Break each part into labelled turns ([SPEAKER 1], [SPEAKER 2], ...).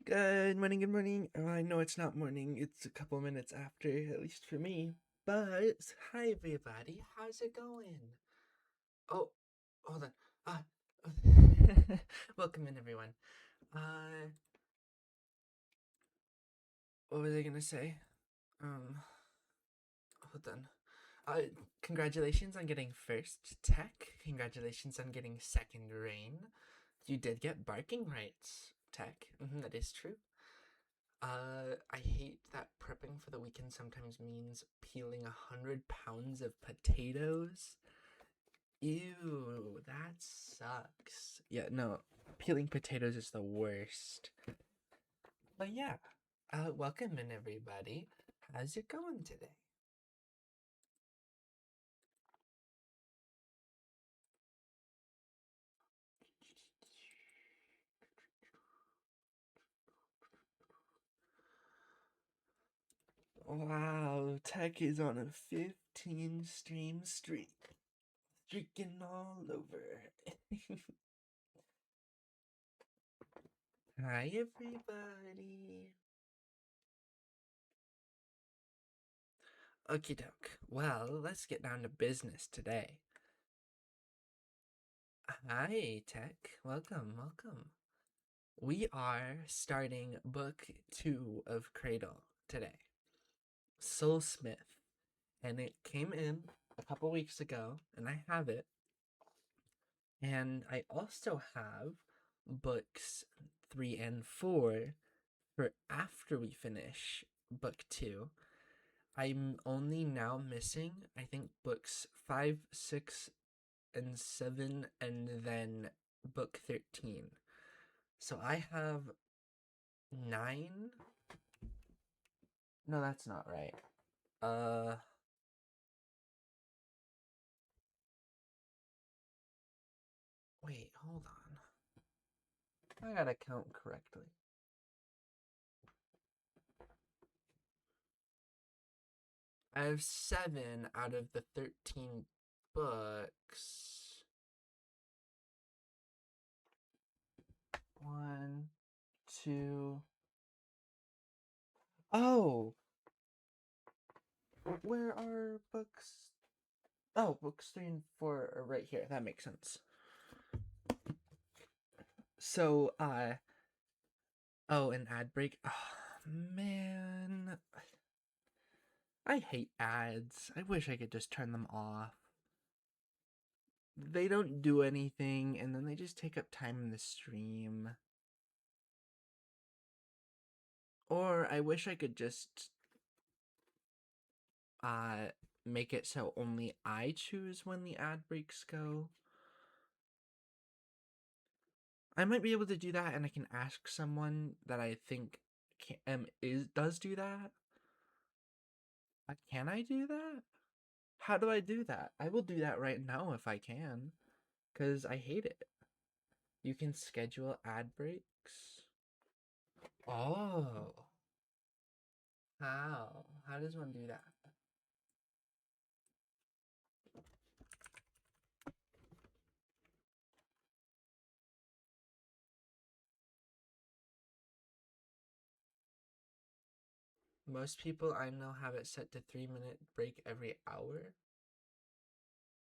[SPEAKER 1] Good morning, good morning. Oh, I know it's not morning, it's a couple minutes after, at least for me. But hi everybody, how's it going? Oh, hold on. Welcome in everyone. Uh what was I gonna say? Um hold on. Uh Congratulations on getting first tech. Congratulations on getting second rain. You did get barking rights, tech. That is true. I hate that prepping for the weekend sometimes means peeling 100 pounds of potatoes. Ew, that sucks. Yeah, no, peeling potatoes is the worst. But yeah, welcome in everybody. How's it going today? Wow, Tech is on a 15 stream streak. Streaking all over. Hi, everybody. Okie doke. Well, let's get down to business today. Hi, Tech. Welcome, welcome. We are starting book 2 of Cradle today. Soulsmith. And it came in a couple weeks ago, and I have it. And I also have books 3 and 4 for after we finish book 2. I'm only now missing, I think, books 5, 6, and 7, and then book 13. So I have 9. No, that's not right. Uh, Wait, hold on. I gotta count correctly. I have 7 out of the 13 books. 1, 2. Oh, where are books? Oh, books 3 and 4 are right here. That makes sense. So, oh, an ad break. Oh, man. I hate ads. I wish I could just turn them off. They don't do anything, and then they just take up time in the stream. Or I wish I could just uh make it so only I choose when the ad breaks go. I might be able to do that, and I can ask someone that I think does do that. Can I do that? How do I do that? I will do that right now if I can, because I hate it. You can schedule ad breaks. Oh, how? How does one do that? Most people I know have it set to 3-minute break every hour,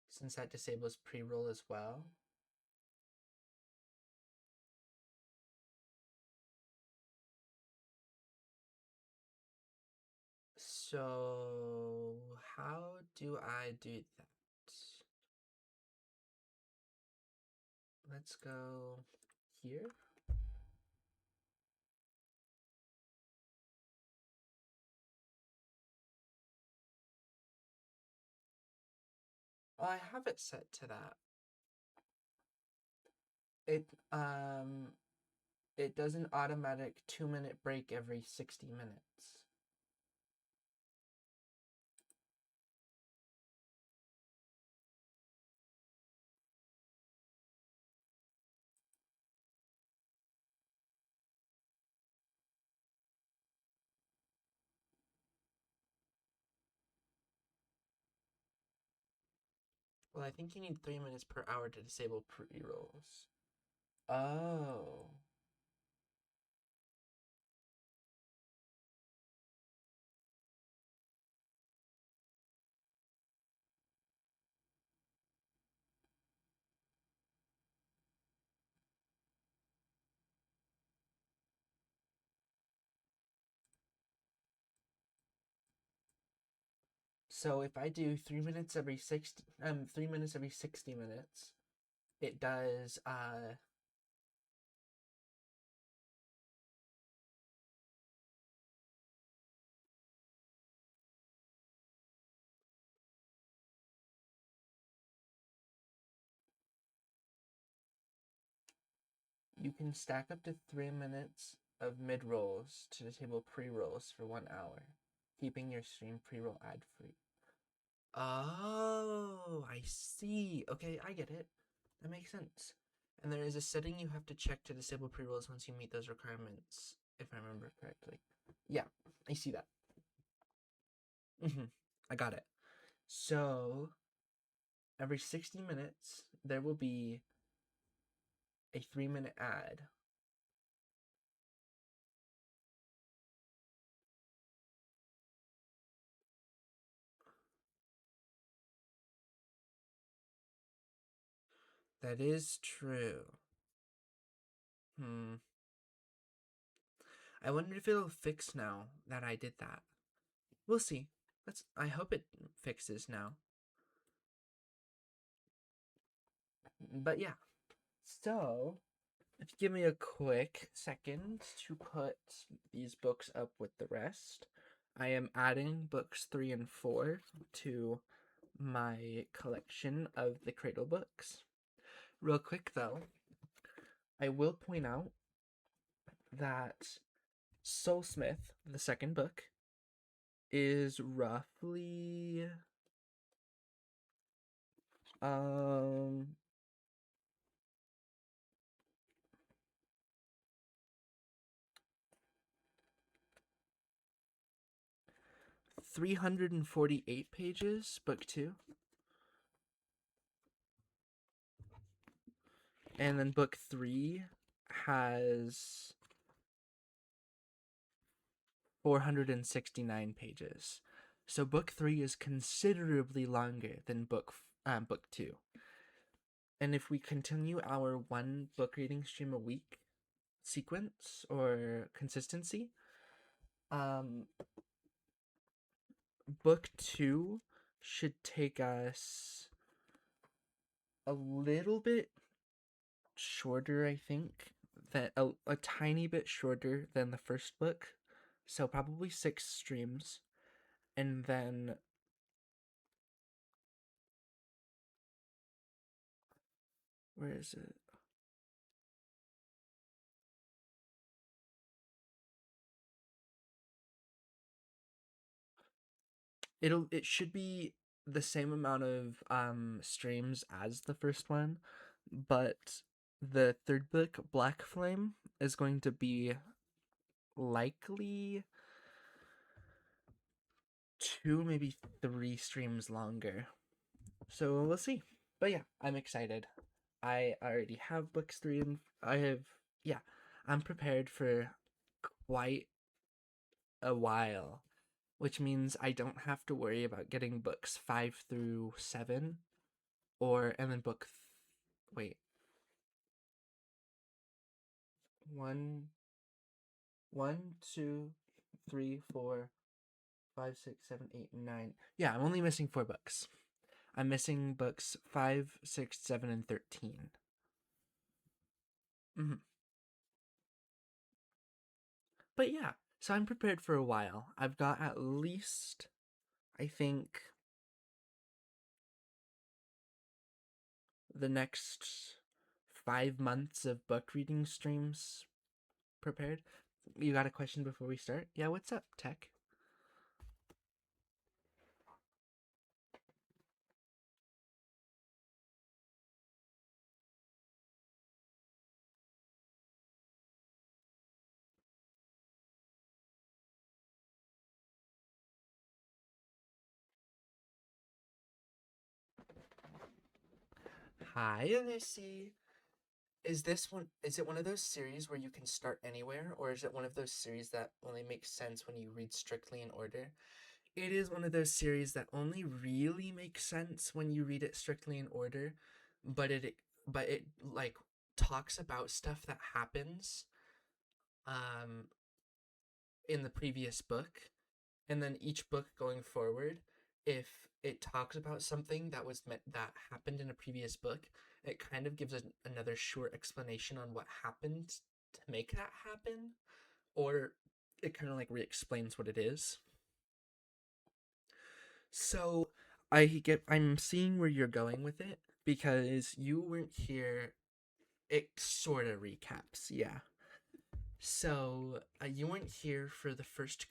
[SPEAKER 1] since that disables pre-roll as well. So, how do I do that? Let's go here. Oh, I have it set to that. It um it does an automatic 2-minute break every 60 minutes. Well, I think you need 3 minutes per hour to disable pre-rolls. Oh. So if I do 3 minutes every 60 minutes, it does you can stack up to 3 minutes of mid rolls to disable pre rolls for 1 hour, keeping your stream pre roll ad free. Oh, I see. Okay, I get it. That makes sense. And there is a setting you have to check to disable pre rolls once you meet those requirements, if I remember correctly. Yeah, I see that. I got it. So every 60 minutes, there will be a 3-minute ad. That is true. I wonder if it'll fix now that I did that. We'll see. I hope it fixes now. But yeah. So, if you give me a quick second to put these books up with the rest, I am adding books 3 and 4 to my collection of the Cradle books. Real quick though, I will point out that Soulsmith, the second book, is roughly 348 pages, book 2. And then book 3 has 469 pages. So book 3 is considerably longer than book 2. And if we continue our one book reading stream a week sequence or consistency, book 2 should take us a little bit shorter, I think, that a tiny bit shorter than the first book. So probably 6 streams. And then where is it? It should be the same amount of streams as the first one, but the third book, Black Flame, is going to be likely 2, maybe 3 streams longer. So we'll see. But yeah, I'm excited. I already have books 3 and I'm prepared for quite a while, which means I don't have to worry about getting books 5 through 7 and then wait. 1 2 3 4 5 6 7 8 9. Yeah, I'm only missing 4 books. I'm missing books 5, 6, 7, and 13. But yeah, so I'm prepared for a while. I've got at least, I think, the next 5 months of book reading streams prepared. You got a question before we start? Yeah, what's up, Tech? Hi, Lucy. Is it one of those series where you can start anywhere, or is it one of those series that only makes sense when you read strictly in order? It is one of those series that only really makes sense when you read it strictly in order, but it like talks about stuff that happens in the previous book, and then each book going forward if it talks about something that was meant that happened in a previous book, it kind of gives another short explanation on what happened to make that happen, or it kind of like re-explains what it is. So I'm seeing where you're going with it because you weren't here. It sort of recaps, yeah. So you weren't here for the first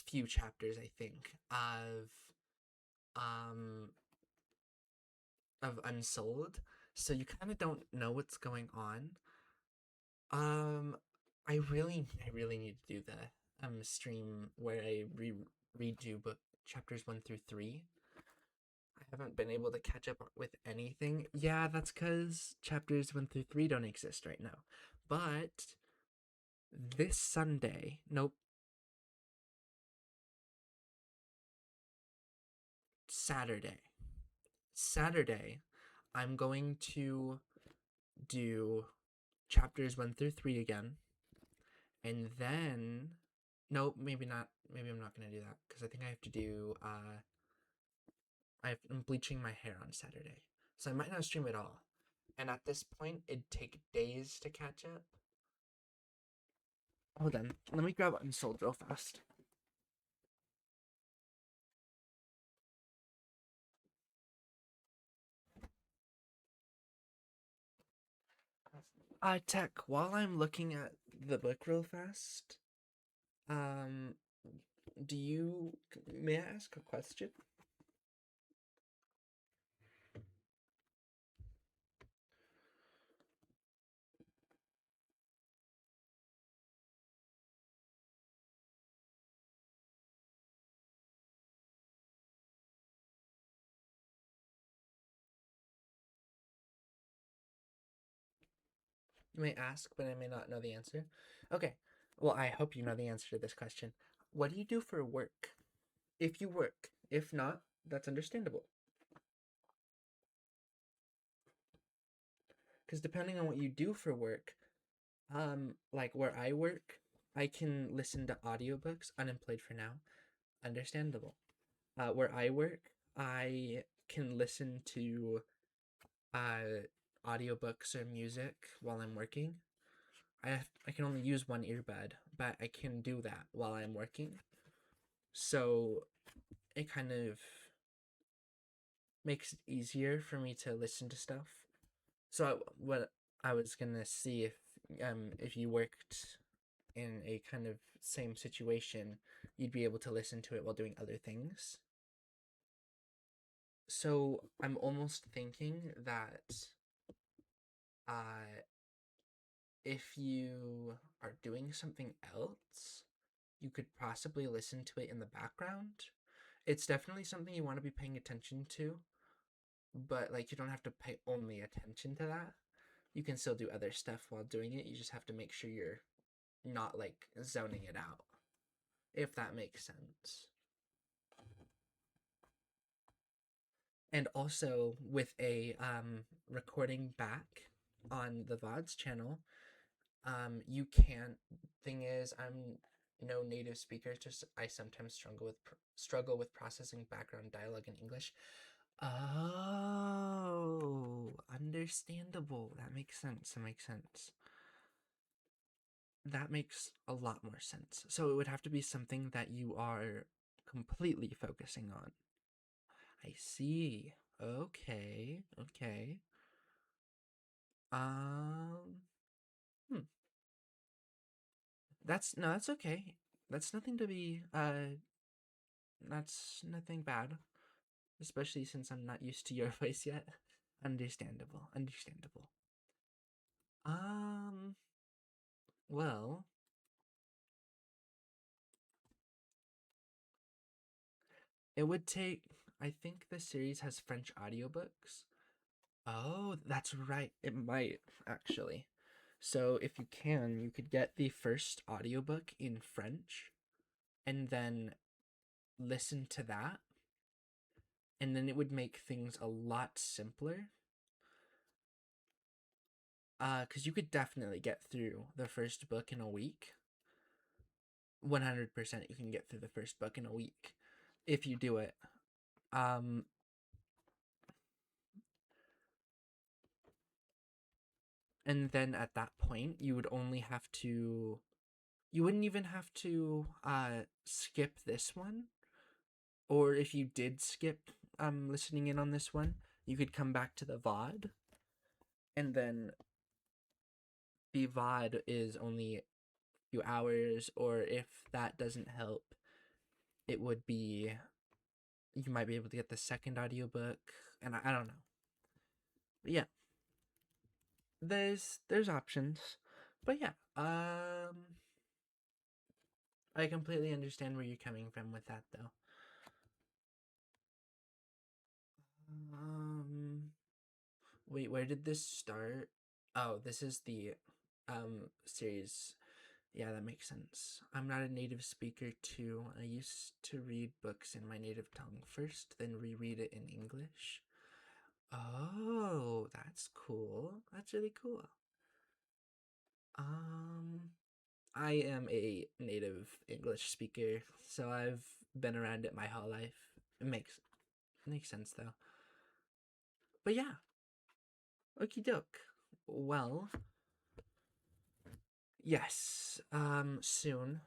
[SPEAKER 1] few chapters, I think, um of Unsold. So you kind of don't know what's going on. Um, I really need to do the stream where I redo book chapters 1 through 3. I haven't been able to catch up with anything. Yeah, that's because chapters 1 through 3 don't exist right now. But this Sunday, nope, Saturday, Saturday, I'm going to do chapters 1 through 3 again, and then nope, maybe not. Maybe I'm not gonna do that because I think I have to do. I'm bleaching my hair on Saturday, so I might not stream at all. And at this point, it'd take days to catch up. Hold on, let me grab Unsold real fast. Tech. While I'm looking at the book real fast, um, do you may I ask a question? You may ask, but I may not know the answer. Okay. Well, I hope you know the answer to this question. What do you do for work? If you work. If not, that's understandable. Because depending on what you do for work, like where I work, I can listen to audiobooks, unemployed for now, understandable. Where I work, I can listen to audiobooks or music while I'm working. I can only use one earbud, but I can do that while I'm working. So it kind of makes it easier for me to listen to stuff. So what I was gonna see if you worked in a kind of same situation, you'd be able to listen to it while doing other things. So I'm almost thinking that uh, if you are doing something else, you could possibly listen to it in the background. It's definitely something you want to be paying attention to, but like you don't have to pay only attention to that. You can still do other stuff while doing it. You just have to make sure you're not like zoning it out, if that makes sense. And also with a recording back on the VODs channel, you can. Thing is, I'm no native speaker. Just I sometimes struggle with processing background dialogue in English. Oh, understandable. That makes sense. That makes sense. That makes a lot more sense. So it would have to be something that you are completely focusing on. I see. Okay. Okay. Um, hmm. That's okay. That's nothing to be that's nothing bad, especially since I'm not used to your voice yet. Understandable. Understandable. Um, well, it would take I think the series has French audiobooks. Oh, that's right. It might actually. So if you can, you could get the first audiobook in French and then listen to that, and then it would make things a lot simpler. Because you could definitely get through the first book in a week. 100% you can get through the first book in a week. if you do it. Um, and then at that point, you would only have to. You wouldn't even have to skip this one, or if you did skip listening in on this one, you could come back to the VOD, and then the VOD is only a few hours, or if that doesn't help, it would be you might be able to get the second audiobook, and I don't know. But yeah, there's options. But yeah, I completely understand where you're coming from with that though. Um Wait, where did this start? Oh, this is the series. Yeah, that makes sense. I'm not a native speaker too. I used to read books in my native tongue first, then reread it in English. Oh, that's cool. That's really cool. Um I am a native English speaker, so I've been around it my whole life. It makes sense though. But yeah, okie doke. Well, yes, soon.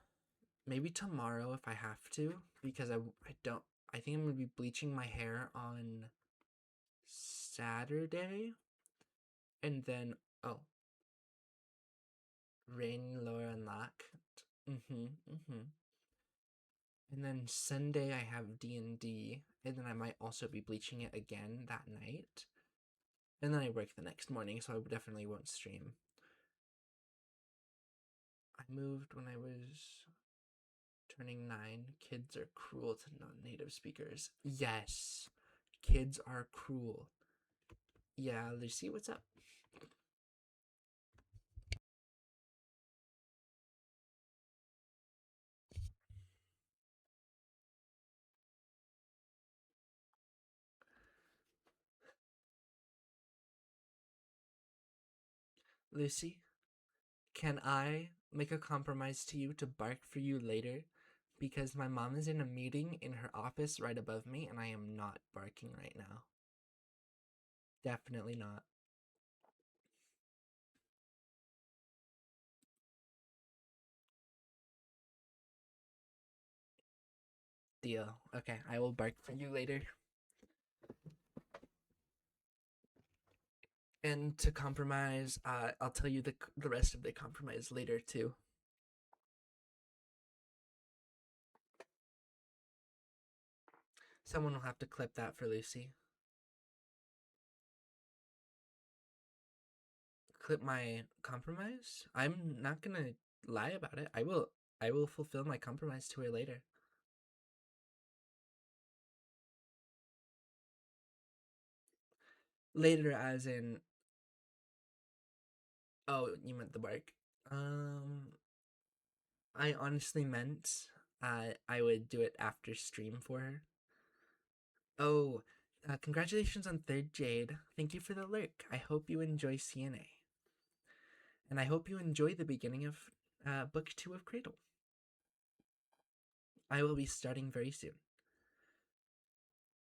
[SPEAKER 1] Maybe tomorrow if I have to, because I don't. I think I'm gonna be bleaching my hair on Saturday, and then oh, rain lower unlocked. Mm-hmm. And then Sunday I have D&D, and then I might also be bleaching it again that night. And then I work the next morning, so I definitely won't stream. I moved when I was turning 9. Kids are cruel to non-native speakers. Yes, kids are cruel. Yeah, Lucy, what's up? Lucy, can I make a compromise to you to bark for you later? Because my mom is in a meeting in her office right above me, and I am not barking right now. Definitely not. Deal. Okay, I will bark for you later. And to compromise, I'll tell you the rest of the compromise later too. Someone will have to clip that for Lucy. Clip my compromise? I'm not gonna lie about it. I will fulfill my compromise to her later. Later as in oh, you meant the bark. Um I honestly meant I would do it after stream for her. Oh, congratulations on third Jade. Thank you for the lurk. I hope you enjoy CNA. And I hope you enjoy the beginning of book 2 of Cradle. I will be starting very soon.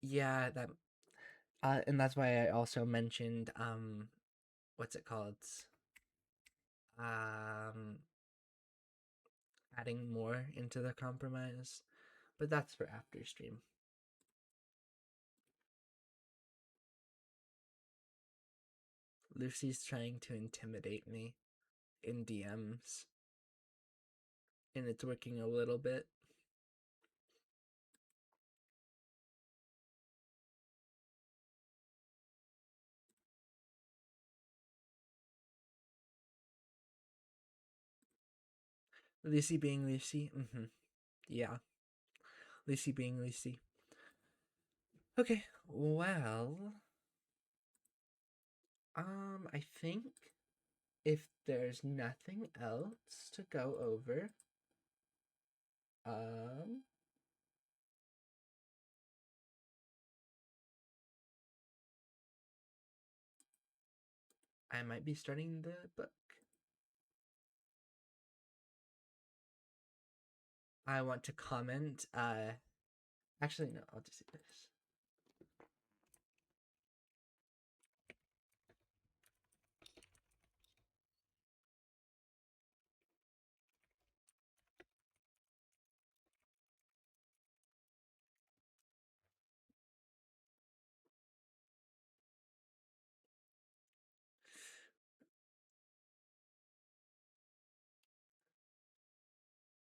[SPEAKER 1] Yeah, that and that's why I also mentioned what's it called? Um Adding more into the compromise, but that's for after stream. Lucy's trying to intimidate me in DMs, and it's working a little bit. Lucy being Lucy. Yeah, Lucy being Lucy. Okay, well, I think if there's nothing else to go over, um, I might be starting the book. I want to comment, Actually, no, I'll just do this.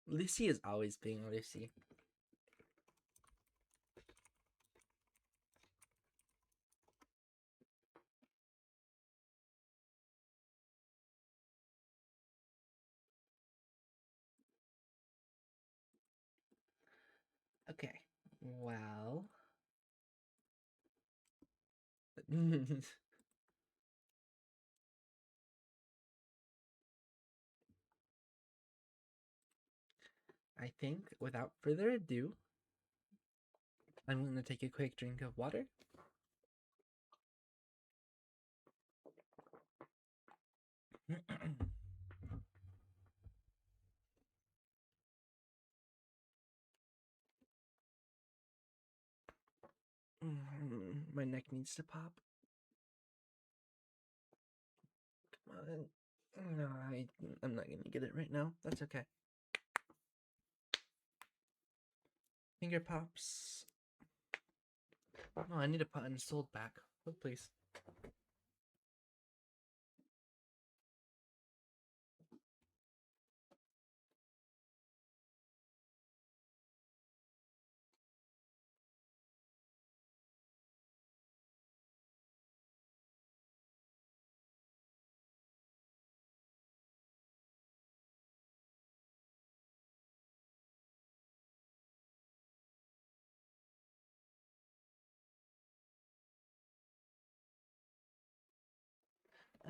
[SPEAKER 1] Lucy is always being Lucy. Okay, well. I think without further ado, I'm going to take a quick drink of water. My neck needs to pop. Come on. No, I'm not going to get it right now. That's okay. Finger pops. Oh, I need to put unsold back. Oh, please.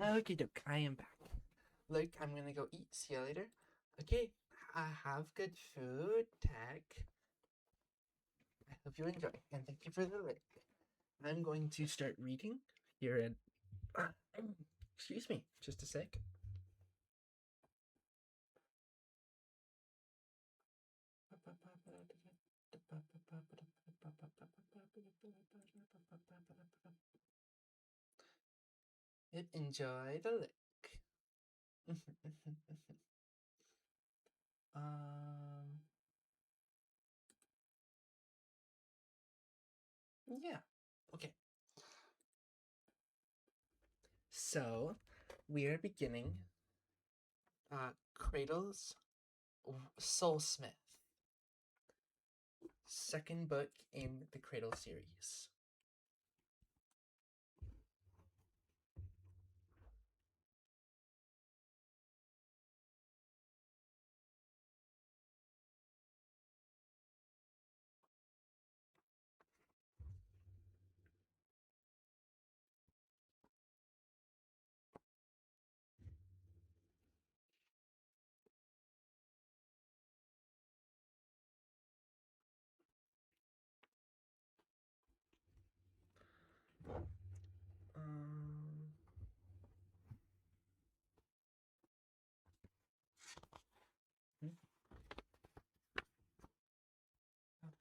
[SPEAKER 1] Okay, doke. I am back. Look, I'm gonna go eat. See you later. Okay, have good food, Tech. I hope you enjoy, and thank you for the link. I'm going to start reading here in. Excuse me, just a sec. Enjoy the lick. Yeah. Okay. So, we are beginning Cradle's Soulsmith, second book in the Cradle series.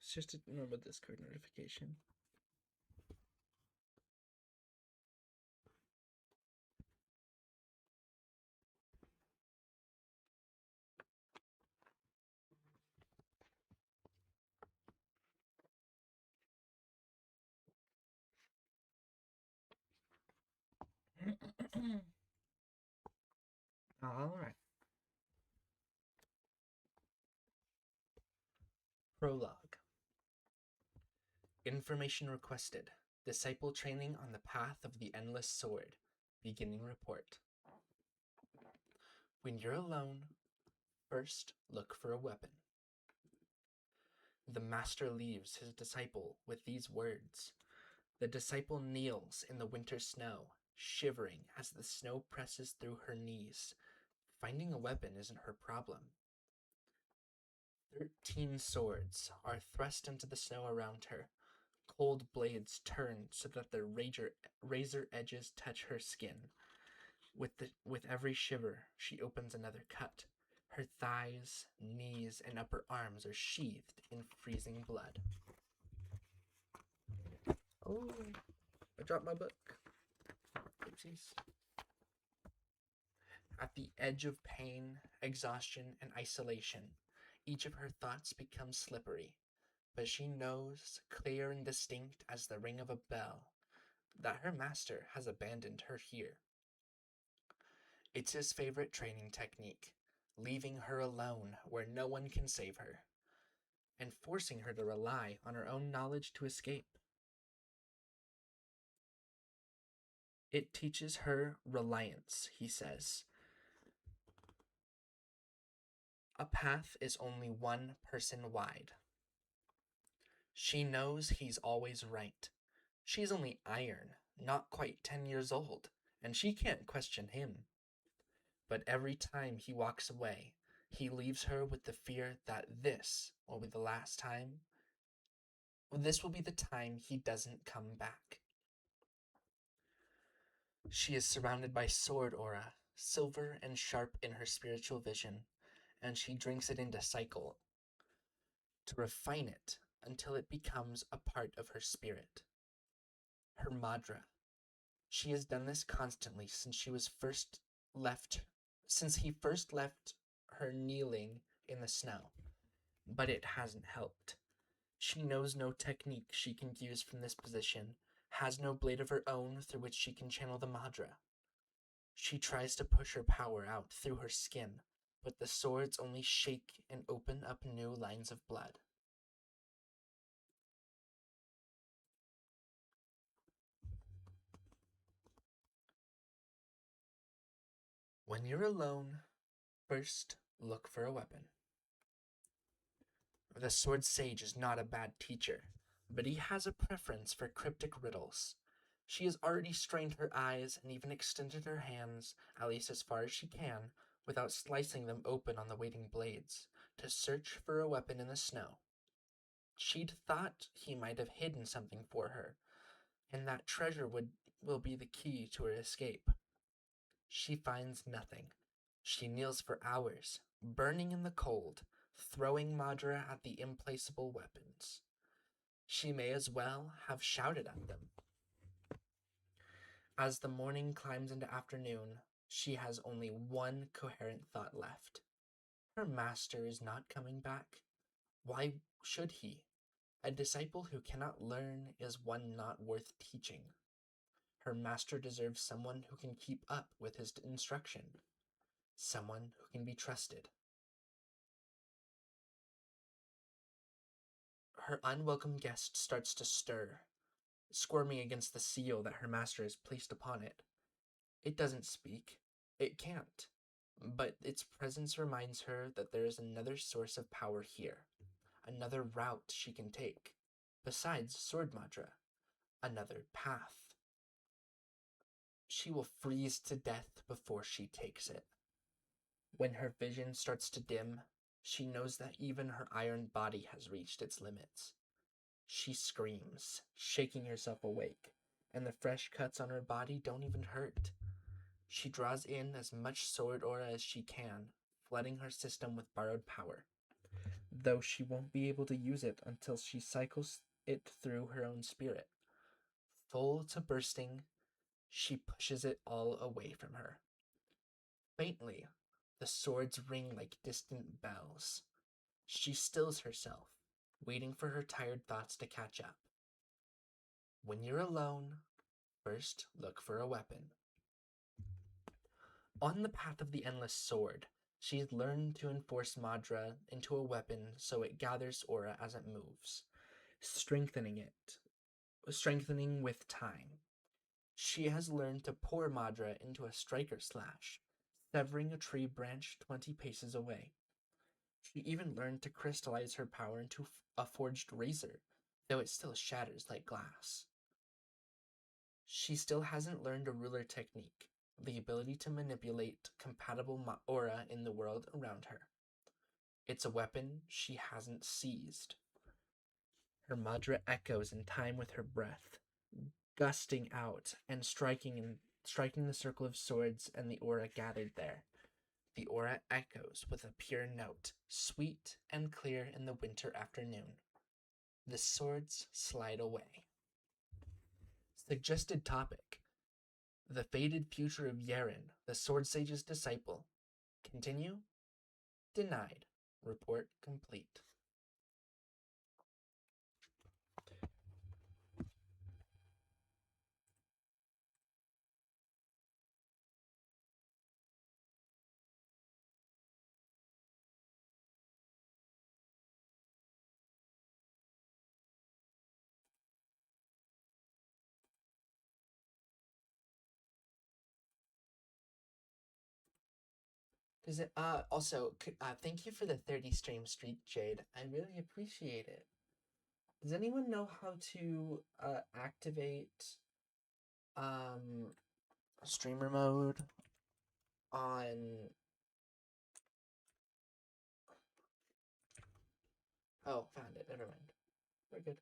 [SPEAKER 1] It's just a normal Discord notification. All right. Prologue. Information requested. Disciple training on the path of the endless sword. Beginning report. When you're alone, first look for a weapon. The master leaves his disciple with these words. The disciple kneels in the winter snow, shivering as the snow presses through her knees. Finding a weapon isn't her problem. 13 swords are thrust into the snow around her. Cold blades turn so that the razor edges touch her skin. With every shiver, she opens another cut. Her thighs, knees, and upper arms are sheathed in freezing blood. Oh, I dropped my book. Oopsies. At the edge of pain, exhaustion, and isolation, each of her thoughts becomes slippery, but she knows, clear and distinct as the ring of a bell, that her master has abandoned her here. It's his favorite training technique, leaving her alone where no one can save her, and forcing her to rely on her own knowledge to escape. It teaches her reliance, he says. A path is only one person wide. She knows he's always right. She's only iron, not quite 10 years old, and she can't question him. But every time he walks away, he leaves her with the fear that this will be the last time. This will be the time he doesn't come back. She is surrounded by sword aura, silver and sharp in her spiritual vision, and she drinks it into cycle to refine it until it becomes a part of her spirit. Her madra. She has done this constantly since he first left her kneeling in the snow, but it hasn't helped. She knows no technique she can use from this position, has no blade of her own through which she can channel the madra. She tries to push her power out through her skin, but the swords only shake and open up new lines of blood. When you're alone, first look for a weapon. The sword sage is not a bad teacher, but he has a preference for cryptic riddles. She has already strained her eyes and even extended her hands, at least as far as she can, without slicing them open on the waiting blades, to search for a weapon in the snow. She'd thought he might have hidden something for her, and that treasure will be the key to her escape. She finds nothing. She kneels for hours, burning in the cold, throwing Madra at the implaceable weapons. She may as well have shouted at them. As the morning climbs into afternoon, she has only one coherent thought left. Her master is not coming back. Why should he? A disciple who cannot learn is one not worth teaching. Her master deserves someone who can keep up with his instruction, someone who can be trusted. Her unwelcome guest starts to stir, squirming against the seal that her master has placed upon it. It doesn't speak. It can't. But its presence reminds her that there is another source of power here, another route she can take, besides Sword Madra, another path. She will freeze to death before she takes it. When her vision starts to dim, she knows that even her iron body has reached its limits. She screams, shaking herself awake, and the fresh cuts on her body don't even hurt. She draws in as much sword aura as she can, flooding her system with borrowed power, though she won't be able to use it until she cycles it through her own spirit. Full to bursting, she pushes it all away from her. Faintly, the swords ring like distant bells. She stills herself, waiting for her tired thoughts to catch up. When you're alone, first look for a weapon. On the path of the endless sword, she has learned to enforce Madra into a weapon so it gathers aura as it moves, strengthening with time. She has learned to pour Madra into a striker slash, severing a tree branch 20 paces away. She even learned to crystallize her power into a forged razor, though it still shatters like glass. She still hasn't learned a ruler technique, the ability to manipulate compatible aura in the world around her. It's a weapon she hasn't seized. Her madra echoes in time with her breath, gusting out and striking the circle of swords and the aura gathered there. The aura echoes with a pure note, sweet and clear in the winter afternoon. The swords slide away. Suggested topic: the fated future of Yaren, the Sword Sage's disciple. Continue? Denied. Report complete. Does it? Also, thank you for the 30 stream streak, Jade. I really appreciate it. Does anyone know how to activate streamer mode on? Oh, found it. Never mind. We're good.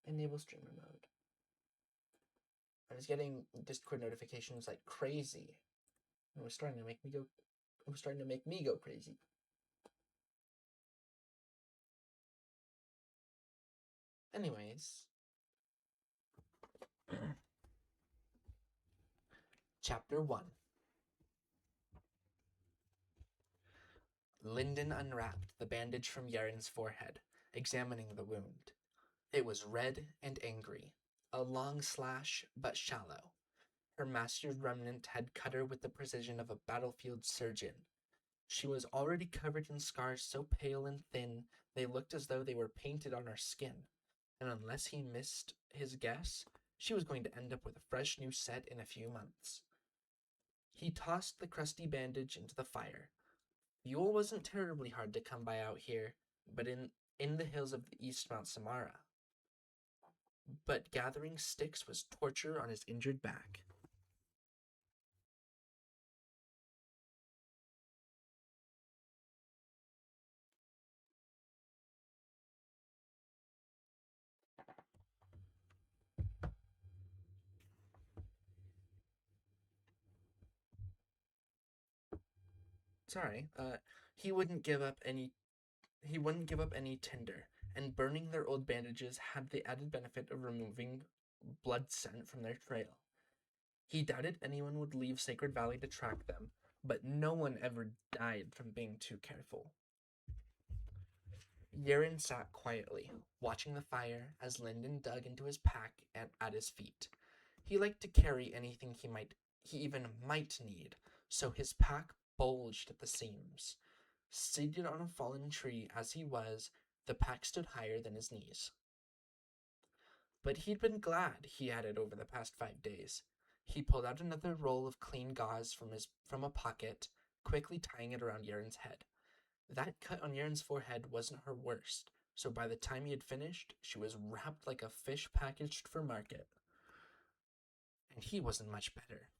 [SPEAKER 1] Enable streamer mode. I was getting Discord notifications like crazy. It was starting to make me go. It was starting to make me go crazy. Anyways. Chapter 1. Lyndon unwrapped the bandage from Yaren's forehead, examining the wound. It was red and angry, a long slash but shallow. Her master's remnant had cut her with the precision of a battlefield surgeon. She was already covered in scars so pale and thin they looked as though they were painted on her skin, and unless he missed his guess, she was going to end up with a fresh new set in a few months. He tossed the crusty bandage into the fire. Fuel wasn't terribly hard to come by out here, but in the hills of the East Mount Samara. But gathering sticks was torture on his injured back. Sorry, he wouldn't give up any tinder, and burning their old bandages had the added benefit of removing blood scent from their trail. He doubted anyone would leave Sacred Valley to track them, but no one ever died from being too careful. Yaren sat quietly, watching the fire as Lyndon dug into his pack at his feet. He liked to carry anything he even might need, so his pack bulged at the seams. Seated on a fallen tree as he was, the pack stood higher than his knees. But he'd been glad he had it over the past 5 days. He pulled out another roll of clean gauze from a pocket, quickly tying it around Yaren's head. That cut on Yaren's forehead wasn't her worst, so by the time he had finished, she was wrapped like a fish packaged for market. And he wasn't much better.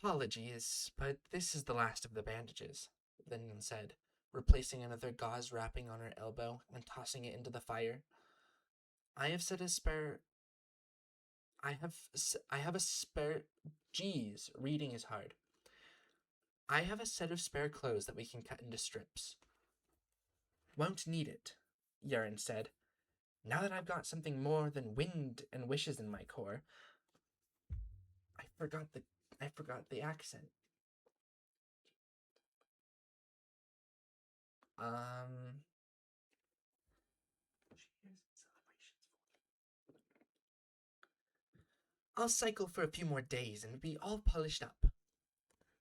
[SPEAKER 1] Apologies, but this is the last of the bandages, Lyndon said, replacing another gauze wrapping on her elbow and tossing it into the fire. I have a spare. Geez, reading is hard. I have a set of spare clothes that we can cut into strips. Won't need it, Yaren said. Now that I've got something more than wind and wishes in my core. I forgot the accent. I'll cycle for a few more days and be all polished up.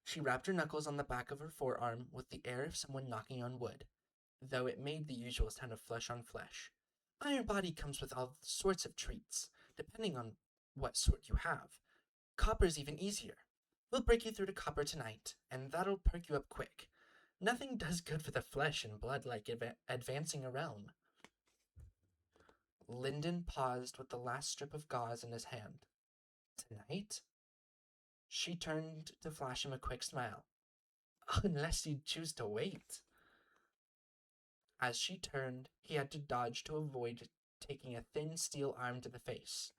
[SPEAKER 1] She rapped her knuckles on the back of her forearm with the air of someone knocking on wood, though it made the usual sound of flesh on flesh. Iron Body comes with all sorts of treats, depending on what sort you have. Copper's even easier. We'll break you through to copper tonight, and that'll perk you up quick. Nothing does good for the flesh and blood like advancing a realm. Lyndon paused with the last strip of gauze in his hand. Tonight? She turned to flash him a quick smile. Unless you'd choose to wait. As she turned, he had to dodge to avoid taking a thin steel arm to the face.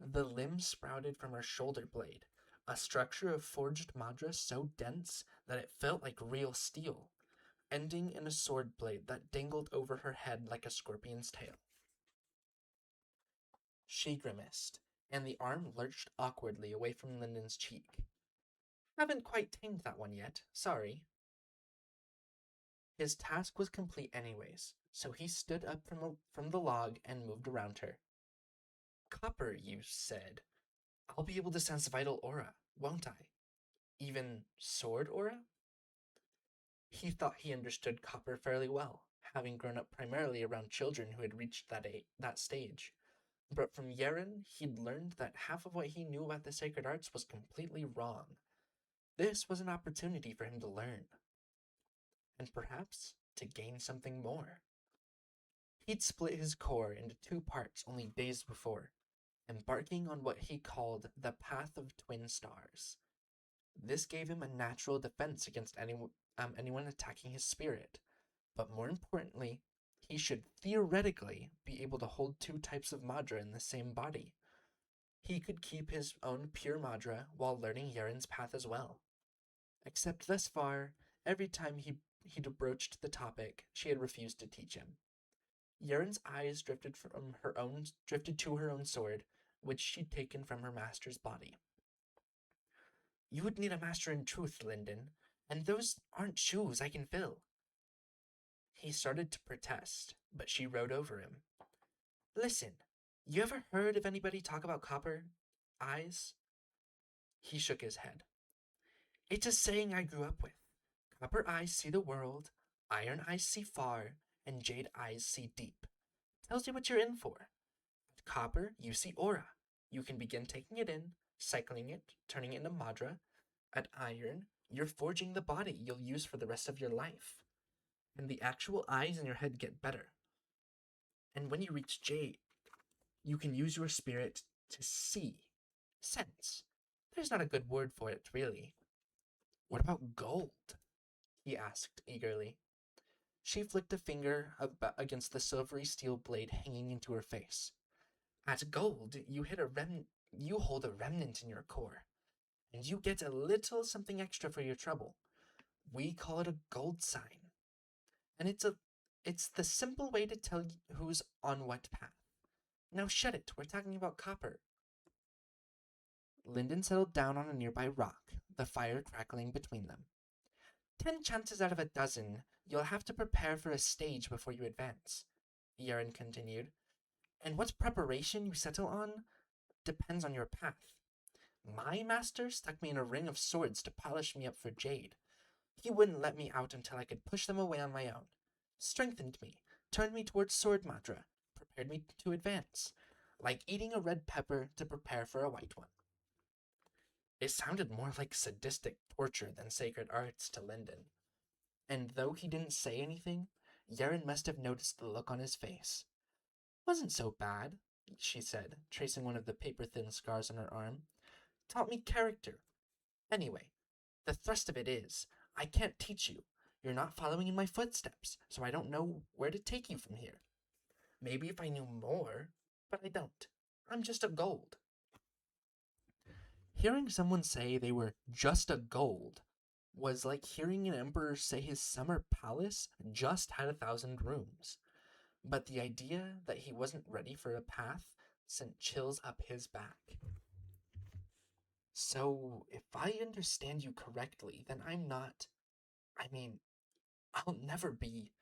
[SPEAKER 1] The limb sprouted from her shoulder blade, a structure of forged madras so dense that it felt like real steel, ending in a sword blade that dangled over her head like a scorpion's tail. She grimaced. and the arm lurched awkwardly away from Lyndon's cheek. Haven't quite tamed that one yet, sorry. His task was complete anyways, so he stood up from the log and moved around her. Copper, you said. I'll be able to sense vital aura, won't I? Even sword aura? He thought he understood Copper fairly well, having grown up primarily around children who had reached that stage. But from Yeren, he'd learned that half of what he knew about the sacred arts was completely wrong. This was an opportunity for him to learn, and perhaps to gain something more. He'd split his core into two parts only days before, embarking on what he called the Path of Twin Stars. This gave him a natural defense against anyone attacking his spirit, but more importantly, he should theoretically be able to hold two types of Madra in the same body. He could keep his own pure Madra while learning Yaren's path as well. Except thus far, every time he'd broached the topic, she had refused to teach him. Yaren's eyes drifted to her own sword, which she'd taken from her master's body. You would need a master in truth, Lyndon, and those aren't shoes I can fill. He started to protest, but she rode over him. Listen, you ever heard of anybody talk about copper eyes? He shook his head. It's a saying I grew up with. Copper eyes see the world, iron eyes see far, and jade eyes see deep. Tells you what you're in for. At copper, you see aura. You can begin taking it in, cycling it, turning it into Madra. At iron, you're forging the body you'll use for the rest of your life. And the actual eyes in your head get better. And when you reach jade, you can use your spirit to see. Sense. There's not a good word for it, really. What about gold? He asked eagerly. She flicked a finger against the silvery steel blade hanging into her face. At gold, you hold a remnant in your core, and you get a little something extra for your trouble. We call it a gold sign. And it's the simple way to tell who's on what path. Now shut it, we're talking about copper. Lyndon settled down on a nearby rock, the fire crackling between them. 10 chances out of a dozen, you'll have to prepare for a stage before you advance, Yaren continued. And what preparation you settle on depends on your path. My master stuck me in a ring of swords to polish me up for jade. He wouldn't let me out until I could push them away on my own. Strengthened me, turned me towards sword Madra, prepared me to advance, like eating a red pepper to prepare for a white one. It sounded more like sadistic torture than sacred arts to Lyndon. And though he didn't say anything, Yaren must have noticed the look on his face. Wasn't so bad, she said, tracing one of the paper-thin scars on her arm. Taught me character. Anyway, the thrust of it is, I can't teach you. You're not following in my footsteps, so I don't know where to take you from here. Maybe if I knew more, but I don't. I'm just a gold. Hearing someone say they were just a gold was like hearing an emperor say his summer palace just had 1,000 rooms. But the idea that he wasn't ready for a path sent chills up his back. So, if I understand you correctly, then I'll never be.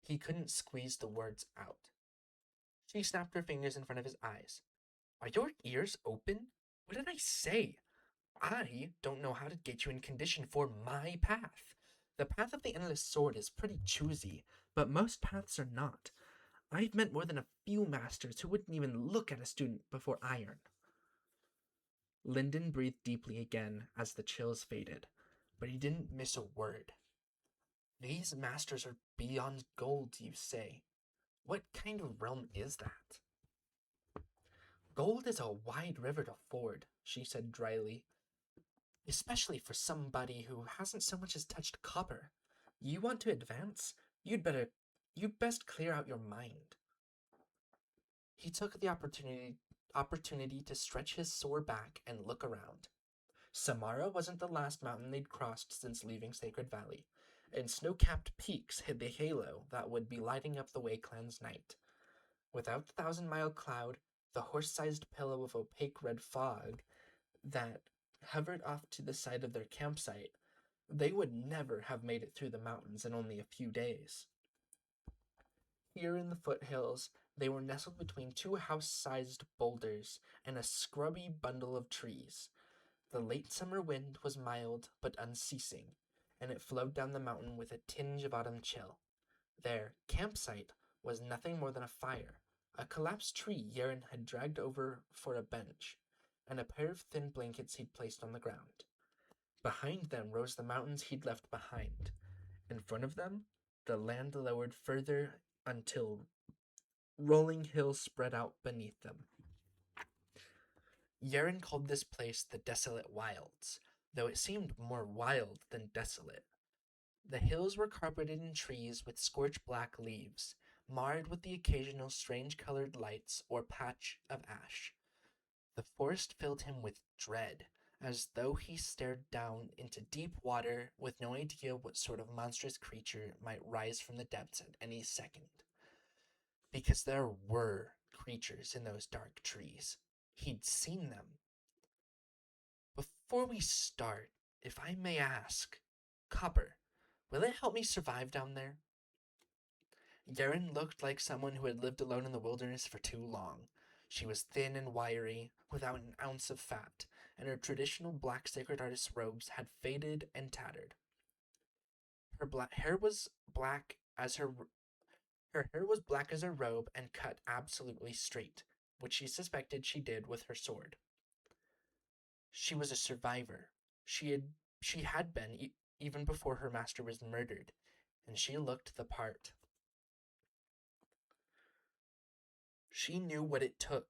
[SPEAKER 1] He couldn't squeeze the words out. She snapped her fingers in front of his eyes. Are your ears open? What did I say? I don't know how to get you in condition for my path. The path of the Endless Sword is pretty choosy, but most paths are not. I've met more than a few masters who wouldn't even look at a student before iron. Lyndon breathed deeply again as the chills faded, but he didn't miss a word. These masters are beyond gold, you say. What kind of realm is that? Gold is a wide river to ford, she said dryly. Especially for somebody who hasn't so much as touched copper. You want to advance? You'd best clear out your mind. He took the opportunity to stretch his sore back and look around. Samara wasn't the last mountain they'd crossed since leaving Sacred Valley, and snow-capped peaks hid the halo that would be lighting up the Way Clan's night. Without the 1,000-mile cloud, the horse-sized pillow of opaque red fog that hovered off to the side of their campsite, they would never have made it through the mountains in only a few days. Here in the foothills, they were nestled between two house-sized boulders and a scrubby bundle of trees. The late summer wind was mild but unceasing, and it flowed down the mountain with a tinge of autumn chill. Their campsite was nothing more than a fire, a collapsed tree Yaren had dragged over for a bench, and a pair of thin blankets he'd placed on the ground. Behind them rose the mountains he'd left behind. In front of them, the land lowered further until rolling hills spread out beneath them. Yaren called this place the Desolate Wilds, though it seemed more wild than desolate. The hills were carpeted in trees with scorched black leaves, marred with the occasional strange-colored lights or patch of ash. The forest filled him with dread, as though he stared down into deep water with no idea what sort of monstrous creature might rise from the depths at any second. Because there were creatures in those dark trees. He'd seen them. Before we start, if I may ask, Copper, will it help me survive down there? Yaren looked like someone who had lived alone in the wilderness for too long. She was thin and wiry, without an ounce of fat, and her traditional black sacred artist robes had faded and tattered. Her hair was black as her robe and cut absolutely straight, which she suspected she did with her sword. She was a survivor. She had been even before her master was murdered, and she looked the part. She knew what it took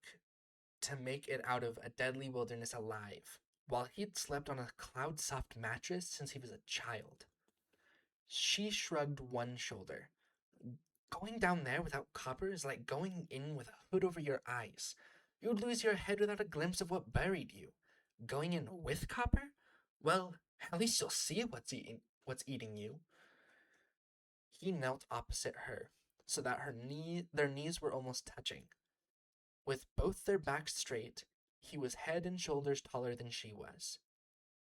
[SPEAKER 1] to make it out of a deadly wilderness alive, while he'd slept on a cloud-soft mattress since he was a child. She shrugged one shoulder. Going down there without Copper is like going in with a hood over your eyes. You'd lose your head without a glimpse of what buried you. Going in with Copper? Well, at least you'll see what's eating you. He knelt opposite her, so that their knees were almost touching. With both their backs straight, he was head and shoulders taller than she was.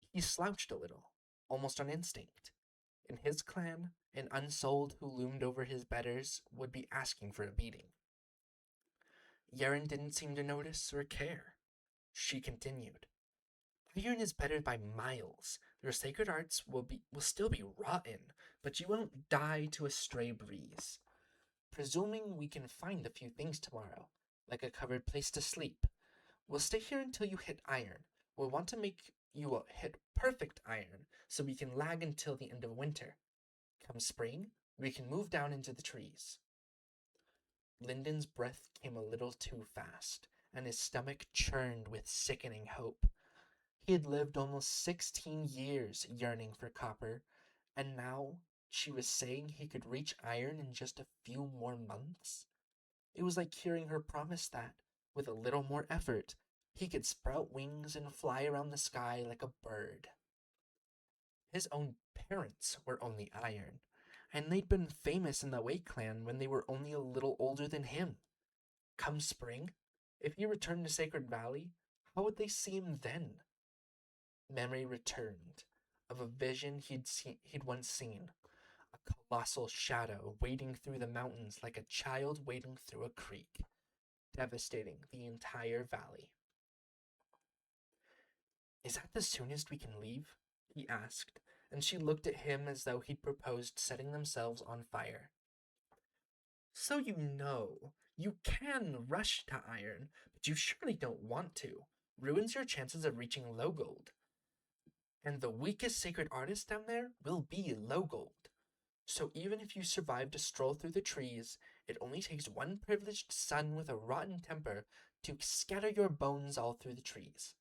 [SPEAKER 1] He slouched a little, almost on instinct. In his clan, an unsouled who loomed over his betters would be asking for a beating. Yaren didn't seem to notice or care. She continued. Iron is better by miles. Your sacred arts will still be rotten, but you won't die to a stray breeze. Presuming we can find a few things tomorrow, like a covered place to sleep. We'll stay here until you hit iron. We'll want to make you hit perfect iron, so we can lag until the end of winter. Come spring, we can move down into the trees. Lyndon's breath came a little too fast, and his stomach churned with sickening hope. He had lived almost 16 years yearning for Copper, and now she was saying he could reach iron in just a few more months. It was like hearing her promise that, with a little more effort, he could sprout wings and fly around the sky like a bird. His own parents were only iron, and they'd been famous in the Wei clan when they were only a little older than him. Come spring, if he returned to Sacred Valley, how would they see him then? Memory returned of a vision he'd once seen, a colossal shadow wading through the mountains like a child wading through a creek, devastating the entire valley. Is that the soonest we can leave? He asked, and she looked at him as though he'd proposed setting themselves on fire. So you can rush to iron, but you surely don't want to. Ruins your chances of reaching low gold. And the weakest sacred artist down there will be low gold. So even if you survive to stroll through the trees, it only takes one privileged son with a rotten temper to scatter your bones all through the trees.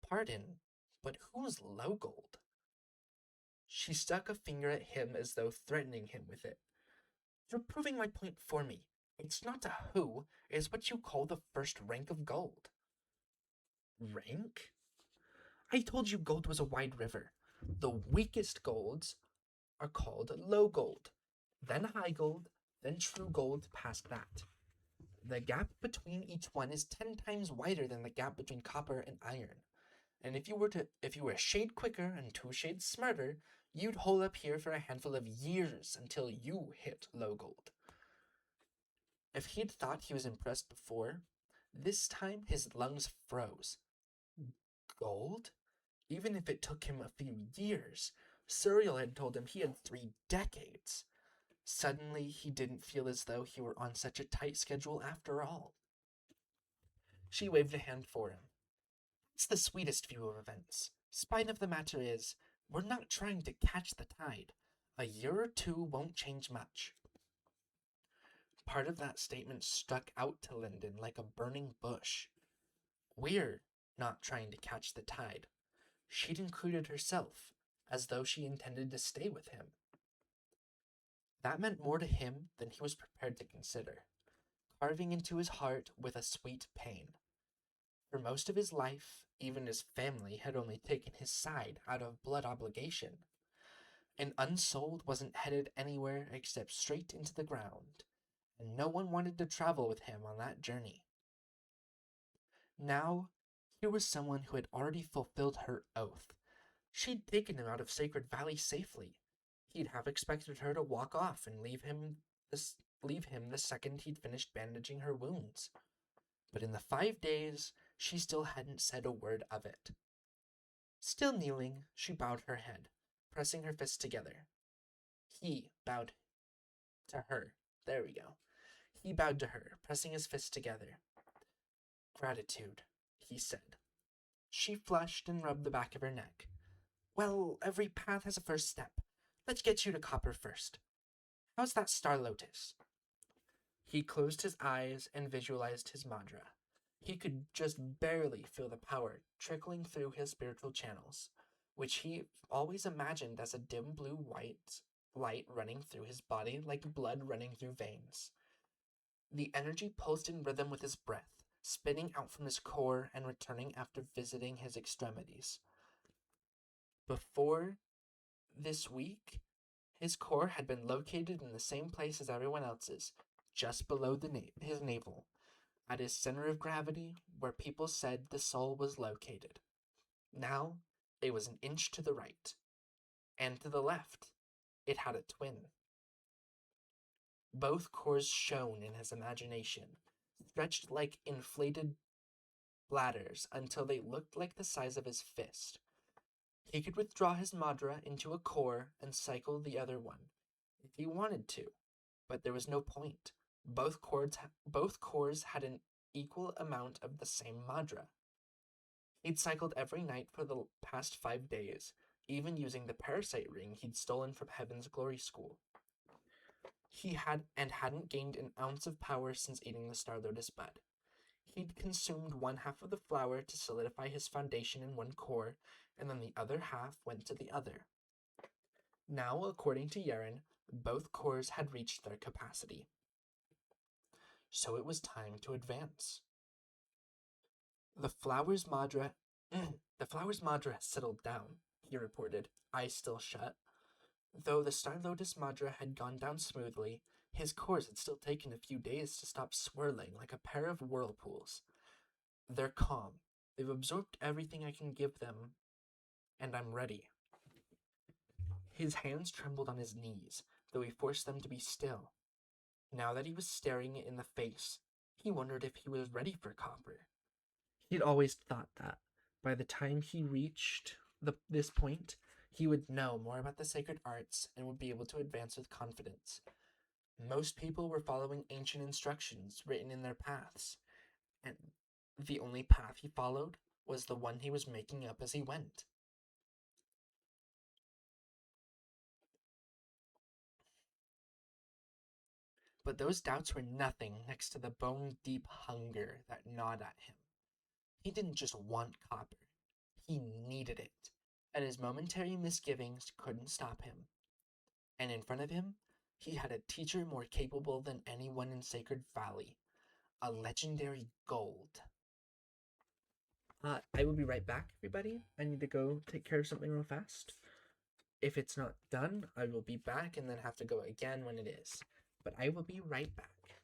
[SPEAKER 1] Pardon, but who's low gold? She stuck a finger at him as though threatening him with it. You're proving my point for me. It's not a who, it's what you call the first rank of gold. Rank? I told you gold was a wide river. The weakest golds are called low gold, then high gold, then true gold past that. The gap between each one is 10 times wider than the gap between copper and iron. And if you were a shade quicker and 2 shades smarter, you'd hole up here for a handful of years until you hit low gold. If he'd thought he was impressed before, this time his lungs froze. Gold? Even if it took him a few years, Suriel had told him he had 3 decades. Suddenly, he didn't feel as though he were on such a tight schedule after all. She waved a hand for him. It's the sweetest view of events. Spine of the matter is, we're not trying to catch the tide. A year or 2 won't change much. Part of that statement stuck out to Lyndon like a burning bush. We're not trying to catch the tide. She'd included herself, as though she intended to stay with him. That meant more to him than he was prepared to consider, carving into his heart with a sweet pain. For most of his life, even his family had only taken his side out of blood obligation. And Unsold wasn't headed anywhere except straight into the ground, and no one wanted to travel with him on that journey. Now, here was someone who had already fulfilled her oath. She'd taken him out of Sacred Valley safely. He'd have expected her to walk off and leave him the second he'd finished bandaging her wounds. But in the 5 days, she still hadn't said a word of it. Still kneeling, she bowed her head, pressing her fists together. He bowed to her. There we go. He bowed to her, pressing his fists together. Gratitude, he said. She flushed and rubbed the back of her neck. Well, every path has a first step. Let's get you to Copper first. How's that Star Lotus? He closed his eyes and visualized his mantra. He could just barely feel the power trickling through his spiritual channels, which he always imagined as a dim blue-white light running through his body like blood running through veins. The energy pulsed in rhythm with his breath, spinning out from his core and returning after visiting his extremities. Before this week, his core had been located in the same place as everyone else's, just below his navel, at his center of gravity, where people said the soul was located. Now, it was an inch to the right, and to the left, it had a twin. Both cores shone in his imagination, stretched like inflated bladders until they looked like the size of his fist. He could withdraw his Madra into a core and cycle the other one, if he wanted to, but there was no point. Both cores had an equal amount of the same Madra. He'd cycled every night for the past 5 days, even using the parasite ring he'd stolen from Heaven's Glory School. He hadn't gained an ounce of power since eating the Star Lotus bud. He'd consumed 1/2 of the flower to solidify his foundation in one core, and then the other half went to the other. Now, according to Yaren, both cores had reached their capacity. So it was time to advance. The flower's Madra has settled down, he reported, eyes still shut. Though the Star Lotus Madra had gone down smoothly, his cores had still taken a few days to stop swirling like a pair of whirlpools. They're calm. They've absorbed everything I can give them, and I'm ready. His hands trembled on his knees, though he forced them to be still. Now that he was staring it in the face, he wondered if he was ready for Copper. He'd always thought that. By the time he reached this point, he would know more about the sacred arts and would be able to advance with confidence. Most people were following ancient instructions written in their paths, and the only path he followed was the one he was making up as he went. But those doubts were nothing next to the bone-deep hunger that gnawed at him. He didn't just want Copper. He needed it, and his momentary misgivings couldn't stop him. And in front of him, he had a teacher more capable than anyone in Sacred Valley, a legendary gold. I will be right back, everybody. I need to go take care of something real fast. If it's not done, I will be back and then have to go again when it is. But I will be right back.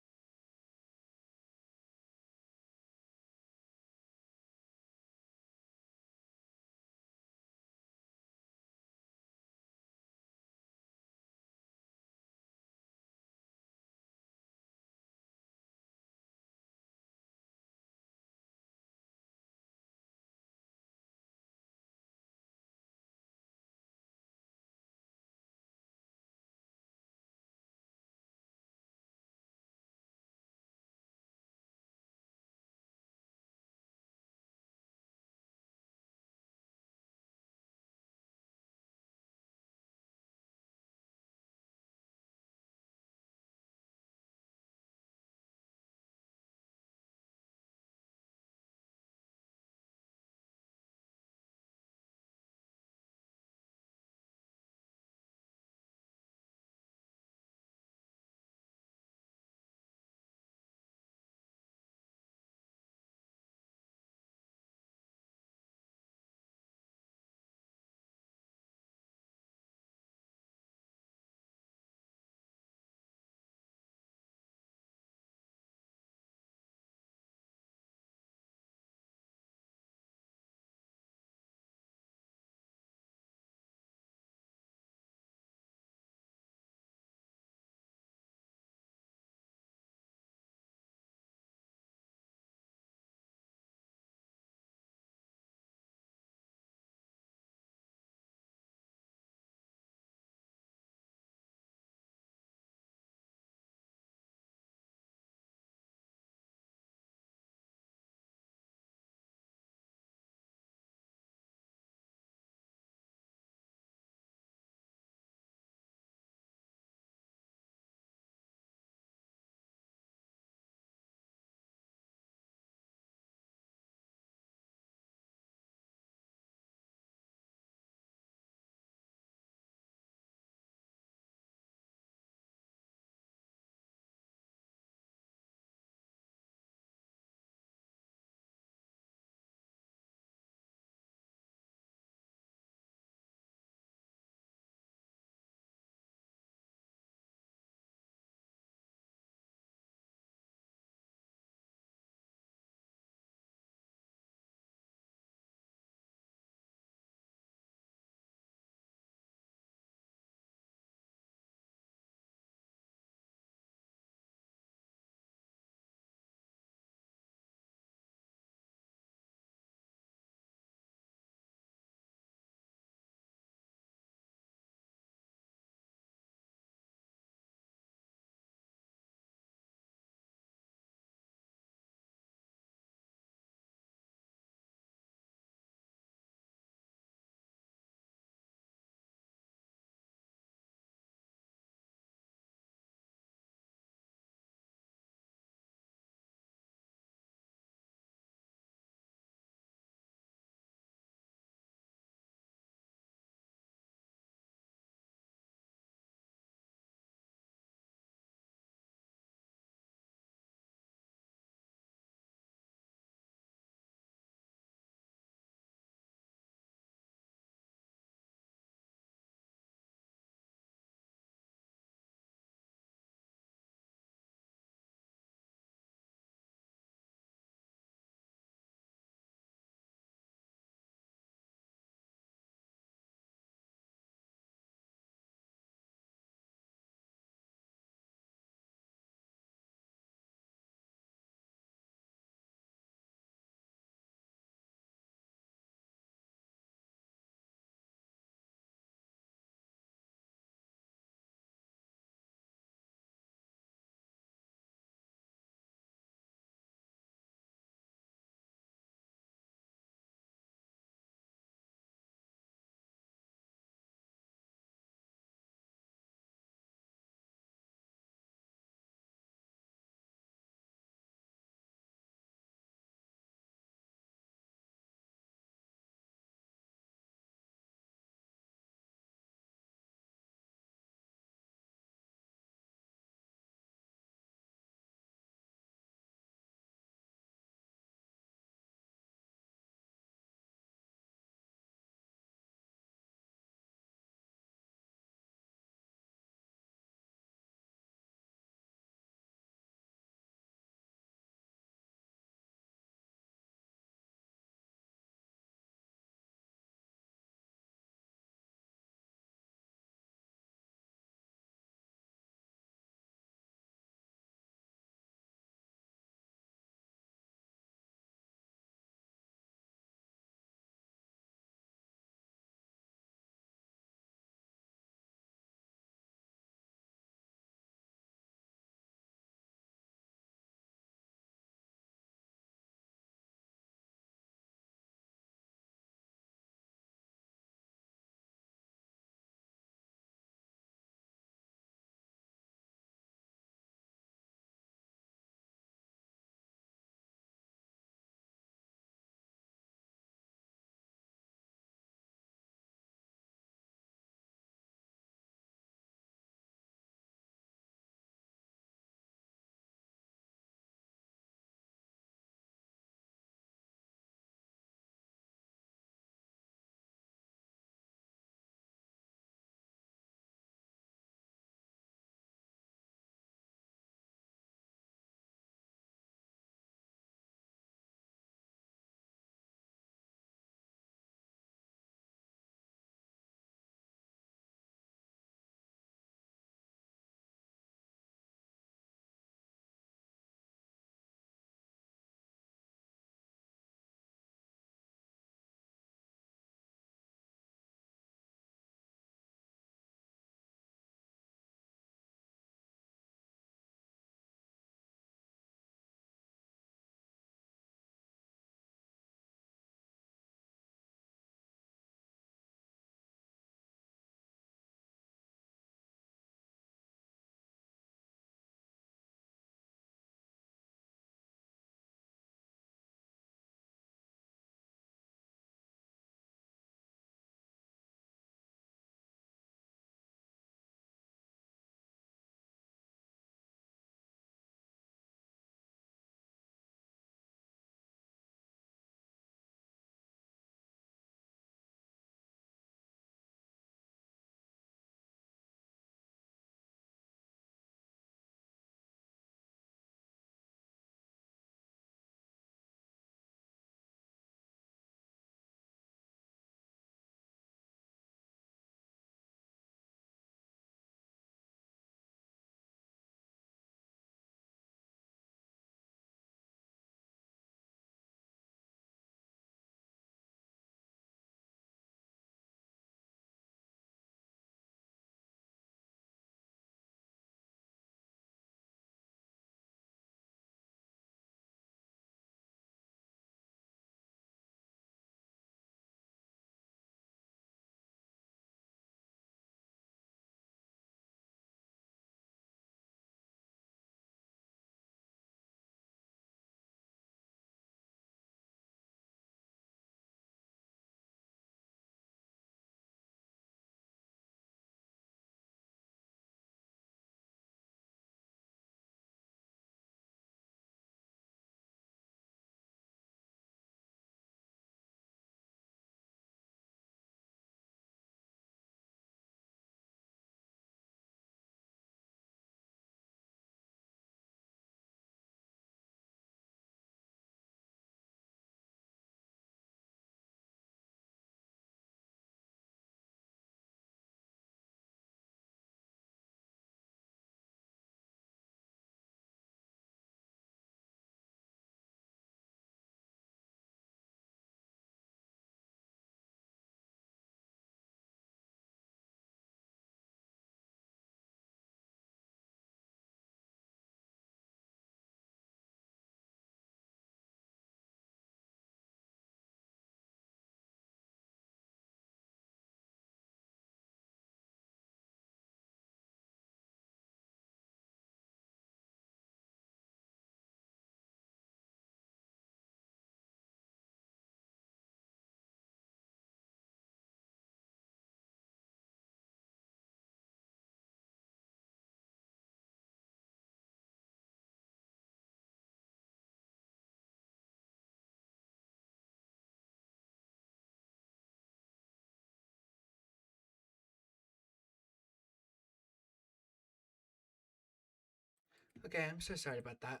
[SPEAKER 1] Okay, I'm so sorry about that.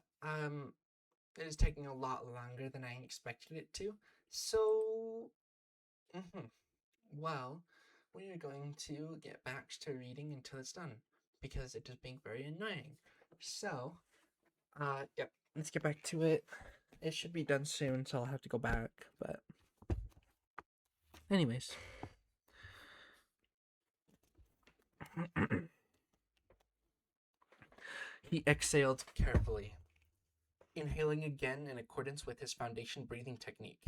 [SPEAKER 1] It is taking a lot longer than I expected it to. So, mm-hmm. Well, we are going to get back to reading until it's done because it is being very annoying. So, yep, let's get back to it. It should be done soon, so I'll have to go back. But, anyways. He exhaled carefully, inhaling again in accordance with his foundation breathing technique.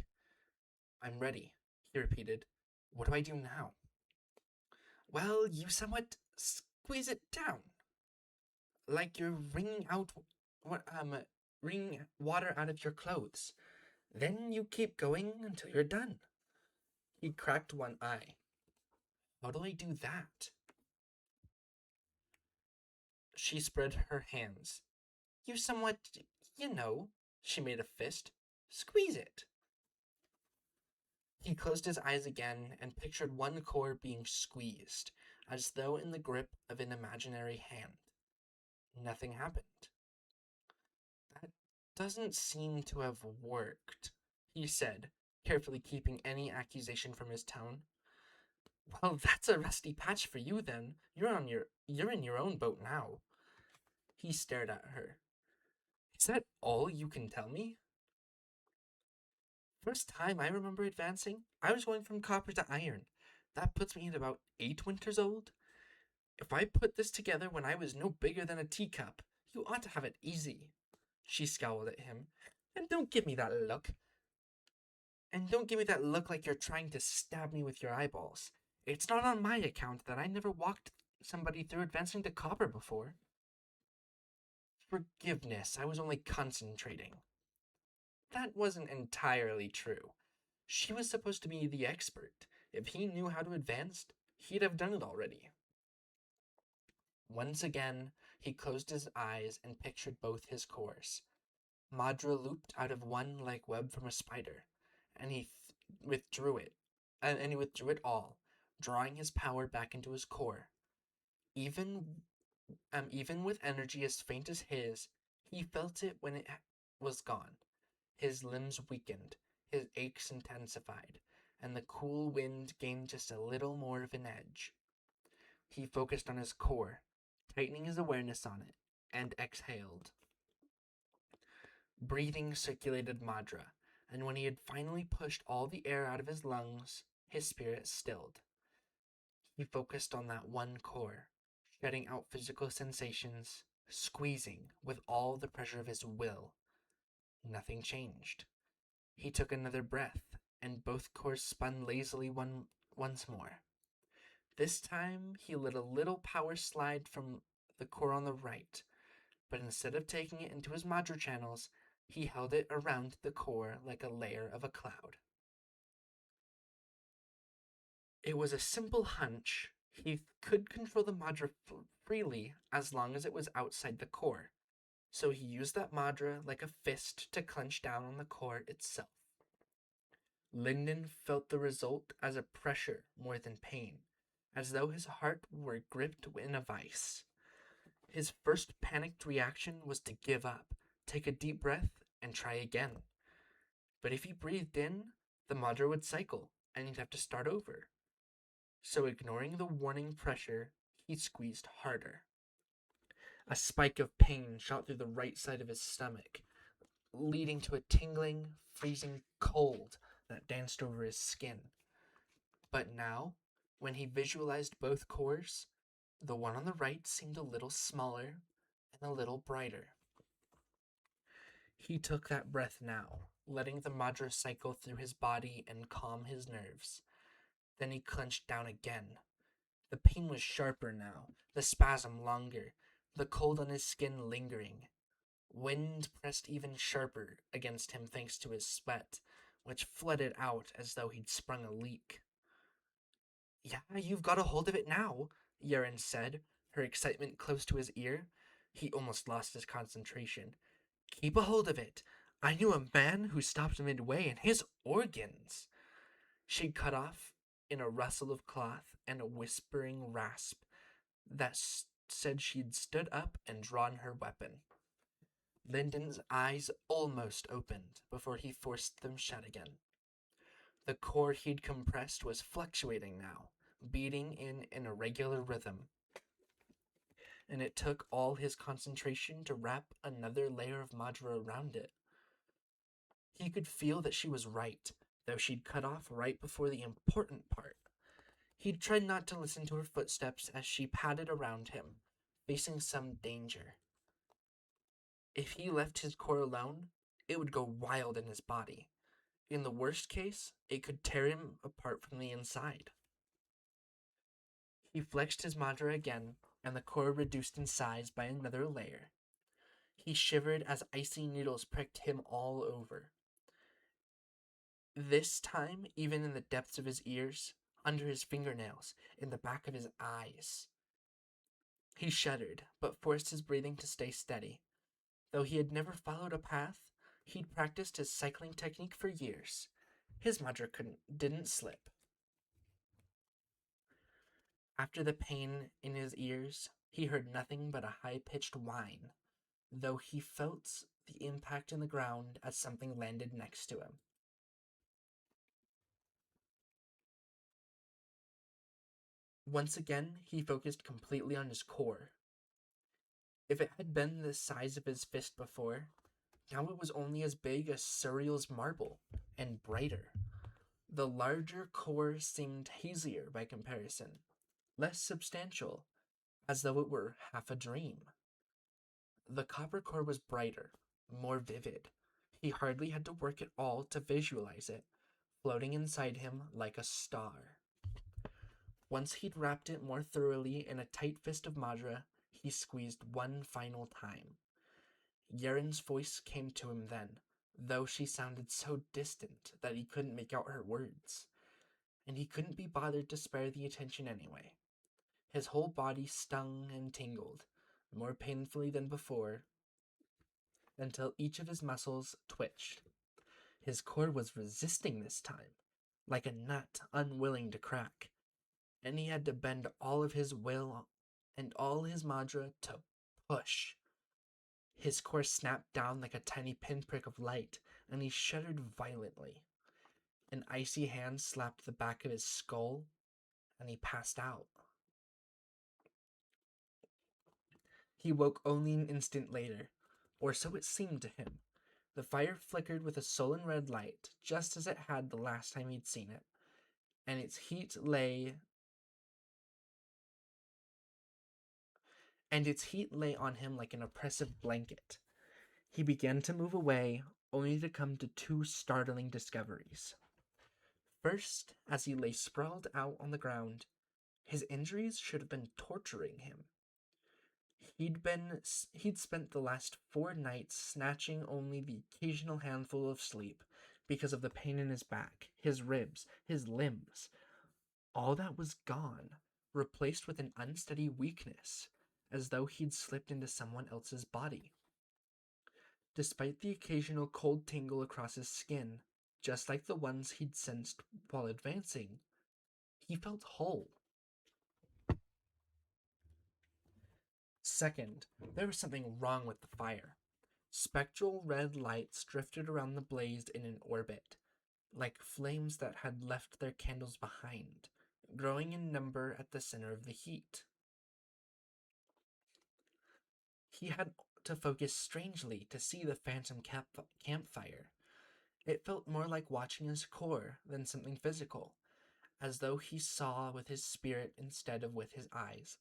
[SPEAKER 1] I'm ready, he repeated. What do I do now? Well, you somewhat squeeze it down, like you're wringing water out of your clothes. Then you keep going until you're done. He cracked one eye. How do I do that? She spread her hands. You somewhat, she made a fist. Squeeze it. He closed his eyes again and pictured one core being squeezed, as though in the grip of an imaginary hand. Nothing happened. That doesn't seem to have worked, he said, carefully keeping any accusation from his tone. Well, that's a rusty patch for you then. You're in your own boat now. He stared at her. Is that all you can tell me? First time I remember advancing, I was going from copper to iron. That puts me at about 8 winters old. If I put this together when I was no bigger than a teacup, you ought to have it easy. She scowled at him. And don't give me that look. And don't give me that look like you're trying to stab me with your eyeballs. It's not on my account that I never walked somebody through advancing to copper before. Forgiveness, I was only concentrating. That wasn't entirely true. She was supposed to be the expert. If he knew how to advance, he'd have done it already. Once again, he closed his eyes and pictured both his cores. Madra looped out of one like web from a spider, and he withdrew it, and he withdrew it all, drawing his power back into his core. Even with energy as faint as his, he felt it when it was gone. His limbs weakened, his aches intensified, and the cool wind gained just a little more of an edge. He focused on his core, tightening his awareness on it, and exhaled. Breathing circulated Madra, and when he had finally pushed all the air out of his lungs, his spirit stilled. He focused on that one core, shutting out physical sensations, squeezing with all the pressure of his will. Nothing changed. He took another breath, and both cores spun lazily once more. This time, he let a little power slide from the core on the right, but instead of taking it into his Madra channels, he held it around the core like a layer of a cloud. It was a simple hunch. He could control the Madra freely as long as it was outside the core, so he used that Madra like a fist to clench down on the core itself. Lyndon felt the result as a pressure more than pain, as though his heart were gripped in a vice. His first panicked reaction was to give up, take a deep breath, and try again. But if he breathed in, the Madra would cycle, and he'd have to start over. So ignoring the warning pressure, he squeezed harder. A spike of pain shot through the right side of his stomach, leading to a tingling, freezing cold that danced over his skin. But now, when he visualized both cores, the one on the right seemed a little smaller and a little brighter. He took that breath now, letting the Madra cycle through his body and calm his nerves. Then he clenched down again. The pain was sharper now, the spasm longer, the cold on his skin lingering. Wind pressed even sharper against him thanks to his sweat, which flooded out as though he'd sprung a leak. Yeah, you've got a hold of it now, Yeren said, her excitement close to his ear. He almost lost his concentration. Keep a hold of it. I knew a man who stopped midway, and his organs. She cut off in a rustle of cloth and a whispering rasp that said she'd stood up and drawn her weapon. Lyndon's eyes almost opened before he forced them shut again. The core he'd compressed was fluctuating now, beating in an irregular rhythm, and it took all his concentration to wrap another layer of Madra around it. He could feel that she was right, though she'd cut off right before the important part. He'd tried not to listen to her footsteps as she padded around him, facing some danger. If he left his core alone, it would go wild in his body. In the worst case, it could tear him apart from the inside. He flexed his mantra again, and the core reduced in size by another layer. He shivered as icy needles pricked him all over. This time, even in the depths of his ears, under his fingernails, in the back of his eyes. He shuddered, but forced his breathing to stay steady. Though he had never followed a path, he'd practiced his cycling technique for years. His mantra didn't slip. After the pain in his ears, he heard nothing but a high-pitched whine, though he felt the impact in the ground as something landed next to him. Once again, he focused completely on his core. If it had been the size of his fist before, now it was only as big as Suriel's marble, and brighter. The larger core seemed hazier by comparison, less substantial, as though it were half a dream. The copper core was brighter, more vivid. He hardly had to work at all to visualize it, floating inside him like a star. Once he'd wrapped it more thoroughly in a tight fist of Madra, he squeezed one final time. Yaren's voice came to him then, though she sounded so distant that he couldn't make out her words. And he couldn't be bothered to spare the attention anyway. His whole body stung and tingled, more painfully than before, until each of his muscles twitched. His core was resisting this time, like a nut unwilling to crack, and he had to bend all of his will and all his Madra to push. His core snapped down like a tiny pinprick of light, and he shuddered violently. An icy hand slapped the back of his skull, and he passed out. He woke only an instant later, or so it seemed to him. The fire flickered with a sullen red light, just as it had the last time he'd seen it, and its heat lay on him like an oppressive blanket. He began to move away, only to come to two startling discoveries. First, as he lay sprawled out on the ground, his injuries should have been torturing him. He'd spent the last 4 nights snatching only the occasional handful of sleep because of the pain in his back, his ribs, his limbs. All that was gone, replaced with an unsteady weakness, as though he'd slipped into someone else's body. Despite the occasional cold tingle across his skin, just like the ones he'd sensed while advancing, he felt whole. Second, there was something wrong with the fire. Spectral red lights drifted around the blaze in an orbit, like flames that had left their candles behind, growing in number at the center of the heat. He had to focus strangely to see the phantom campfire. It felt more like watching his core than something physical, as though he saw with his spirit instead of with his eyes.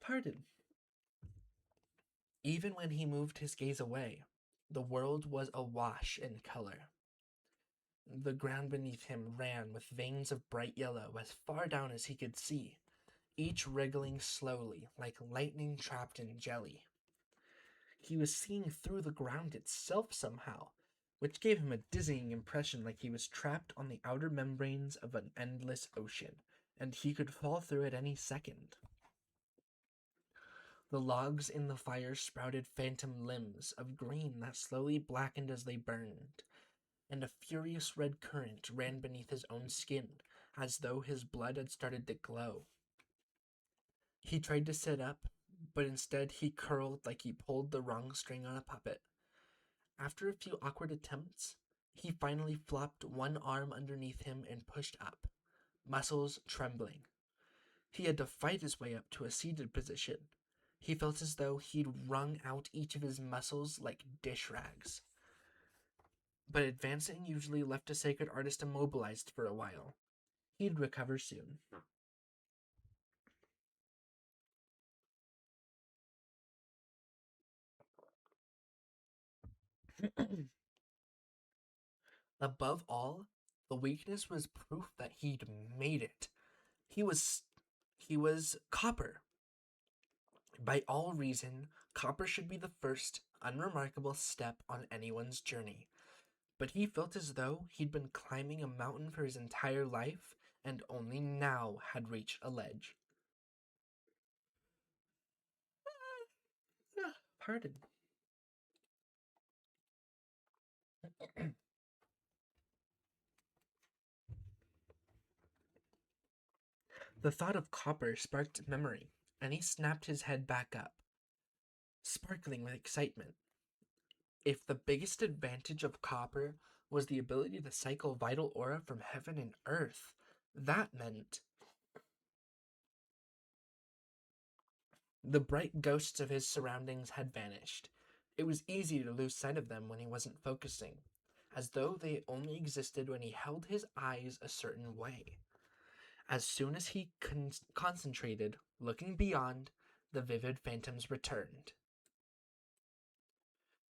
[SPEAKER 1] Pardon. Even when he moved his gaze away, the world was awash in color. The ground beneath him ran with veins of bright yellow as far down as he could see, each wriggling slowly like lightning trapped in jelly. He was seeing through the ground itself somehow, which gave him a dizzying impression like he was trapped on the outer membranes of an endless ocean, and he could fall through at any second. The logs in the fire sprouted phantom limbs of green that slowly blackened as they burned, and a furious red current ran beneath his own skin, as though his blood had started to glow. He tried to sit up, but instead he curled like he pulled the wrong string on a puppet. After a few awkward attempts, he finally flopped one arm underneath him and pushed up, muscles trembling. He had to fight his way up to a seated position. He felt as though he'd wrung out each of his muscles like dish rags. But advancing usually left a sacred artist immobilized for a while. He'd recover soon. Above all, the weakness was proof that he'd made it. He was he was copper. By all reason, copper should be the first unremarkable step on anyone's journey. But he felt as though he'd been climbing a mountain for his entire life and only now had reached a ledge. Pardon. The thought of copper sparked memory, and he snapped his head back up, sparkling with excitement. If the biggest advantage of copper was the ability to cycle vital aura from heaven and earth, that meant the bright ghosts of his surroundings had vanished. It was easy to lose sight of them when he wasn't focusing, as though they only existed when he held his eyes a certain way. As soon as he concentrated, looking beyond, the vivid phantoms returned.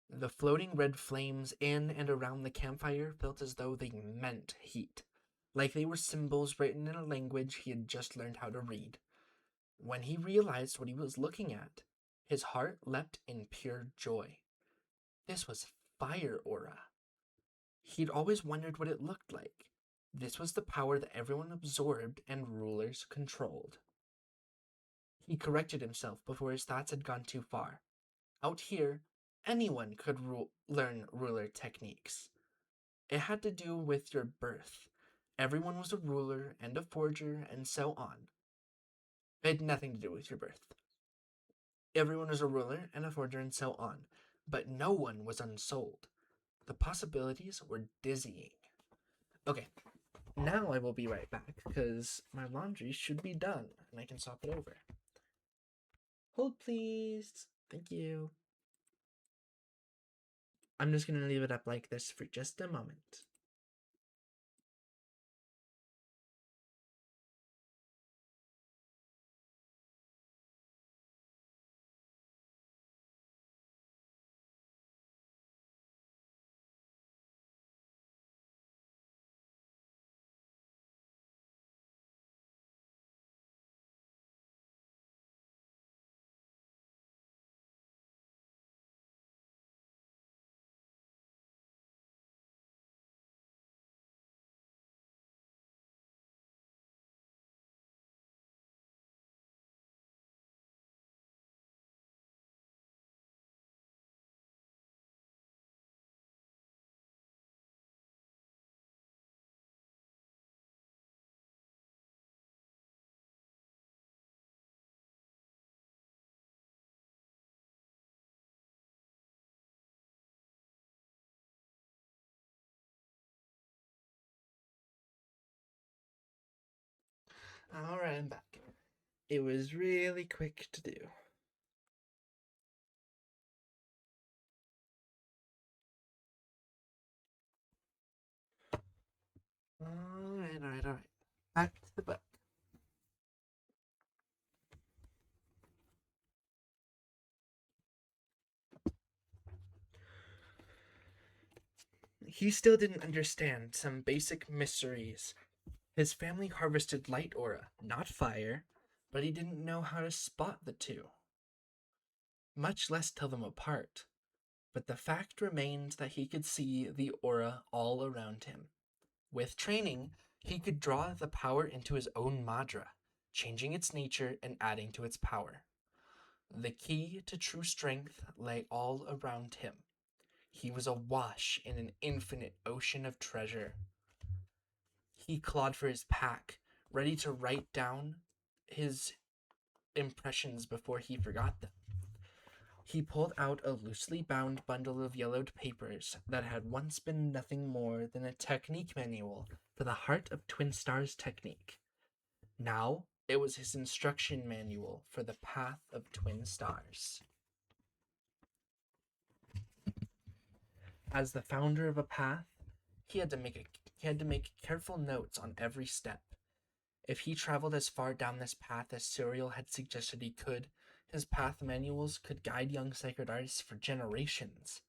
[SPEAKER 1] The floating red flames in and around the campfire felt as though they meant heat, like they were symbols written in a language he had just learned how to read. When he realized what he was looking at, his heart leapt in pure joy. This was fire aura. He'd always wondered what it looked like. This was the power that everyone absorbed and rulers controlled. He corrected himself before his thoughts had gone too far. Out here, anyone could learn ruler techniques. It had to do with your birth. Everyone was a ruler and a forger and so on. It had nothing to do with your birth. Everyone was a ruler and a forger and so on. But no one was unsold. The possibilities were dizzying. Okay, now I will be right back because my laundry should be done and I can swap it over. Hold please. Thank you. I'm just going to leave it up like this for just a moment. Alright, I'm back. It was really quick to do. Alright. Back to the book. He still didn't understand some basic mysteries. His family harvested light aura, not fire, but he didn't know how to spot the two, much less tell them apart. But the fact remained that he could see the aura all around him. With training, he could draw the power into his own madra, changing its nature and adding to its power. The key to true strength lay all around him. He was awash in an infinite ocean of treasure. He clawed for his pack, ready to write down his impressions before he forgot them. He pulled out a loosely bound bundle of yellowed papers that had once been nothing more than a technique manual for the Heart of Twin Stars technique. Now it was his instruction manual for the Path of Twin Stars. As the founder of a path, he had to make careful notes on every step. If he traveled as far down this path as Serial had suggested he could, his path manuals could guide young sacred artists for generations.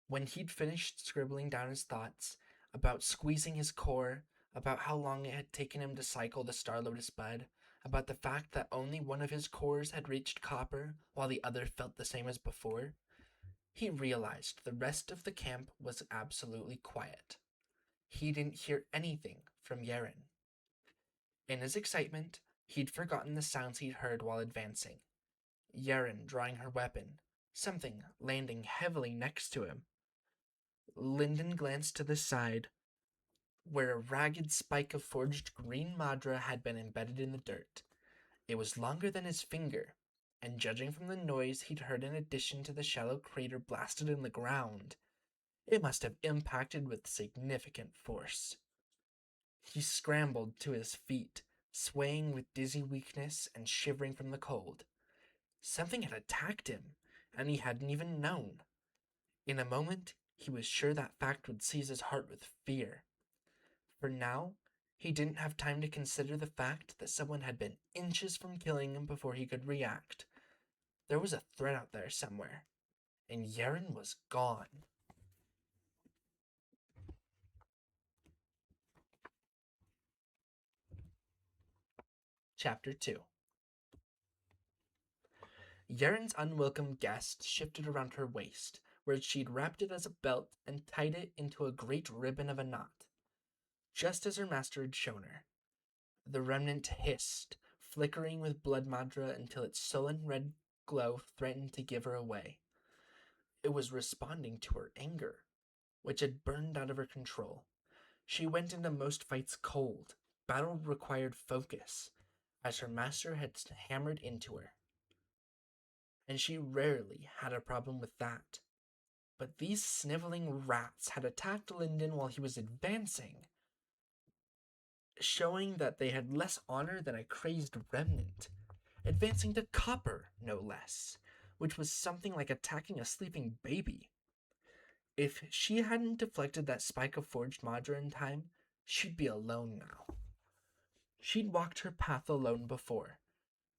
[SPEAKER 1] When he'd finished scribbling down his thoughts about squeezing his core, about how long it had taken him to cycle the Star Lotus bud, about the fact that only one of his cores had reached copper while the other felt the same as before, he realized the rest of the camp was absolutely quiet. He didn't hear anything from Yeren. In his excitement, he'd forgotten the sounds he'd heard while advancing. Yeren drawing her weapon, something landing heavily next to him. Lyndon glanced to the side, where a ragged spike of forged green madra had been embedded in the dirt. It was longer than his finger, and judging from the noise he'd heard in addition to the shallow crater blasted in the ground, it must have impacted with significant force. He scrambled to his feet, swaying with dizzy weakness and shivering from the cold. Something had attacked him, and he hadn't even known. In a moment, he was sure that fact would seize his heart with fear. For now, he didn't have time to consider the fact that someone had been inches from killing him before he could react. There was a threat out there somewhere, and Yeren was gone. Chapter 2. Yaren's unwelcome guest shifted around her waist, where she'd wrapped it as a belt and tied it into a great ribbon of a knot, just as her master had shown her. The remnant hissed, flickering with blood madra until its sullen red glow threatened to give her away. It was responding to her anger, which had burned out of her control. She went into most fights cold. Battle required focus, as her master had hammered into her. And she rarely had a problem with that. But these sniveling rats had attacked Lyndon while he was advancing, showing that they had less honor than a crazed remnant, advancing to copper, no less, which was something like attacking a sleeping baby. If she hadn't deflected that spike of forged madra in time, she'd be alone now. She'd walked her path alone before.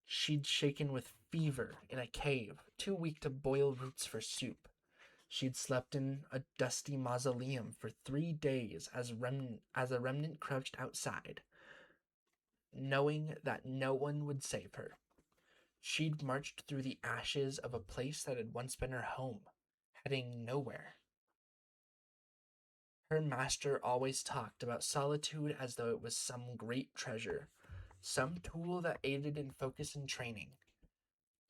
[SPEAKER 1] She'd shaken with fever in a cave, too weak to boil roots for soup. She'd slept in a dusty mausoleum for 3 days as a remnant crouched outside, knowing that no one would save her. She'd marched through the ashes of a place that had once been her home, heading nowhere. Her master always talked about solitude as though it was some great treasure, some tool that aided in focus and training.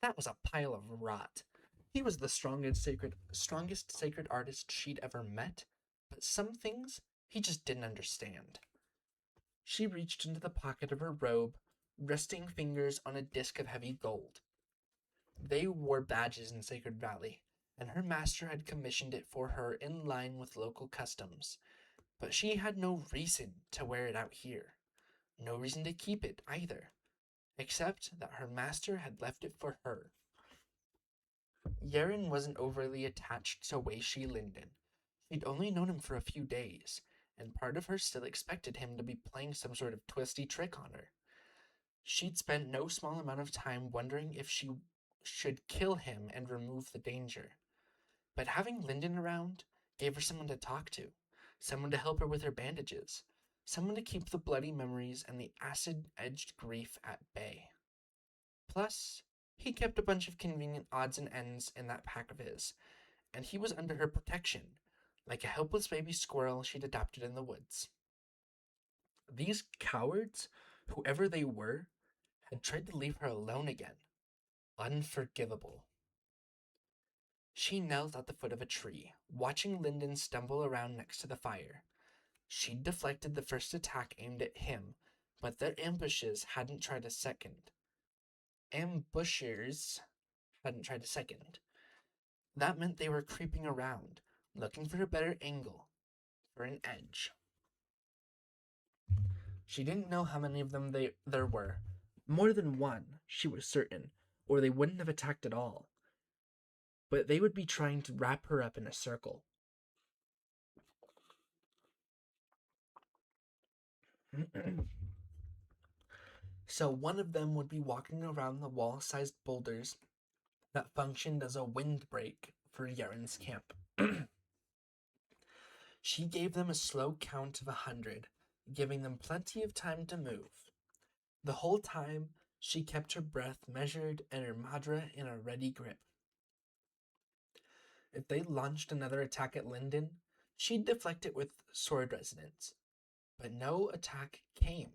[SPEAKER 1] That was a pile of rot. He was the strongest sacred artist she'd ever met, but some things he just didn't understand. She reached into the pocket of her robe, resting fingers on a disk of heavy gold. They wore badges in Sacred Valley, and her master had commissioned it for her in line with local customs. But she had no reason to wear it out here. No reason to keep it either, except that her master had left it for her. Yeren wasn't overly attached to Wei Shi Linden. She'd only known him for a few days, and part of her still expected him to be playing some sort of twisty trick on her. She'd spent no small amount of time wondering if she should kill him and remove the danger. But having Linden around gave her someone to talk to, someone to help her with her bandages, someone to keep the bloody memories and the acid-edged grief at bay. Plus, he kept a bunch of convenient odds and ends in that pack of his, and he was under her protection, like a helpless baby squirrel she'd adopted in the woods. These cowards, whoever they were, had tried to leave her alone again. Unforgivable. She knelt at the foot of a tree, watching Lyndon stumble around next to the fire. She'd deflected the first attack aimed at him, but their ambushes hadn't tried a second. ambushers hadn't tried a second. That meant they were creeping around, looking for a better angle, for an edge. She didn't know how many of them there were. More than one, she was certain, or they wouldn't have attacked at all. But they would be trying to wrap her up in a circle. So one of them would be walking around the wall-sized boulders that functioned as a windbreak for Yaren's camp. She gave them a slow count of 100, giving them plenty of time to move. The whole time, she kept her breath measured and her madra in a ready grip. If they launched another attack at Linden, she'd deflect it with sword resonance. But no attack came.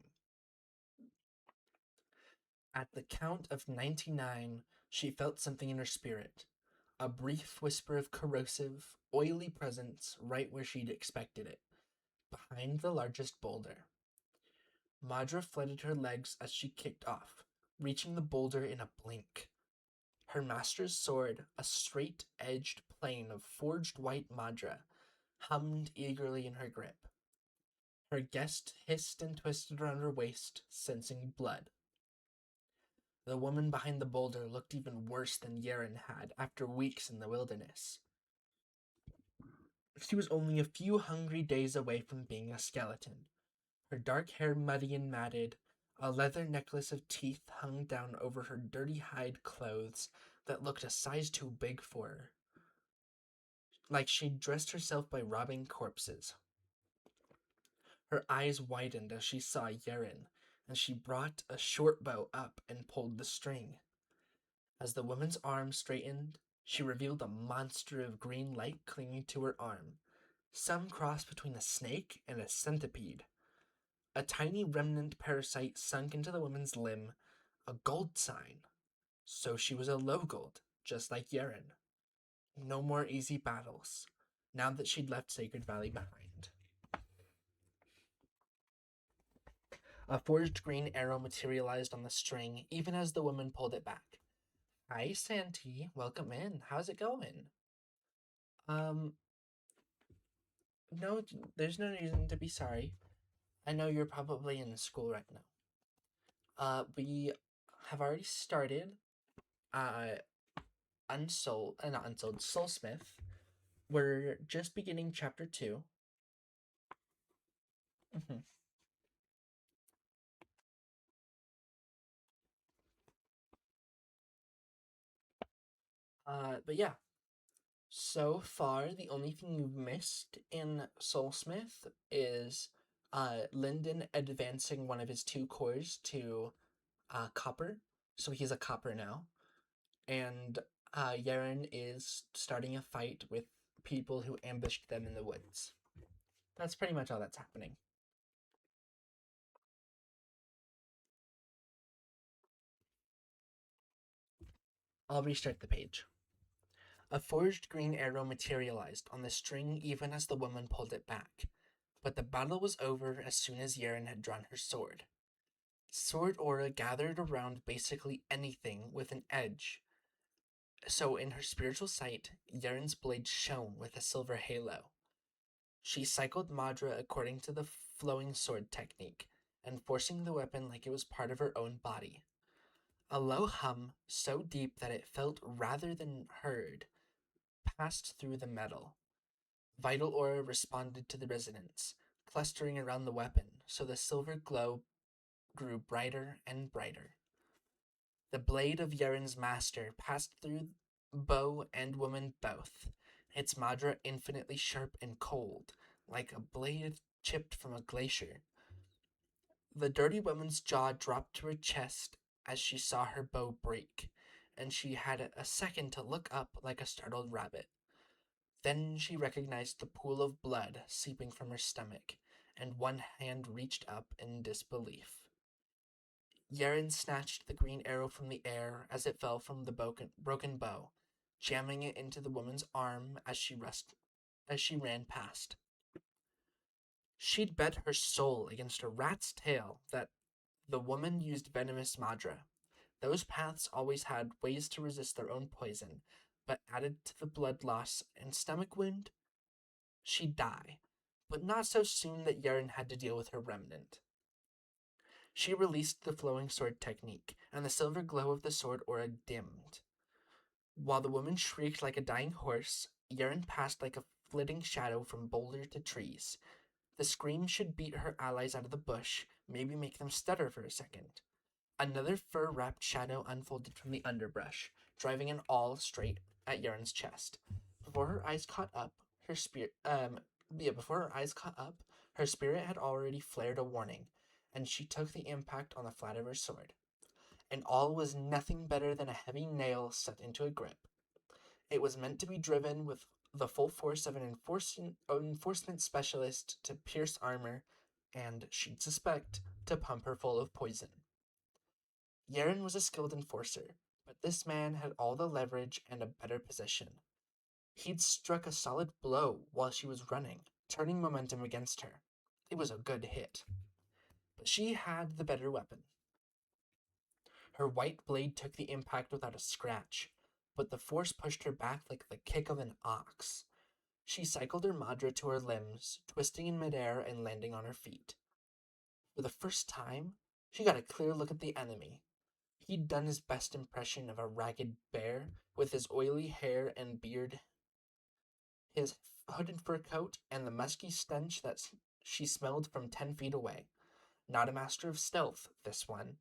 [SPEAKER 1] At the count of 99, she felt something in her spirit. A brief whisper of corrosive, oily presence right where she'd expected it, behind the largest boulder. Madra flooded her legs as she kicked off, reaching the boulder in a blink. Her master's sword, a straight-edged plane of forged white madra, hummed eagerly in her grip. Her guest hissed and twisted around her waist, sensing blood. The woman behind the boulder looked even worse than Yaren had after weeks in the wilderness. She was only a few hungry days away from being a skeleton. Her dark hair muddy and matted, a leather necklace of teeth hung down over her dirty hide clothes that looked a size too big for her, like she'd dressed herself by robbing corpses. Her eyes widened as she saw Yaren, and she brought a short bow up and pulled the string. As the woman's arm straightened, she revealed a monster of green light clinging to her arm, some cross between a snake and a centipede. A tiny remnant parasite sunk into the woman's limb, a gold sign. So she was a low gold, just like Yaren. No more easy battles, now that she'd left Sacred Valley behind. A forged green arrow materialized on the string, even as the woman pulled it back. Hi, Santi. Welcome in. How's it going? No, there's no reason to be sorry. I know you're probably in school right now. We have already started, not Unsold, Soulsmith. We're just beginning chapter 2. Mm-hmm. But yeah, so far the only thing you've missed in Soulsmith is Lyndon advancing one of his 2 cores to copper, so he's a copper now, and Yaren is starting a fight with people who ambushed them in the woods. That's pretty much all that's happening. I'll restart the page. A forged green arrow materialized on the string even as the woman pulled it back, but the battle was over as soon as Yaren had drawn her sword. Sword aura gathered around basically anything with an edge, so in her spiritual sight, Yaren's blade shone with a silver halo. She cycled Madra according to the flowing sword technique, enforcing the weapon like it was part of her own body. A low hum, so deep that it felt rather than heard, passed through the metal. Vital aura responded to the resonance, clustering around the weapon, so the silver glow grew brighter and brighter. The blade of Yaren's master passed through bow and woman both, its madra infinitely sharp and cold, like a blade chipped from a glacier. The dirty woman's jaw dropped to her chest as she saw her bow break, and she had a second to look up like a startled rabbit. Then she recognized the pool of blood seeping from her stomach, and one hand reached up in disbelief. Yaren snatched the green arrow from the air as it fell from the broken bow, jamming it into the woman's arm as she ran past. She'd bet her soul against a rat's tail that the woman used venomous madra, Those paths always had ways to resist their own poison, but added to the blood loss and stomach wound, she'd die, but not so soon that Yaren had to deal with her remnant. She released the flowing sword technique, and the silver glow of the sword aura dimmed. While the woman shrieked like a dying horse, Yaren passed like a flitting shadow from boulder to trees. The scream should beat her allies out of the bush, maybe make them stutter for a second. Another fur-wrapped shadow unfolded from the underbrush, driving an awl straight at Yaren's chest. Before her eyes caught up, her spirit had already flared a warning, and she took the impact on the flat of her sword. An awl was nothing better than a heavy nail set into a grip. It was meant to be driven with the full force of an enforcement specialist to pierce armor, and, she'd suspect, to pump her full of poison. Yaren was a skilled enforcer, but this man had all the leverage and a better position. He'd struck a solid blow while she was running, turning momentum against her. It was a good hit. But she had the better weapon. Her white blade took the impact without a scratch, but the force pushed her back like the kick of an ox. She cycled her Madra to her limbs, twisting in midair and landing on her feet. For the first time, she got a clear look at the enemy. He'd done his best impression of a ragged bear, with his oily hair and beard, his hooded fur coat, and the musky stench that she smelled from 10 feet away. Not a master of stealth, this one.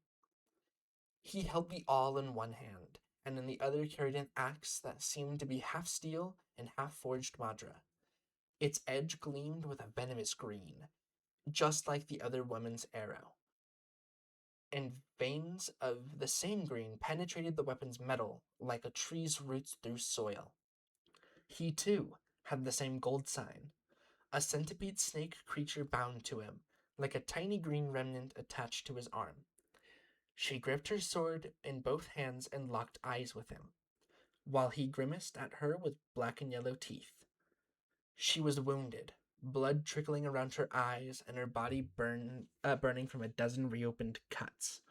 [SPEAKER 1] He held the awl in one hand, and in the other carried an axe that seemed to be half steel and half forged Madra. Its edge gleamed with a venomous green, just like the other woman's arrow. And veins of the same green penetrated the weapon's metal like a tree's roots through soil. He, too, had the same gold sign, a centipede snake creature bound to him, like a tiny green remnant attached to his arm. She gripped her sword in both hands and locked eyes with him, while he grimaced at her with black and yellow teeth. She was wounded, blood trickling around her eyes and her body burning from a dozen reopened cuts.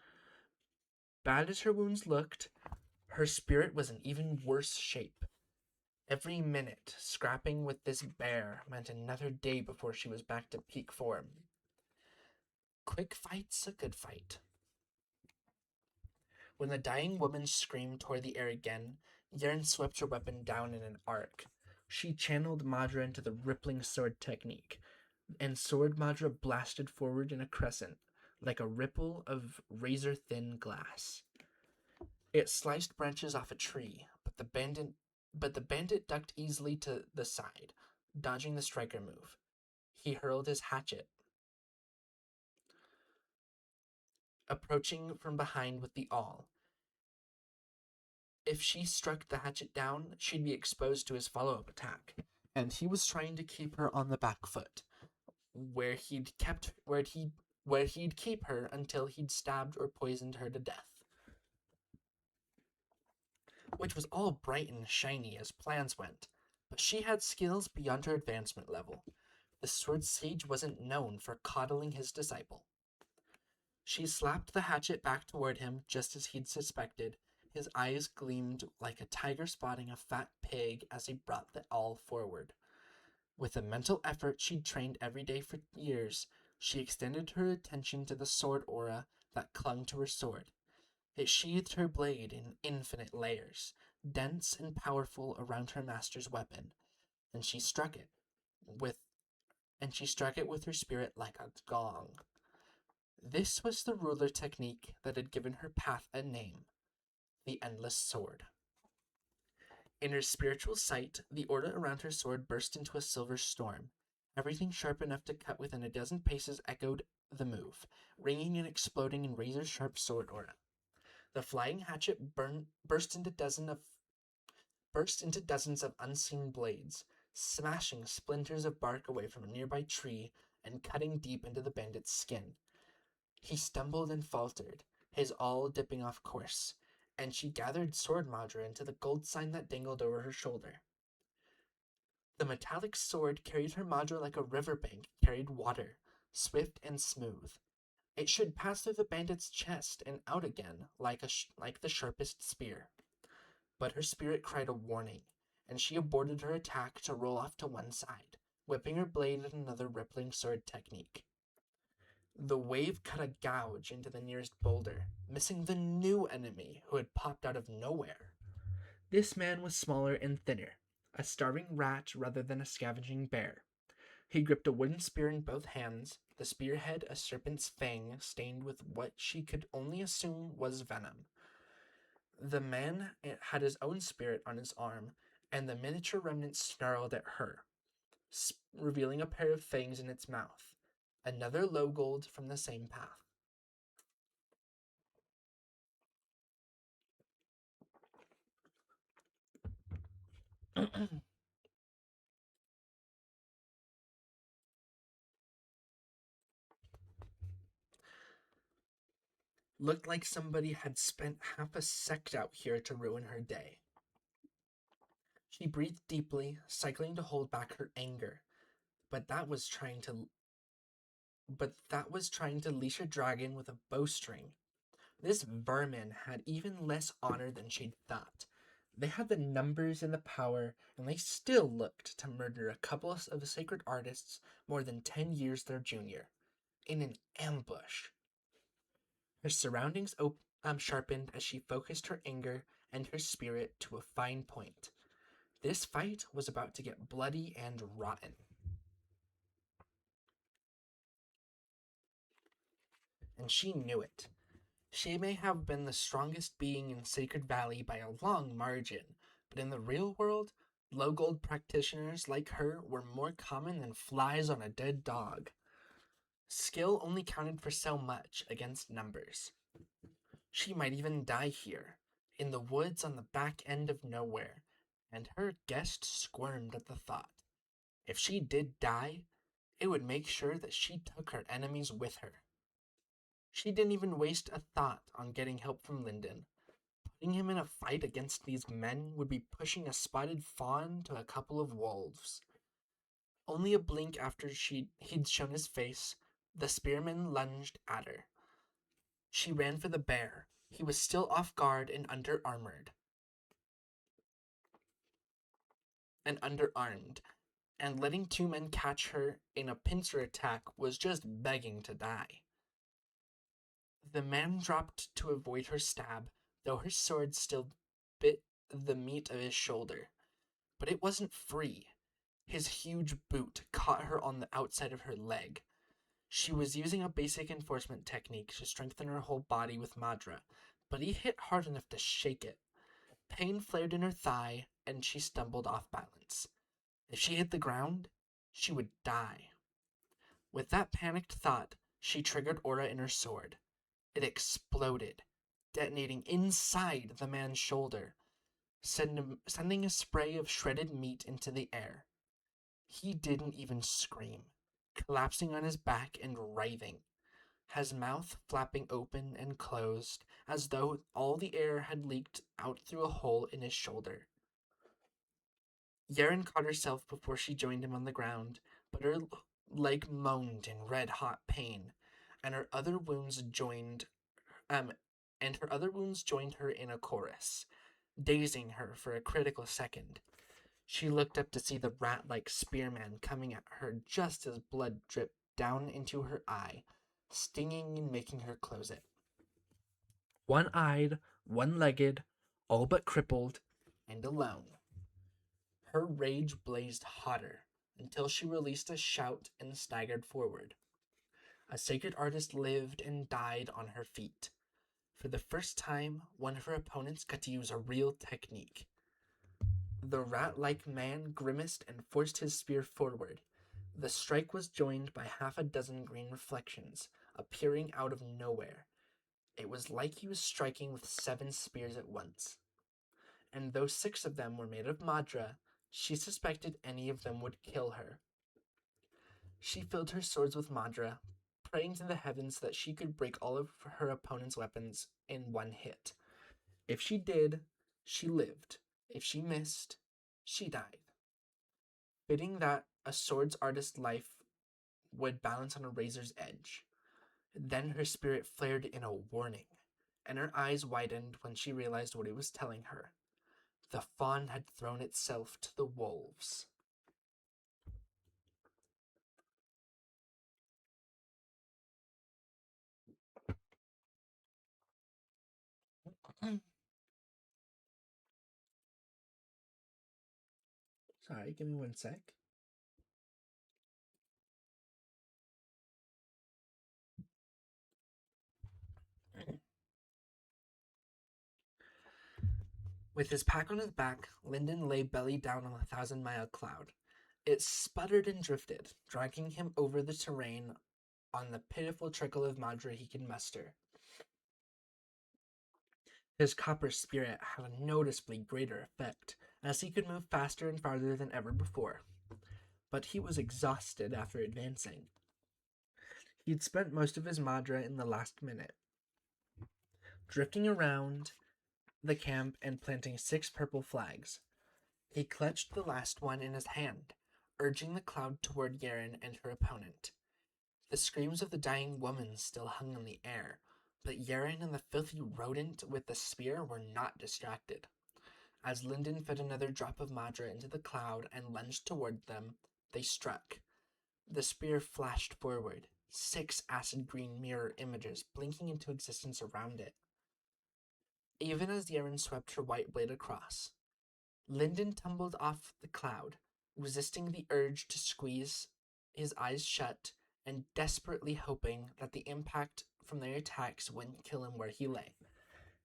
[SPEAKER 1] Bad as her wounds looked, her spirit was in even worse shape. Every minute scrapping with this bear meant another day before she was back to peak form. Quick fight's a good fight. When the dying woman's scream tore the air again, Yaren swept her weapon down in an arc. She channeled Madra into the rippling sword technique, and sword Madra blasted forward in a crescent, like a ripple of razor-thin glass. It sliced branches off a tree, but the bandit ducked easily to the side, dodging the striker move. He hurled his hatchet, approaching from behind with the awl. If she struck the hatchet down, she'd be exposed to his follow-up attack, and he was trying to keep her on the back foot, where he'd keep her until he'd stabbed or poisoned her to death. Which was all bright and shiny as plans went, but she had skills beyond her advancement level. The sword sage wasn't known for coddling his disciple. She slapped the hatchet back toward him just as he'd suspected. His eyes gleamed like a tiger spotting a fat pig as he brought the awl forward. With a mental effort she'd trained every day for years, she extended her attention to the sword aura that clung to her sword. It sheathed her blade in infinite layers, dense and powerful around her master's weapon, and she struck it with her spirit like a gong. This was the ruler technique that had given her path a name, the Endless Sword. In her spiritual sight, the aura around her sword burst into a silver storm. Everything sharp enough to cut within a dozen paces echoed the move, ringing and exploding in razor-sharp sword aura. The flying hatchet burst into dozens of unseen blades, smashing splinters of bark away from a nearby tree and cutting deep into the bandit's skin. He stumbled and faltered, his awl dipping off course, and she gathered sword Madra into the gold sign that dangled over her shoulder. The metallic sword carried her Madra like a riverbank carried water, swift and smooth. It should pass through the bandit's chest and out again like the sharpest spear. But her spirit cried a warning, and she aborted her attack to roll off to one side, whipping her blade in another rippling sword technique. The wave cut a gouge into the nearest boulder, missing the new enemy who had popped out of nowhere. This man was smaller and thinner, a starving rat rather than a scavenging bear. He gripped a wooden spear in both hands, the spearhead a serpent's fang stained with what she could only assume was venom. The man had his own spirit on his arm, and the miniature remnant snarled at her, revealing a pair of fangs in its mouth. Another low gold from the same path. Looked like somebody had spent half a sect out here to ruin her day. She breathed deeply, cycling to hold back her anger, but that was trying to leash a dragon with a bowstring. This vermin had even less honor than she'd thought. They had the numbers and the power, and they still looked to murder a couple of sacred artists more than 10 years their junior, in an ambush. Her surroundings sharpened as she focused her anger and her spirit to a fine point. This fight was about to get bloody and rotten. And she knew it. She may have been the strongest being in Sacred Valley by a long margin, but in the real world, low gold practitioners like her were more common than flies on a dead dog. Skill only counted for so much against numbers. She might even die here, in the woods on the back end of nowhere, and her guest squirmed at the thought. If she did die, it would make sure that she took her enemies with her. She didn't even waste a thought on getting help from Lyndon. Putting him in a fight against these men would be pushing a spotted fawn to a couple of wolves. Only a blink after he'd shown his face, the spearman lunged at her. She ran for the bear. He was still off guard and underarmed, and letting two men catch her in a pincer attack was just begging to die. The man dropped to avoid her stab, though her sword still bit the meat of his shoulder. But it wasn't free. His huge boot caught her on the outside of her leg. She was using a basic enforcement technique to strengthen her whole body with Madra, but he hit hard enough to shake it. Pain flared in her thigh, and she stumbled off balance. If she hit the ground, she would die. With that panicked thought, she triggered Aura in her sword. It exploded, detonating inside the man's shoulder, sending a spray of shredded meat into the air. He didn't even scream, collapsing on his back and writhing, his mouth flapping open and closed as though all the air had leaked out through a hole in his shoulder. Yaren caught herself before she joined him on the ground, but her leg moaned in red-hot pain, and her other wounds joined her in a chorus, dazing her for a critical second. She looked up to see the rat-like spearman coming at her just as blood dripped down into her eye, stinging and making her close it. One-eyed, one-legged, all but crippled, and alone. Her rage blazed hotter until she released a shout and staggered forward. A sacred artist lived and died on her feet. For the first time, one of her opponents got to use a real technique. The rat-like man grimaced and forced his spear forward. The strike was joined by half a dozen green reflections, appearing out of nowhere. It was like he was striking with 7 spears at once. And though 6 of them were made of Madra, she suspected any of them would kill her. She filled her swords with Madra, praying to the heavens that she could break all of her opponent's weapons in one hit. If she did, she lived. If she missed, she died. Bidding that a swords artist's life would balance on a razor's edge. Then her spirit flared in a warning, and her eyes widened when she realized what it was telling her. The fawn had thrown itself to the wolves. Sorry, give me one sec. With his pack on his back, Lyndon lay belly down on a 1,000-mile cloud. It sputtered and drifted, dragging him over the terrain on the pitiful trickle of Madra he could muster. His copper spirit had a noticeably greater effect, as he could move faster and farther than ever before. But he was exhausted after advancing. He'd spent most of his Madra in the last minute, drifting around the camp and planting 6 purple flags. He clutched the last one in his hand, urging the cloud toward Yaren and her opponent. The screams of the dying woman still hung in the air, but Yaren and the filthy rodent with the spear were not distracted. As Lyndon fed another drop of Madra into the cloud and lunged toward them, they struck. The spear flashed forward, 6 acid-green mirror images blinking into existence around it. Even as Yaren swept her white blade across, Lyndon tumbled off the cloud, resisting the urge to squeeze his eyes shut and desperately hoping that the impact from their attacks wouldn't kill him where he lay.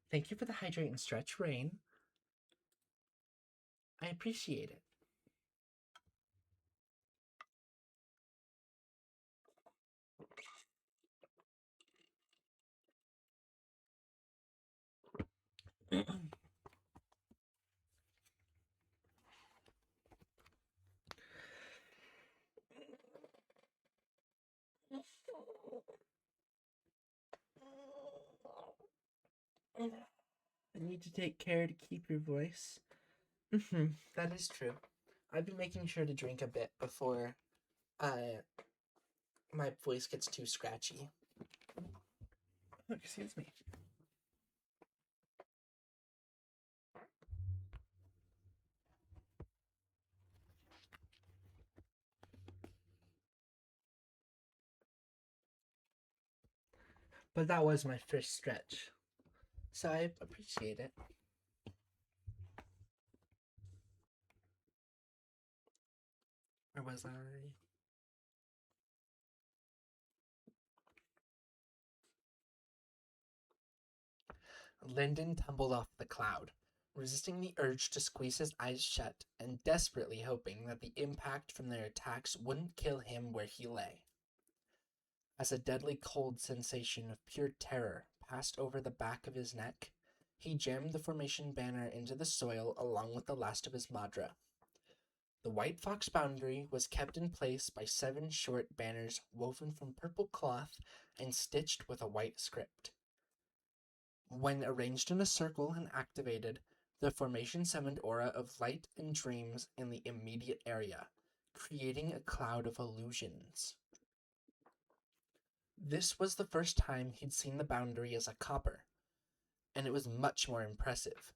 [SPEAKER 1] Thank you for the hydrate and stretch, Rain. I appreciate it. I need to take care to keep your voice. That is true. I've been making sure to drink a bit before my voice gets too scratchy. Oh, excuse me. But that was my first stretch, so I appreciate it. Or was I? Lyndon tumbled off the cloud, resisting the urge to squeeze his eyes shut and desperately hoping that the impact from their attacks wouldn't kill him where he lay. As a deadly cold sensation of pure terror passed over the back of his neck, he jammed the formation banner into the soil along with the last of his Madra. The White Fox boundary was kept in place by 7 short banners woven from purple cloth and stitched with a white script. When arranged in a circle and activated, the formation summoned aura of light and dreams in the immediate area, creating a cloud of illusions. This was the first time he'd seen the boundary as a copper, and it was much more impressive.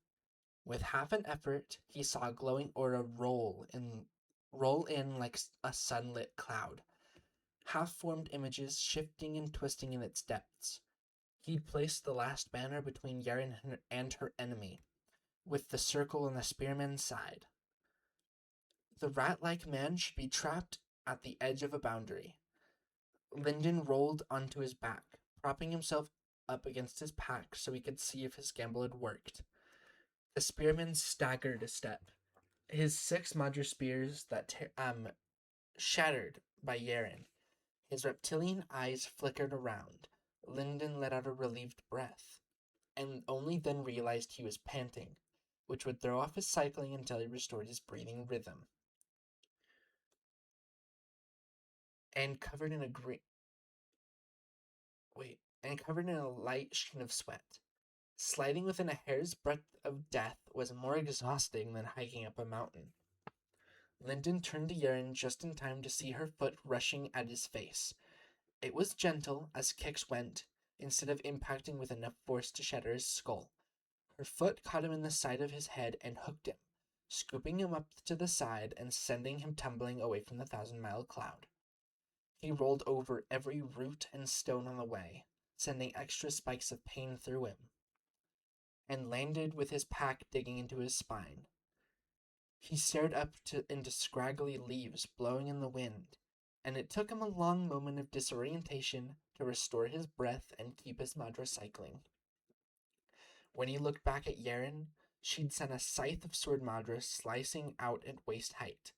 [SPEAKER 1] With half an effort, he saw a glowing aura roll in like a sunlit cloud, half-formed images shifting and twisting in its depths. He'd placed the last banner between Yaren and her enemy, with the circle on the spearman's side. The rat-like man should be trapped at the edge of a boundary. Lyndon rolled onto his back, propping himself up against his pack so he could see if his gamble had worked. The spearman staggered a step, his 6 Madra spears that shattered by Yaren. His reptilian eyes flickered around. Lyndon let out a relieved breath, and only then realized he was panting, which would throw off his cycling until he restored his breathing rhythm. And covered in a light sheen of sweat. Sliding within a hair's breadth of death was more exhausting than hiking up a mountain. Lyndon turned to Yaren just in time to see her foot rushing at his face. It was gentle as kicks went, instead of impacting with enough force to shatter his skull. Her foot caught him in the side of his head and hooked him, scooping him up to the side and sending him tumbling away from the 1,000-mile cloud. He rolled over every root and stone on the way, sending extra spikes of pain through him, and landed with his pack digging into his spine. He stared into scraggly leaves blowing in the wind, and it took him a long moment of disorientation to restore his breath and keep his madra cycling. When he looked back at Yaren, she'd sent a scythe of sword madra slicing out at waist height.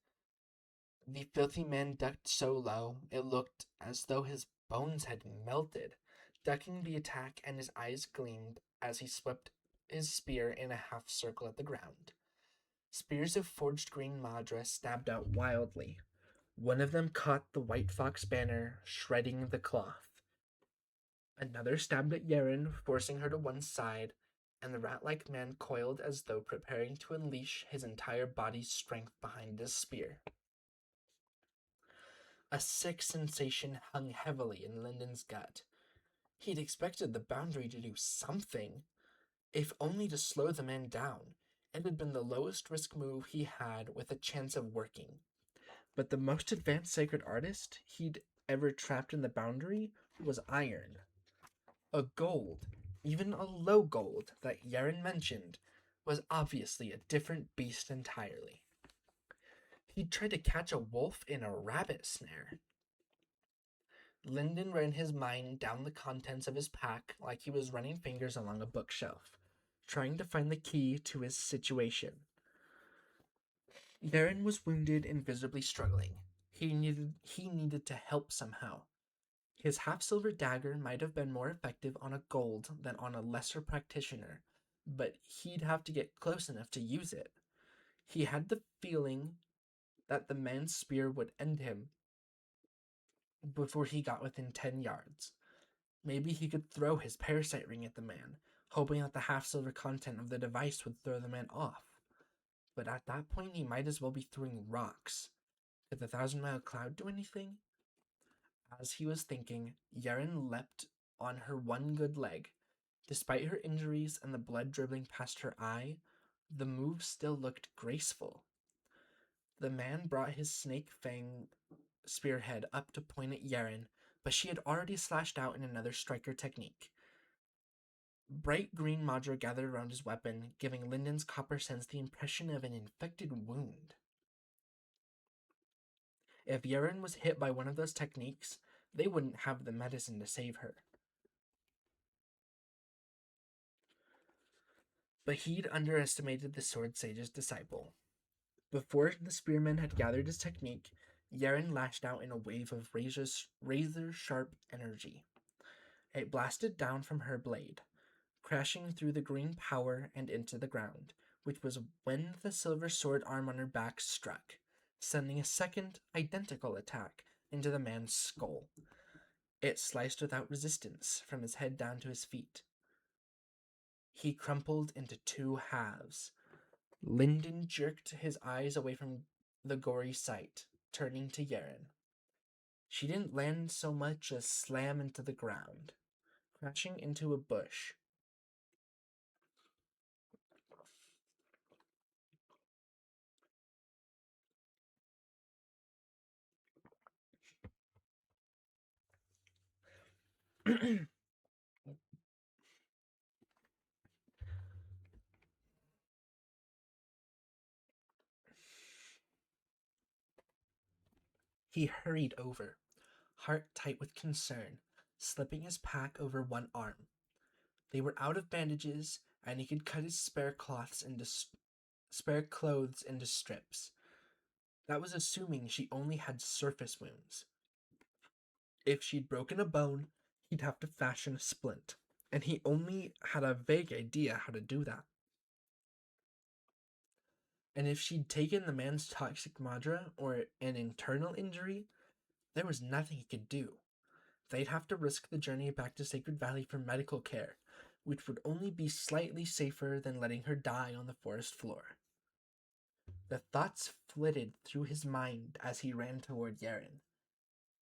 [SPEAKER 1] The filthy man ducked so low, it looked as though his bones had melted, ducking the attack, and his eyes gleamed as he swept his spear in a half circle at the ground. Spears of forged green madra stabbed out wildly. One of them caught the white fox banner, shredding the cloth. Another stabbed at Yaren, forcing her to one side, and the rat-like man coiled as though preparing to unleash his entire body's strength behind his spear. A sick sensation hung heavily in Lyndon's gut. He'd expected the boundary to do something, if only to slow the man down. It had been the lowest risk move he had with a chance of working. But the most advanced sacred artist he'd ever trapped in the boundary was iron. A gold, even a low gold, that Yaren mentioned, was obviously a different beast entirely. He'd tried to catch a wolf in a rabbit snare. Lyndon ran his mind down the contents of his pack like he was running fingers along a bookshelf, trying to find the key to his situation. Yaren was wounded and visibly struggling. He needed to help somehow. His half-silver dagger might have been more effective on a gold than on a lesser practitioner, but he'd have to get close enough to use it. He had the feeling that the man's spear would end him before he got within 10 yards. Maybe he could throw his parasite ring at the man, hoping that the half-silver content of the device would throw the man off. But at that point, he might as well be throwing rocks. Could the 1,000-mile cloud do anything? As he was thinking, Yaren leapt on her one good leg. Despite her injuries and the blood dribbling past her eye, the move still looked graceful. The man brought his snake fang spearhead up to point at Yaren, but she had already slashed out in another striker technique. Bright green madra gathered around his weapon, giving Lyndon's copper sense the impression of an infected wound. If Yaren was hit by one of those techniques, they wouldn't have the medicine to save her. But he'd underestimated the sword sage's disciple. Before the spearman had gathered his technique, Yaren lashed out in a wave of razor-sharp energy. It blasted down from her blade, crashing through the green power and into the ground, which was when the silver sword arm on her back struck, sending a second, identical attack into the man's skull. It sliced without resistance from his head down to his feet. He crumpled into two halves. Lyndon jerked his eyes away from the gory sight, turning to Yaren. She didn't land so much as slam into the ground, crashing into a bush. He hurried over, heart tight with concern, slipping his pack over one arm. They were out of bandages, and he could cut his spare clothes into strips. That was assuming she only had surface wounds. If she'd broken a bone, he'd have to fashion a splint, and he only had a vague idea how to do that. And if she'd taken the man's toxic madra or an internal injury, there was nothing he could do. They'd have to risk the journey back to Sacred Valley for medical care, which would only be slightly safer than letting her die on the forest floor. The thoughts flitted through his mind as he ran toward Yaren.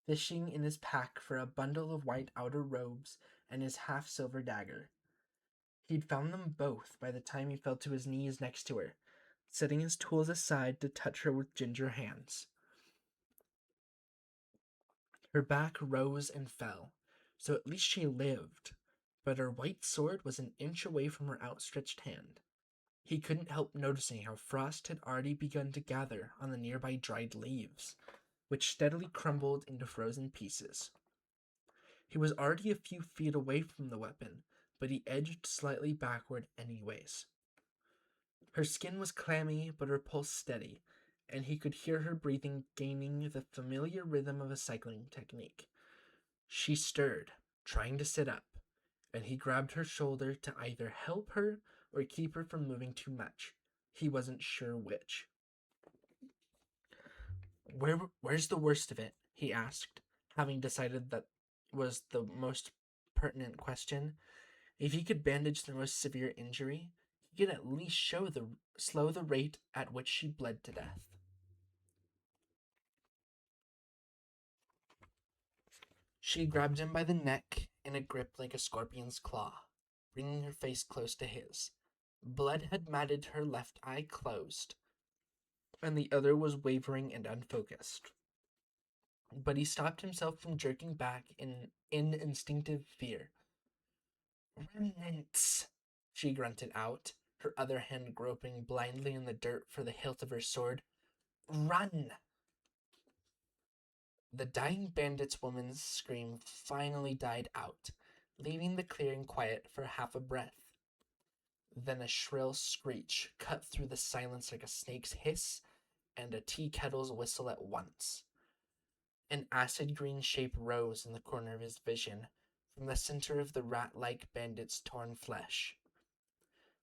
[SPEAKER 1] fishing in his pack for a bundle of white outer robes and his half silver dagger. He'd found them both by the time he fell to his knees next to her, setting his tools aside to touch her with ginger hands. Her back rose and fell, so at least she lived, but her white sword was an inch away from her outstretched hand. He couldn't help noticing how frost had already begun to gather on the nearby dried leaves, which steadily crumbled into frozen pieces. He was already a few feet away from the weapon, but he edged slightly backward anyways. Her skin was clammy, but her pulse steady, and he could hear her breathing gaining the familiar rhythm of a cycling technique. She stirred, trying to sit up, and he grabbed her shoulder to either help her or keep her from moving too much. He wasn't sure which. Where's the worst of it? He asked, having decided that was the most pertinent question. If he could bandage the most severe injury, he could at least slow the rate at which she bled to death. She grabbed him by the neck in a grip like a scorpion's claw, bringing her face close to his. Blood had matted her left eye closed, and the other was wavering and unfocused. But he stopped himself from jerking back in instinctive fear. Remnants, she grunted out, her other hand groping blindly in the dirt for the hilt of her sword. Run! The dying bandit's woman's scream finally died out, leaving the clearing quiet for half a breath. Then a shrill screech cut through the silence like a snake's hiss and a tea kettle's whistle at once. An acid green shape rose in the corner of his vision, from the center of the rat-like bandit's torn flesh.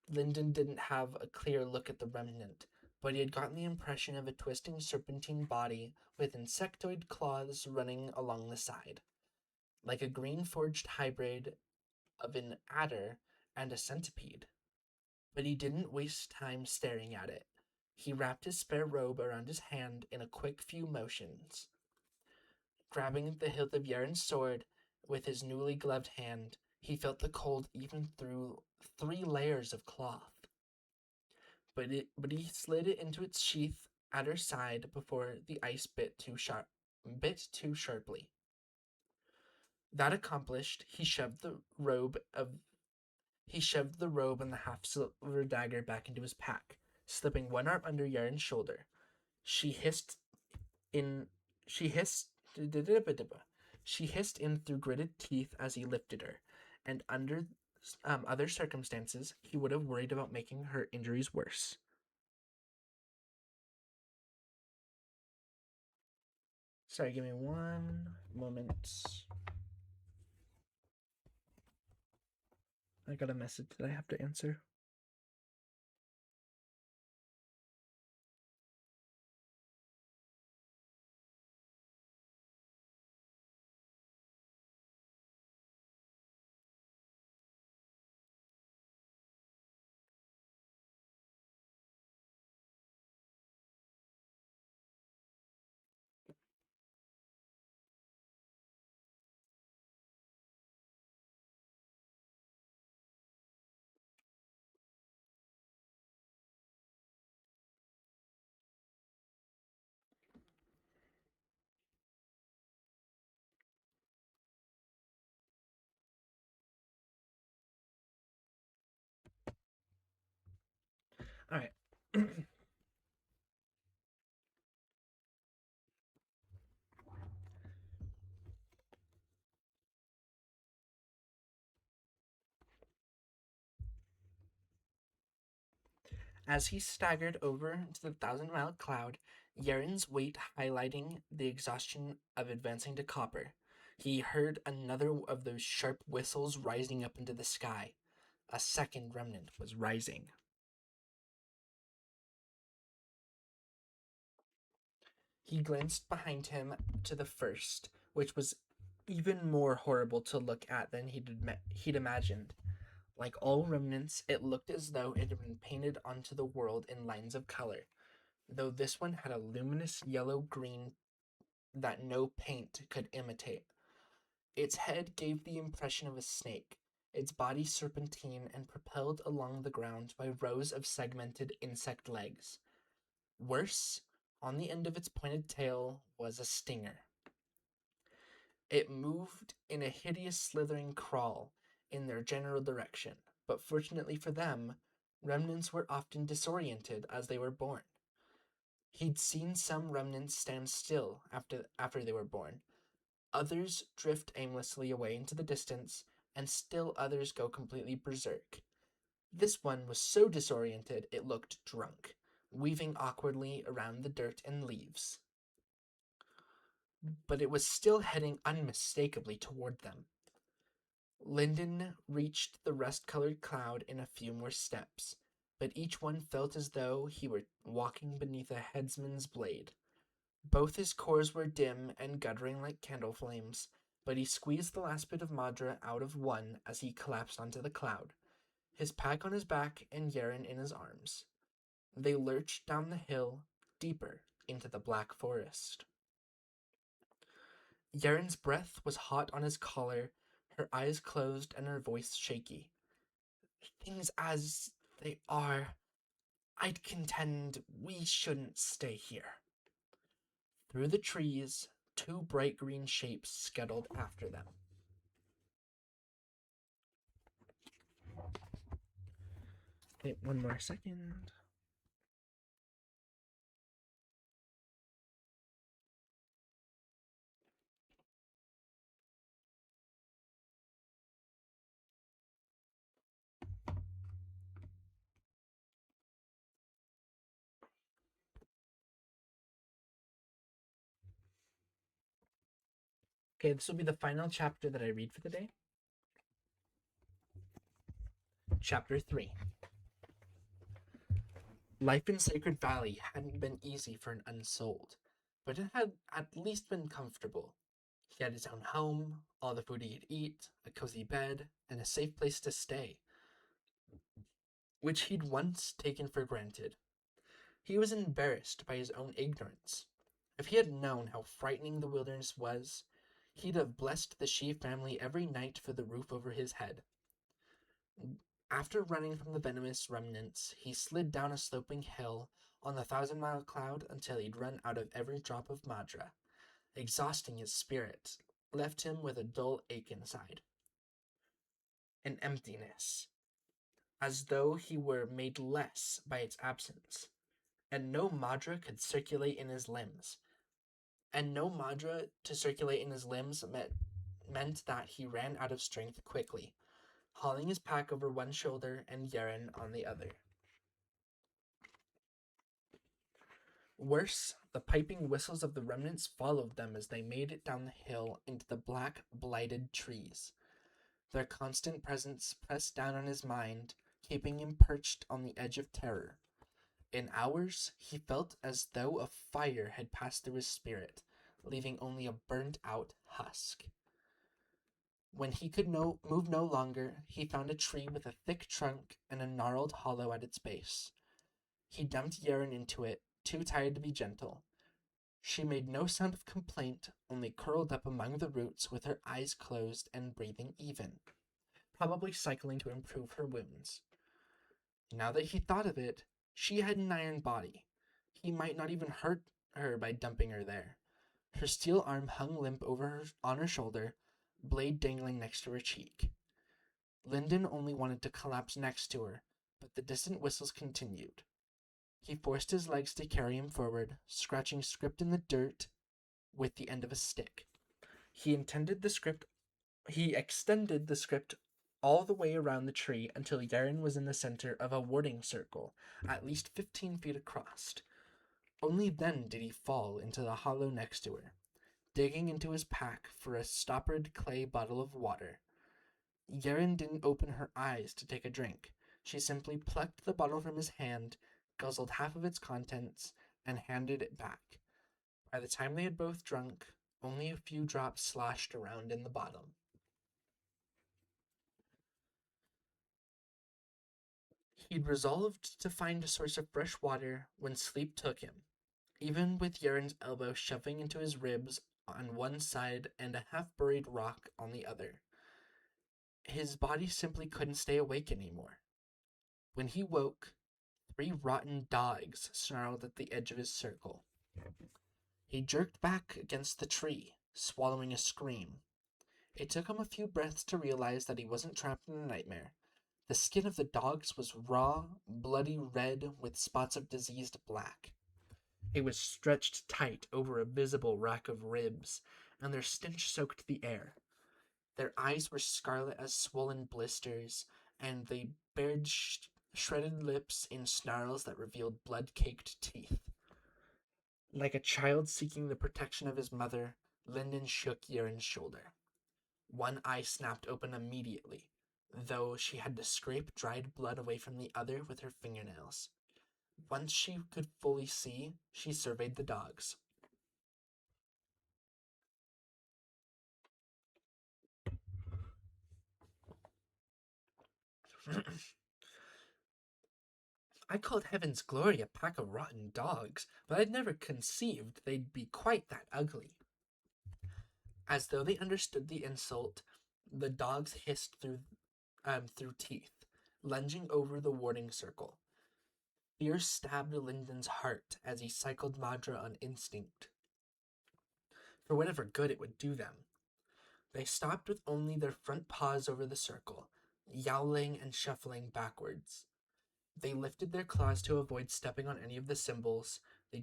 [SPEAKER 1] Lyndon didn't have a clear look at the remnant, but he had gotten the impression of a twisting serpentine body with insectoid claws running along the side, like a green-forged hybrid of an adder and a centipede. But he didn't waste time staring at it. He wrapped his spare robe around his hand in a quick few motions. Grabbing the hilt of Yaren's sword with his newly gloved hand, he felt the cold even through 3 layers of cloth. But he slid it into its sheath at her side before the ice bit too sharply. That accomplished, he shoved the robe and the half silver dagger back into his pack, slipping one arm under Yaren's shoulder. She hissed in through gritted teeth as he lifted her, and under other circumstances, he would have worried about making her injuries worse. Sorry, give me one moment. I got a message that I have to answer. All right. As he staggered over to the 1,000-mile cloud, Yaren's weight highlighting the exhaustion of advancing to copper, he heard another of those sharp whistles rising up into the sky. A second remnant was rising. He glanced behind him to the first, which was even more horrible to look at than he'd imagined. Like all remnants, it looked as though it had been painted onto the world in lines of color, though this one had a luminous yellow-green that no paint could imitate. Its head gave the impression of a snake, its body serpentine and propelled along the ground by rows of segmented insect legs. Worse, on the end of its pointed tail was a stinger. It moved in a hideous slithering crawl in their general direction, but fortunately for them, remnants were often disoriented as they were born. He'd seen some remnants stand still after they were born, others drift aimlessly away into the distance, and still others go completely berserk. This one was so disoriented it looked drunk, weaving awkwardly around the dirt and leaves. But it was still heading unmistakably toward them. Lyndon reached the rust-colored cloud in a few more steps, but each one felt as though he were walking beneath a headsman's blade. Both his cores were dim and guttering like candle flames, but he squeezed the last bit of Madra out of one as he collapsed onto the cloud, his pack on his back and Yaren in his arms. They lurched down the hill, deeper into the black forest. Yaren's breath was hot on his collar, her eyes closed and her voice shaky. Things as they are, I'd contend we shouldn't stay here. Through the trees, two bright green shapes scuttled after them. Wait, one more second. Okay, this will be the final chapter that I read for the day. Chapter 3. Life in Sacred Valley hadn't been easy for an unsouled, but it had at least been comfortable. He had his own home, all the food he could eat, a cozy bed, and a safe place to stay, which he'd once taken for granted. He was embarrassed by his own ignorance. If he had known how frightening the wilderness was, he'd have blessed the She family every night for the roof over his head. After running from the venomous remnants, he slid down a sloping hill on the 1,000-mile cloud until he'd run out of every drop of Madra, exhausting his spirit, left him with a dull ache inside. An emptiness, as though he were made less by its absence, and no Madra could circulate in his limbs. And no Madra to circulate in his limbs meant that he ran out of strength quickly, hauling his pack over one shoulder and Yaren on the other. Worse, the piping whistles of the remnants followed them as they made it down the hill into the black, blighted trees. Their constant presence pressed down on his mind, keeping him perched on the edge of terror. In hours, he felt as though a fire had passed through his spirit, leaving only a burnt-out husk. When he could move no longer, he found a tree with a thick trunk and a gnarled hollow at its base. He dumped Yaren into it, too tired to be gentle. She made no sound of complaint, only curled up among the roots with her eyes closed and breathing even, probably cycling to improve her wounds. Now that he thought of it, she had an iron body. He might not even hurt her by dumping her there. Her steel arm hung limp on her shoulder, blade dangling next to her cheek. Lyndon only wanted to collapse next to her, but the distant whistles continued. He forced his legs to carry him forward, scratching script in the dirt with the end of a stick. He extended the script all the way around the tree until Yaren was in the center of a warding circle, at least 15 feet across. Only then did he fall into the hollow next to her, digging into his pack for a stoppered clay bottle of water. Yaren didn't open her eyes to take a drink. She simply plucked the bottle from his hand, guzzled half of its contents, and handed it back. By the time they had both drunk, only a few drops sloshed around in the bottom. He'd resolved to find a source of fresh water when sleep took him. even with Yaren's elbow shoving into his ribs on one side and a half-buried rock on the other. His body simply couldn't stay awake anymore. When he woke, 3 rotten dogs snarled at the edge of his circle. He jerked back against the tree, swallowing a scream. It took him a few breaths to realize that he wasn't trapped in a nightmare. The skin of the dogs was raw, bloody red with spots of diseased black. It was stretched tight over a visible rack of ribs, and their stench soaked the air. Their eyes were scarlet as swollen blisters, and they bared shredded lips in snarls that revealed blood-caked teeth. Like a child seeking the protection of his mother, Lyndon shook Yaren's shoulder. One eye snapped open immediately, though she had to scrape dried blood away from the other with her fingernails. Once she could fully see, she surveyed the dogs. I called Heaven's Glory a pack of rotten dogs, but I'd never conceived they'd be quite that ugly. As though they understood the insult, the dogs hissed through teeth, lunging over the warding circle. Fear stabbed Lyndon's heart as he cycled Madra on instinct, for whatever good it would do them. They stopped with only their front paws over the circle, yowling and shuffling backwards. They lifted their claws to avoid stepping on any of the symbols. They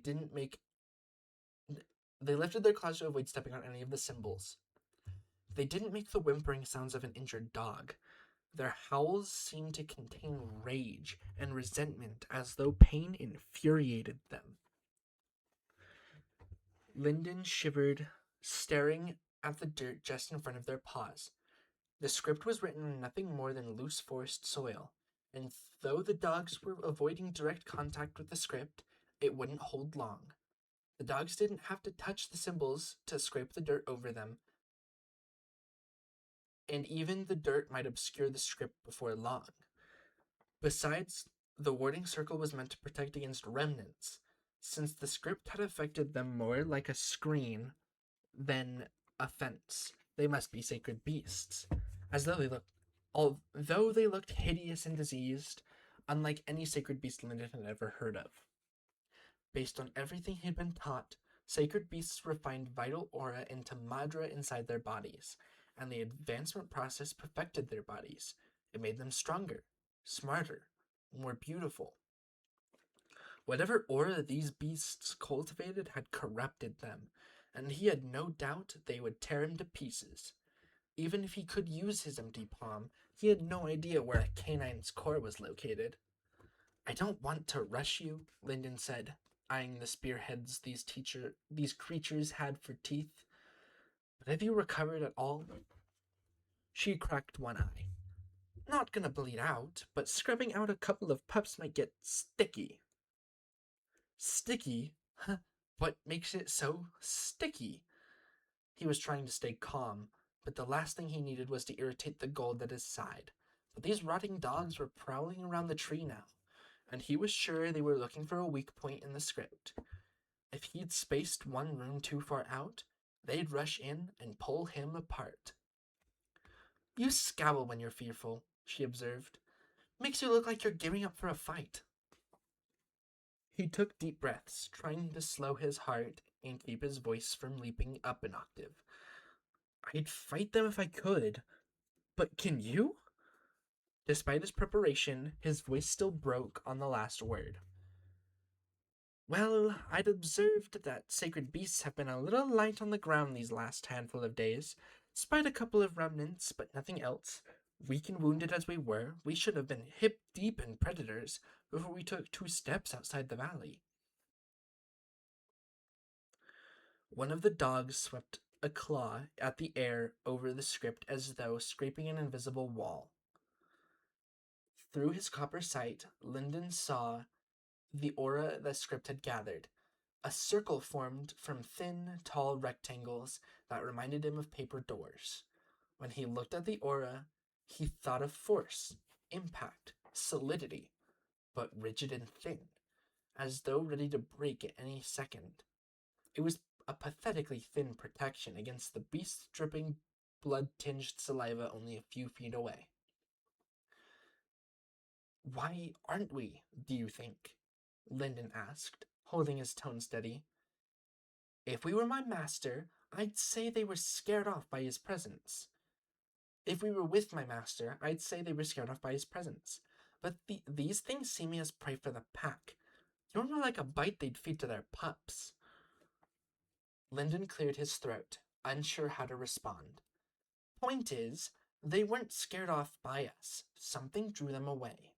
[SPEAKER 1] lifted their claws to avoid stepping on any of the symbols. They didn't make the whimpering sounds of an injured dog. Their howls seemed to contain rage and resentment, as though pain infuriated them. Lyndon shivered, staring at the dirt just in front of their paws. The script was written in nothing more than loose forest soil, and though the dogs were avoiding direct contact with the script, it wouldn't hold long. The dogs didn't have to touch the symbols to scrape the dirt over them, and even the dirt might obscure the script before long. Besides, the warding circle was meant to protect against remnants, since the script had affected them more like a screen than a fence. They must be sacred beasts, although they looked hideous and diseased, unlike any sacred beast Lyndon had ever heard of. Based on everything he'd been taught, sacred beasts refined vital aura into Madra inside their bodies, and the advancement process perfected their bodies. It made them stronger, smarter, more beautiful. Whatever aura these beasts cultivated had corrupted them, and he had no doubt they would tear him to pieces. Even if he could use his empty palm, he had no idea where a canine's core was located. I don't want to rush you, Lyndon said, eyeing the spearheads these creatures had for teeth. But have you recovered at all? She cracked one eye. Not gonna bleed out, but scrubbing out a couple of pups might get sticky. Sticky? Huh? What makes it so sticky? He was trying to stay calm, but the last thing he needed was to irritate the gold at his side. But these rotting dogs were prowling around the tree now, and he was sure they were looking for a weak point in the script. If he'd spaced one room too far out, they'd rush in and pull him apart. You scowl when you're fearful, she observed. Makes you look like you're giving up for a fight. He took deep breaths, trying to slow his heart and keep his voice from leaping up an octave. I'd fight them if I could, but can you? Despite his preparation, his voice still broke on the last word. Well, I'd observed that sacred beasts have been a little light on the ground these last handful of days. Despite a couple of remnants, but nothing else. Weak and wounded as we were, we should have been hip deep in predators before we took 2 steps outside the valley. One of the dogs swept a claw at the air over the script as though scraping an invisible wall. Through his copper sight, Lyndon saw the aura the script had gathered. A circle formed from thin, tall rectangles that reminded him of paper doors. When he looked at the aura, he thought of force, impact, solidity, but rigid and thin, as though ready to break at any second. It was a pathetically thin protection against the beast's dripping, blood-tinged saliva only a few feet away. "Why aren't we, do you think?" Lyndon asked, holding his tone steady. "If we were my master, I'd say they were scared off by his presence. If we were with my master, I'd say they were scared off by his presence. But these things see me as prey for the pack. You're more like a bite they'd feed to their pups." Lyndon cleared his throat, unsure how to respond. "Point is, they weren't scared off by us. Something drew them away."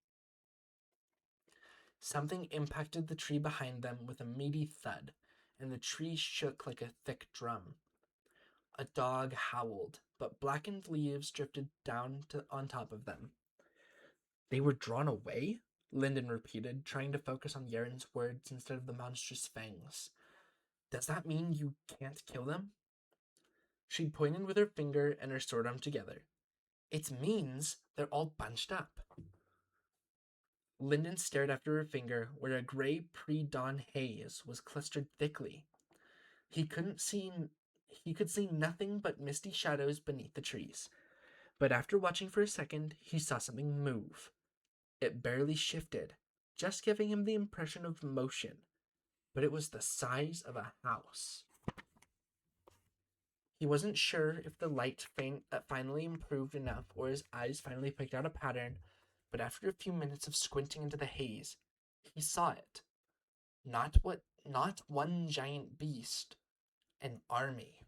[SPEAKER 1] Something impacted the tree behind them with a meaty thud, and the tree shook like a thick drum. A dog howled, but blackened leaves drifted down on top of them. "They were drawn away?" Lyndon repeated, trying to focus on Yaren's words instead of the monstrous fangs. "Does that mean you can't kill them?" She pointed with her finger and her sword arm together. "It means they're all bunched up." Lyndon stared after her finger, where a gray pre-dawn haze was clustered thickly. He couldn't see he could see nothing but misty shadows beneath the trees. But after watching for a second, he saw something move. It barely shifted, just giving him the impression of motion, but it was the size of a house. He wasn't sure if the light finally improved enough or his eyes finally picked out a pattern, but after a few minutes of squinting into the haze, he saw it. Not one giant beast, an army.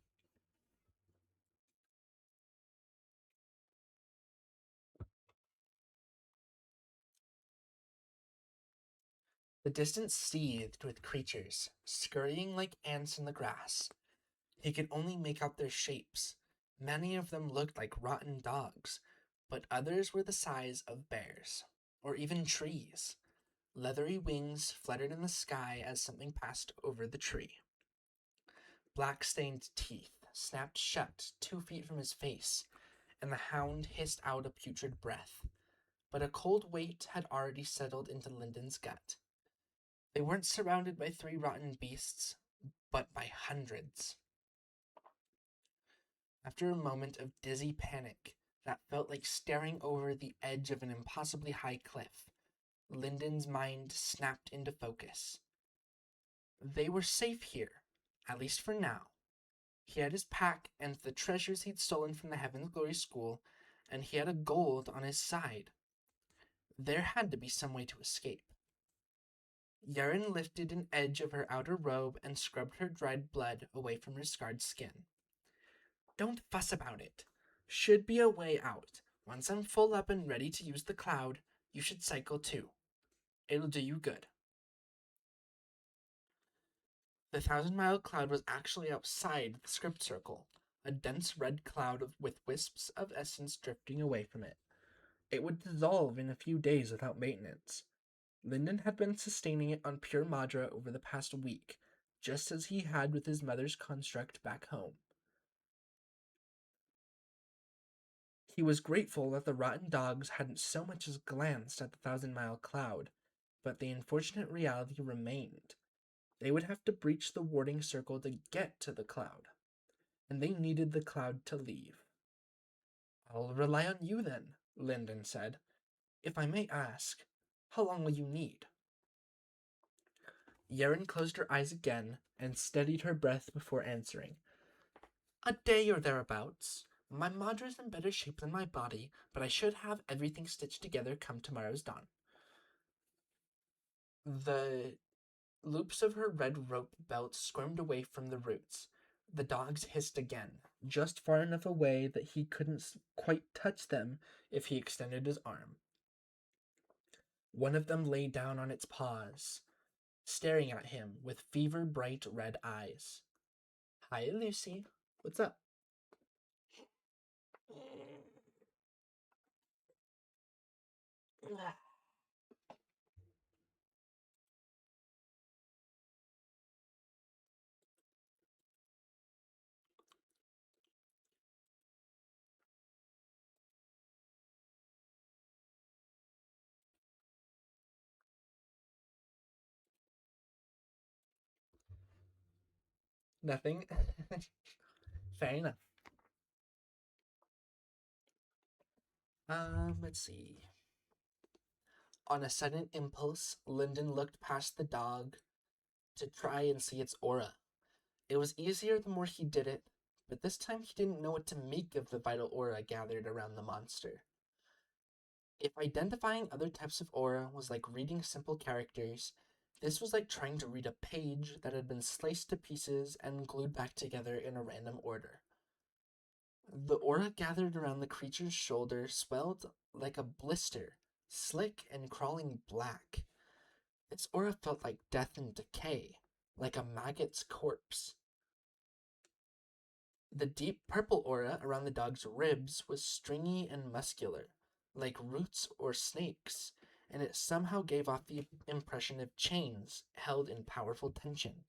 [SPEAKER 1] The distance seethed with creatures, scurrying like ants in the grass. He could only make out their shapes. Many of them looked like rotten dogs, but others were the size of bears, or even trees. Leathery wings fluttered in the sky as something passed over the tree. Black-stained teeth snapped shut 2 feet from his face, and the hound hissed out a putrid breath. But a cold weight had already settled into Lyndon's gut. They weren't surrounded by 3 rotten beasts, but by hundreds. After a moment of dizzy panic that felt like staring over the edge of an impossibly high cliff, Lyndon's mind snapped into focus. They were safe here, at least for now. He had his pack and the treasures he'd stolen from the Heaven's Glory School, and he had a gold on his side. There had to be some way to escape. Yaren lifted an edge of her outer robe and scrubbed her dried blood away from her scarred skin. "Don't fuss about it. Should be a way out. Once I'm full up and ready to use the cloud, you should cycle too. It'll do you good." The 1,000-mile cloud was actually outside the script circle, a dense red cloud with wisps of essence drifting away from it. It would dissolve in a few days without maintenance. Lyndon had been sustaining it on pure Madra over the past week, just as he had with his mother's construct back home. He was grateful that the rotten dogs hadn't so much as glanced at the 1,000-mile cloud, but the unfortunate reality remained. They would have to breach the warding circle to get to the cloud, and they needed the cloud to leave. "I'll rely on you then," Lyndon said. "If I may ask, how long will you need?" Yaren closed her eyes again and steadied her breath before answering. "A day or thereabouts. My Madra's in better shape than my body, but I should have everything stitched together come tomorrow's dawn." The loops of her red rope belt squirmed away from the roots. The dogs hissed again, just far enough away that he couldn't quite touch them if he extended his arm. One of them lay down on its paws, staring at him with fever-bright red eyes. "Hi, Lucy. What's up?" Nothing? Fair enough. Let's see. On a sudden impulse, Lyndon looked past the dog to try and see its aura. It was easier the more he did it, but this time he didn't know what to make of the vital aura gathered around the monster. If identifying other types of aura was like reading simple characters, this was like trying to read a page that had been sliced to pieces and glued back together in a random order. The aura gathered around the creature's shoulder swelled like a blister, slick and crawling black. Its aura felt like death and decay, like a maggot's corpse. The deep purple aura around the dog's ribs was stringy and muscular, like roots or snakes, and it somehow gave off the impression of chains held in powerful tension.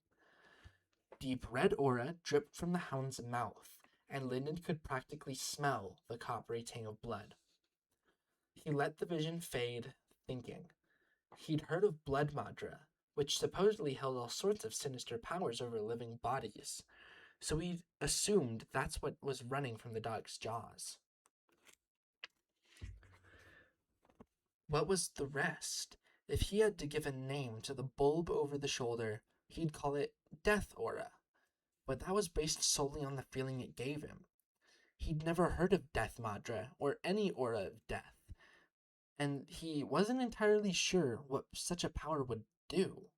[SPEAKER 1] Deep red aura dripped from the hound's mouth, and Lyndon could practically smell the coppery tang of blood. He let the vision fade, thinking. He'd heard of blood madra, which supposedly held all sorts of sinister powers over living bodies, so he assumed that's what was running from the dog's jaws. What was the rest? If he had to give a name to the bulb over the shoulder, he'd call it Death Aura, but that was based solely on the feeling it gave him. He'd never heard of Death Madra or any aura of death, and he wasn't entirely sure what such a power would do.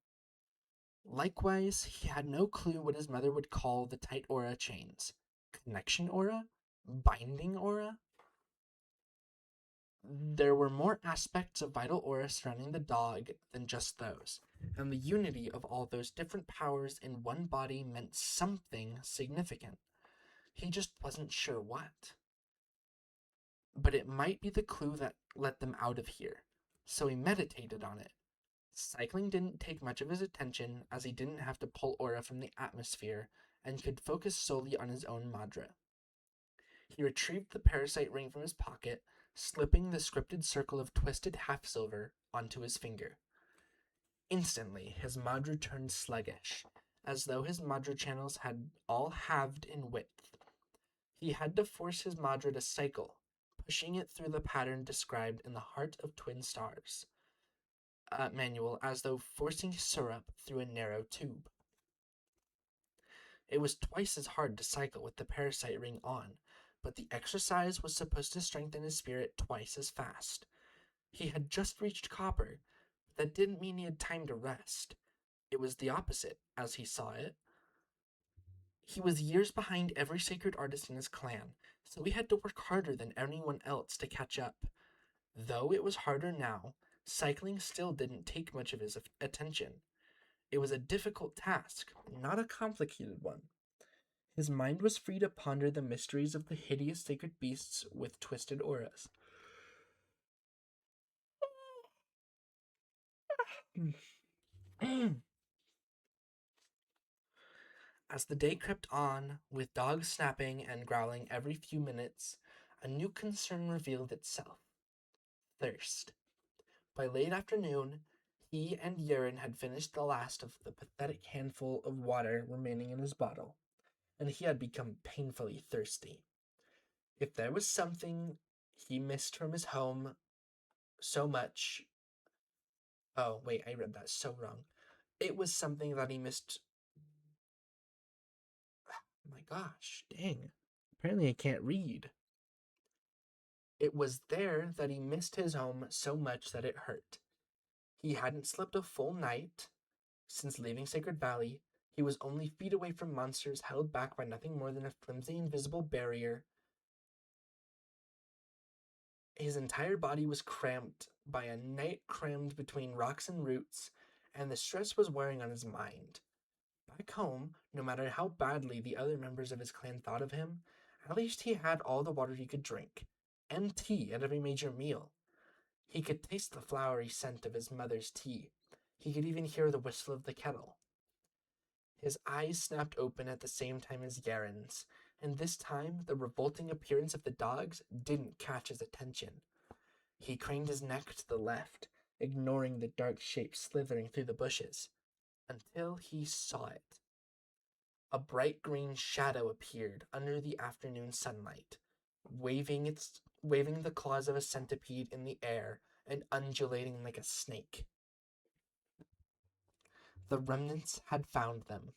[SPEAKER 1] Likewise, he had no clue what his mother would call the tight aura chains. Connection aura? Binding aura? There were more aspects of vital aura surrounding the dog than just those, and the unity of all those different powers in one body meant something significant. He just wasn't sure what. But it might be the clue that let them out of here, so he meditated on it. Cycling didn't take much of his attention, as he didn't have to pull aura from the atmosphere and could focus solely on his own madra. He retrieved the parasite ring from his pocket, slipping the scripted circle of twisted half-silver onto his finger. Instantly, his madra turned sluggish, as though his madra channels had all halved in width. He had to force his madra to cycle, pushing it through the pattern described in the Heart of Twin Stars manual, as though forcing syrup through a narrow tube. It was twice as hard to cycle with the parasite ring on, but the exercise was supposed to strengthen his spirit twice as fast. He had just reached copper, but that didn't mean he had time to rest. It was the opposite, as he saw it. He was years behind every sacred artist in his clan, so he had to work harder than anyone else to catch up. Though it was harder now, cycling still didn't take much of his attention. It was a difficult task, not a complicated one. His mind was free to ponder the mysteries of the hideous sacred beasts with twisted auras. As the day crept on, with dogs snapping and growling every few minutes, a new concern revealed itself. Thirst. By late afternoon, he and Yeren had finished the last of the pathetic handful of water remaining in his bottle, and he had become painfully thirsty. If there was something he missed from his home so much... Oh, wait, I read that so wrong. It was something that he missed... Oh my gosh, dang. Apparently I can't read. It was there that he missed his home so much that it hurt. He hadn't slept a full night since leaving Sacred Valley. He was only feet away from monsters held back by nothing more than a flimsy invisible barrier. His entire body was cramped by a night crammed between rocks and roots, and the stress was wearing on his mind. Back home, no matter how badly the other members of his clan thought of him, at least he had all the water he could drink, and tea at every major meal. He could taste the flowery scent of his mother's tea. He could even hear the whistle of the kettle. His eyes snapped open at the same time as Yaren's, and this time the revolting appearance of the dogs didn't catch his attention. He craned his neck to the left, ignoring the dark shape slithering through the bushes, until he saw it. A bright green shadow appeared under the afternoon sunlight, waving the claws of a centipede in the air and undulating like a snake. The remnants had found them.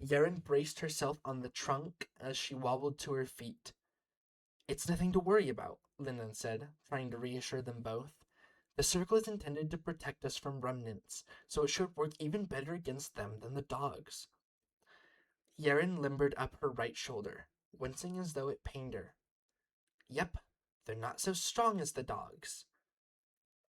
[SPEAKER 1] Yeren braced herself on the trunk as she wobbled to her feet. It's nothing to worry about, Linden said, trying to reassure them both. The circle is intended to protect us from remnants, so it should work even better against them than the dogs. Yeren limbered up her right shoulder, wincing as though it pained her. Yep, they're not so strong as the dogs.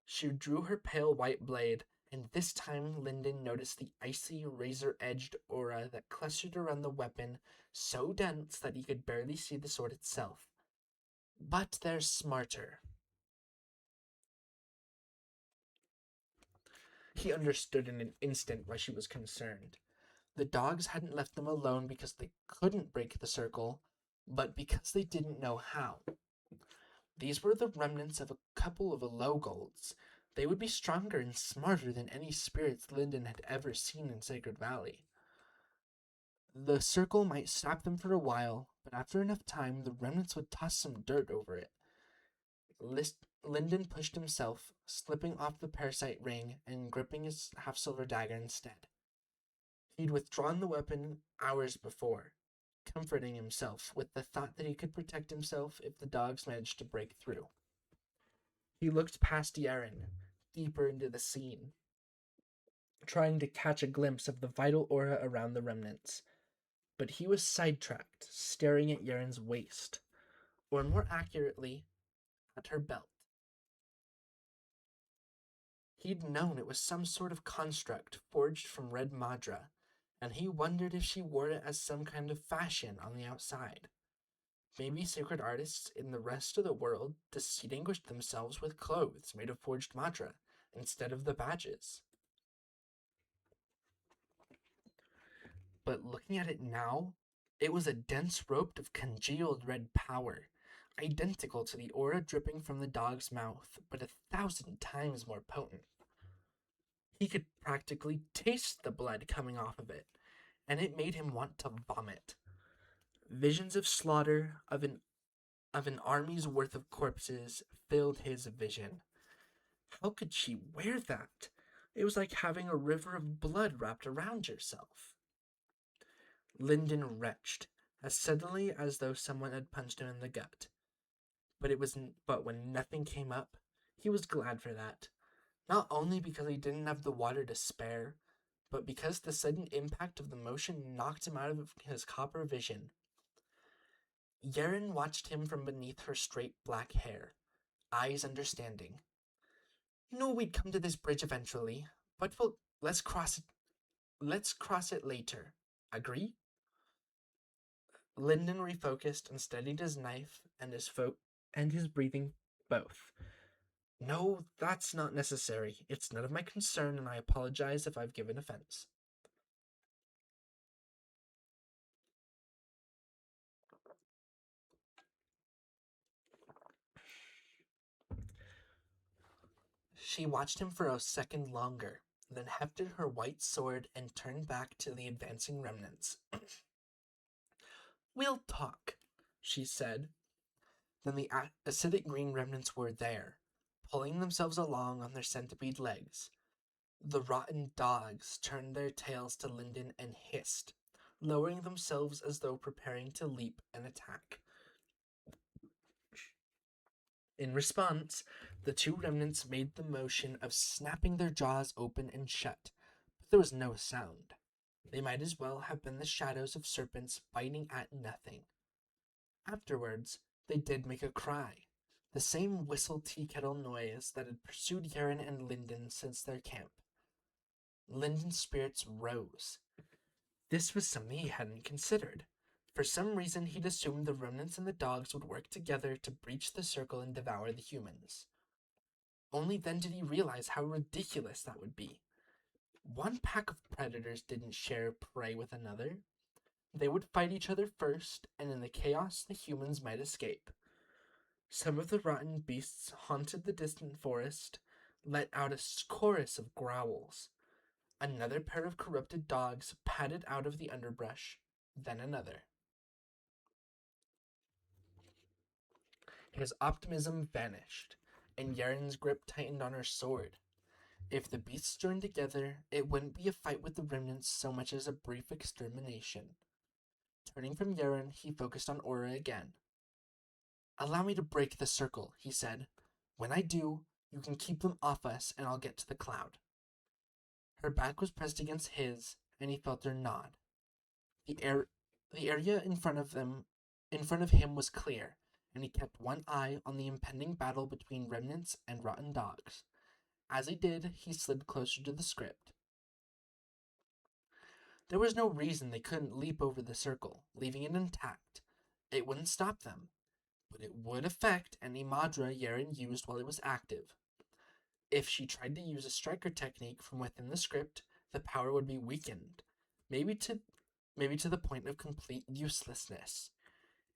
[SPEAKER 1] She drew her pale white blade, and this time Linden noticed the icy, razor-edged aura that clustered around the weapon, so dense that he could barely see the sword itself. But they're smarter. He understood in an instant why she was concerned. The dogs hadn't left them alone because they couldn't break the circle, but because they didn't know how. These were the remnants of a couple of Logolds. They would be stronger and smarter than any spirits Linden had ever seen in Sacred Valley. The circle might stop them for a while, but after enough time, the remnants would toss some dirt over it. Linden pushed himself, slipping off the parasite ring and gripping his half-silver dagger instead. He'd withdrawn the weapon hours before, comforting himself with the thought that he could protect himself if the dogs managed to break through. He looked past Yeren, deeper into the scene, trying to catch a glimpse of the vital aura around the remnants. But he was sidetracked, staring at Yeren's waist, or more accurately, at her belt. He'd known it was some sort of construct forged from red madra, and he wondered if she wore it as some kind of fashion on the outside. Maybe sacred artists in the rest of the world distinguished themselves with clothes made of forged madra instead of the badges. But looking at it now, it was a dense rope of congealed red power, identical to the aura dripping from the dog's mouth, but 1,000 times more potent. He could practically taste the blood coming off of it, and it made him want to vomit. Visions of slaughter, of an army's worth of corpses, filled his vision. How could she wear that? It was like having a river of blood wrapped around yourself. Linden retched, as suddenly as though someone had punched him in the gut. But when nothing came up, he was glad for that. Not only because he didn't have the water to spare, but because the sudden impact of the motion knocked him out of his copper vision. Yeren watched him from beneath her straight black hair, eyes understanding. Knew we'd come to this bridge eventually, but let's cross it later. Agree? Linden refocused and steadied his knife and his breathing both. No, that's not necessary. It's none of my concern, and I apologize if I've given offense. She watched him for a second longer, then hefted her white sword and turned back to the advancing remnants. We'll talk, she said. Then the acidic green remnants were there, pulling themselves along on their centipede legs. The rotten dogs turned their tails to Linden and hissed, lowering themselves as though preparing to leap and attack. In response, the two remnants made the motion of snapping their jaws open and shut, but there was no sound. They might as well have been the shadows of serpents biting at nothing. Afterwards, they did make a cry, the same whistle tea kettle noise that had pursued Yeren and Linden since their camp. Linden's spirits rose. This was something he hadn't considered. For some reason, he'd assumed the remnants and the dogs would work together to breach the circle and devour the humans. Only then did he realize how ridiculous that would be. One pack of predators didn't share prey with another. They would fight each other first, and in the chaos, the humans might escape. Some of the rotten beasts haunted the distant forest, let out a chorus of growls. Another pair of corrupted dogs padded out of the underbrush, then another. His optimism vanished, and Yaren's grip tightened on her sword. If the beasts joined together, it wouldn't be a fight with the remnants so much as a brief extermination. Turning from Yaren, he focused on Aura again. Allow me to break the circle, he said. When I do, you can keep them off us and I'll get to the cloud. Her back was pressed against his, and he felt her nod. The area in front of him was clear, and he kept one eye on the impending battle between remnants and rotten dogs. As he did, he slid closer to the script. There was no reason they couldn't leap over the circle, leaving it intact. It wouldn't stop them, but it would affect any Madra Yaren used while it was active. If she tried to use a striker technique from within the script, the power would be weakened, maybe to the point of complete uselessness.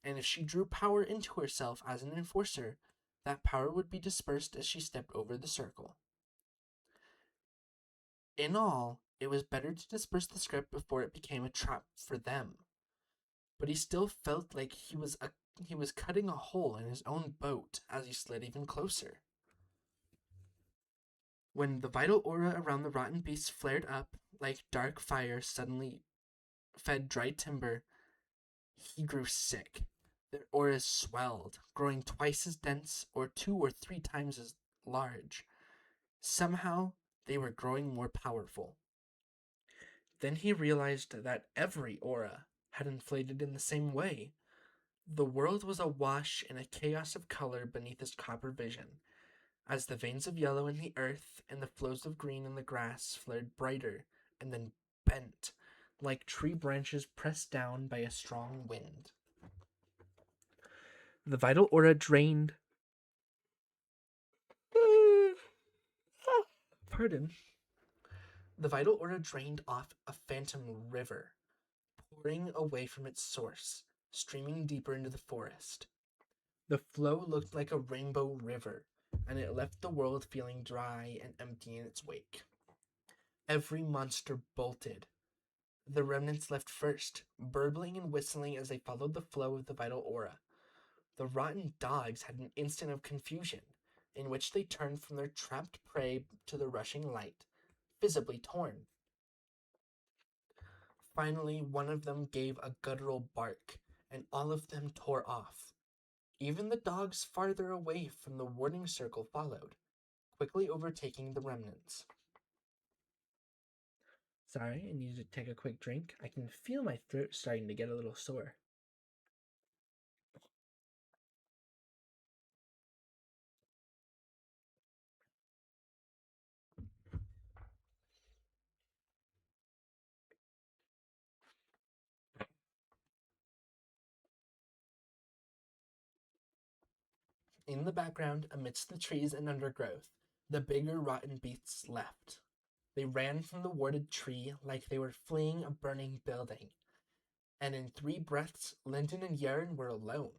[SPEAKER 1] And if she drew power into herself as an enforcer, that power would be dispersed as she stepped over the circle. In all, it was better to disperse the script before it became a trap for them. But he still felt like he was cutting a hole in his own boat as he slid even closer. When the vital aura around the rotten beasts flared up like dark fire suddenly fed dry timber, he grew sick. Their auras swelled, growing twice as dense or 2 or 3 times as large. Somehow, they were growing more powerful. Then he realized that every aura had inflated in the same way. The world was awash in a chaos of color beneath his copper vision, as the veins of yellow in the earth and the flows of green in the grass flared brighter and then bent, like tree branches pressed down by a strong wind. The vital aura drained. Pardon. The vital aura drained off a phantom river, pouring away from its source, streaming deeper into the forest. The flow looked like a rainbow river, and it left the world feeling dry and empty in its wake. Every monster bolted. The remnants left first, burbling and whistling as they followed the flow of the vital aura. The rotten dogs had an instant of confusion, in which they turned from their trapped prey to the rushing light, visibly torn. Finally, one of them gave a guttural bark, and all of them tore off. Even the dogs farther away from the warding circle followed, quickly overtaking the remnants. Sorry, I needed to take a quick drink. I can feel my throat starting to get a little sore. In the background, amidst the trees and undergrowth, the bigger rotten beasts left. They ran from the warded tree like they were fleeing a burning building, and in 3 breaths, Lyndon and Yaren were alone.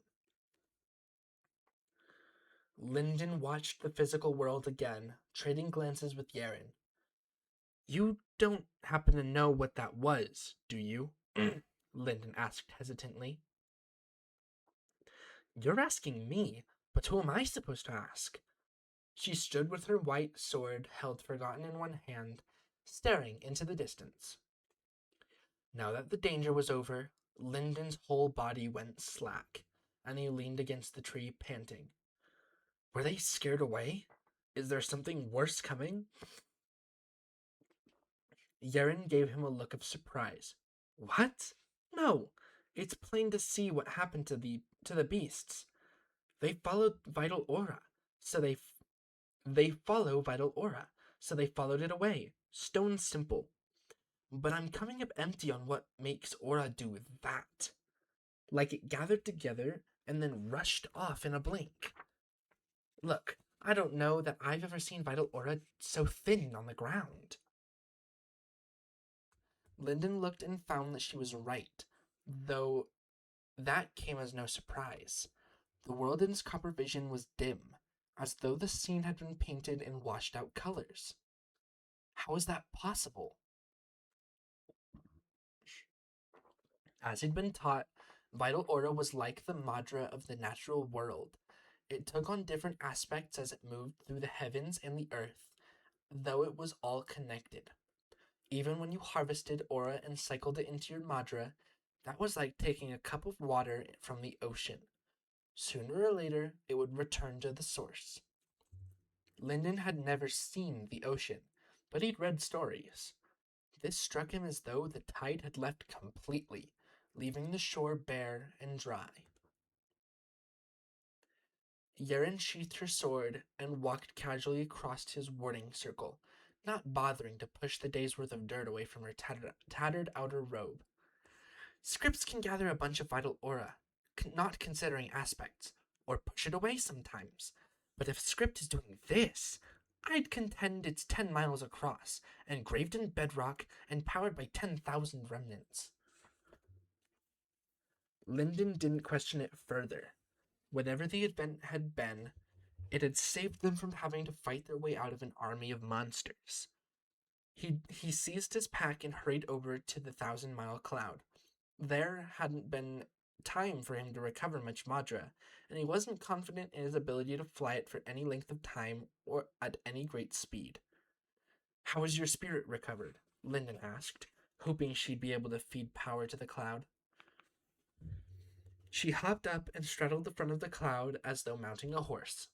[SPEAKER 1] Lyndon watched the physical world again, trading glances with Yaren. You don't happen to know what that was, do you? Lyndon asked hesitantly. You're asking me, but who am I supposed to ask? She stood with her white sword held forgotten in one hand, staring into the distance. Now that the danger was over, Lyndon's whole body went slack, and he leaned against the tree, panting. Were they scared away? Is there something worse coming? Yaren gave him a look of surprise. What? No, it's plain to see what happened to the beasts. They followed Vital Aura, so they follow Vital Aura, so they followed it away. Stone simple. But I'm coming up empty on what makes Aura do that. Like it gathered together and then rushed off in a blink. Look, I don't know that I've ever seen Vital Aura so thin on the ground. Lyndon looked and found that she was right, though that came as no surprise. The world in his copper vision was dim, as though the scene had been painted in washed-out colors. How was that possible? As he'd been taught, vital aura was like the Madra of the natural world. It took on different aspects as it moved through the heavens and the earth, though it was all connected. Even when you harvested aura and cycled it into your Madra, that was like taking a cup of water from the ocean. Sooner or later, it would return to the source. Lyndon had never seen the ocean, but he'd read stories. This struck him as though the tide had left completely, leaving the shore bare and dry. Yeren sheathed her sword and walked casually across his warding circle, not bothering to push the day's worth of dirt away from her tattered outer robe. Scripts can gather a bunch of vital aura, not considering aspects, or push it away sometimes. But if Script is doing this, I'd contend it's 10 miles across, engraved in bedrock, and powered by 10,000 remnants. Lyndon didn't question it further. Whatever the event had been, it had saved them from having to fight their way out of an army of monsters. He seized his pack and hurried over to the 1,000-mile cloud. There hadn't been time for him to recover much Madra, and he wasn't confident in his ability to fly it for any length of time or at any great speed. "How is your spirit recovered?" Lyndon asked, hoping she'd be able to feed power to the cloud. She hopped up and straddled the front of the cloud as though mounting a horse.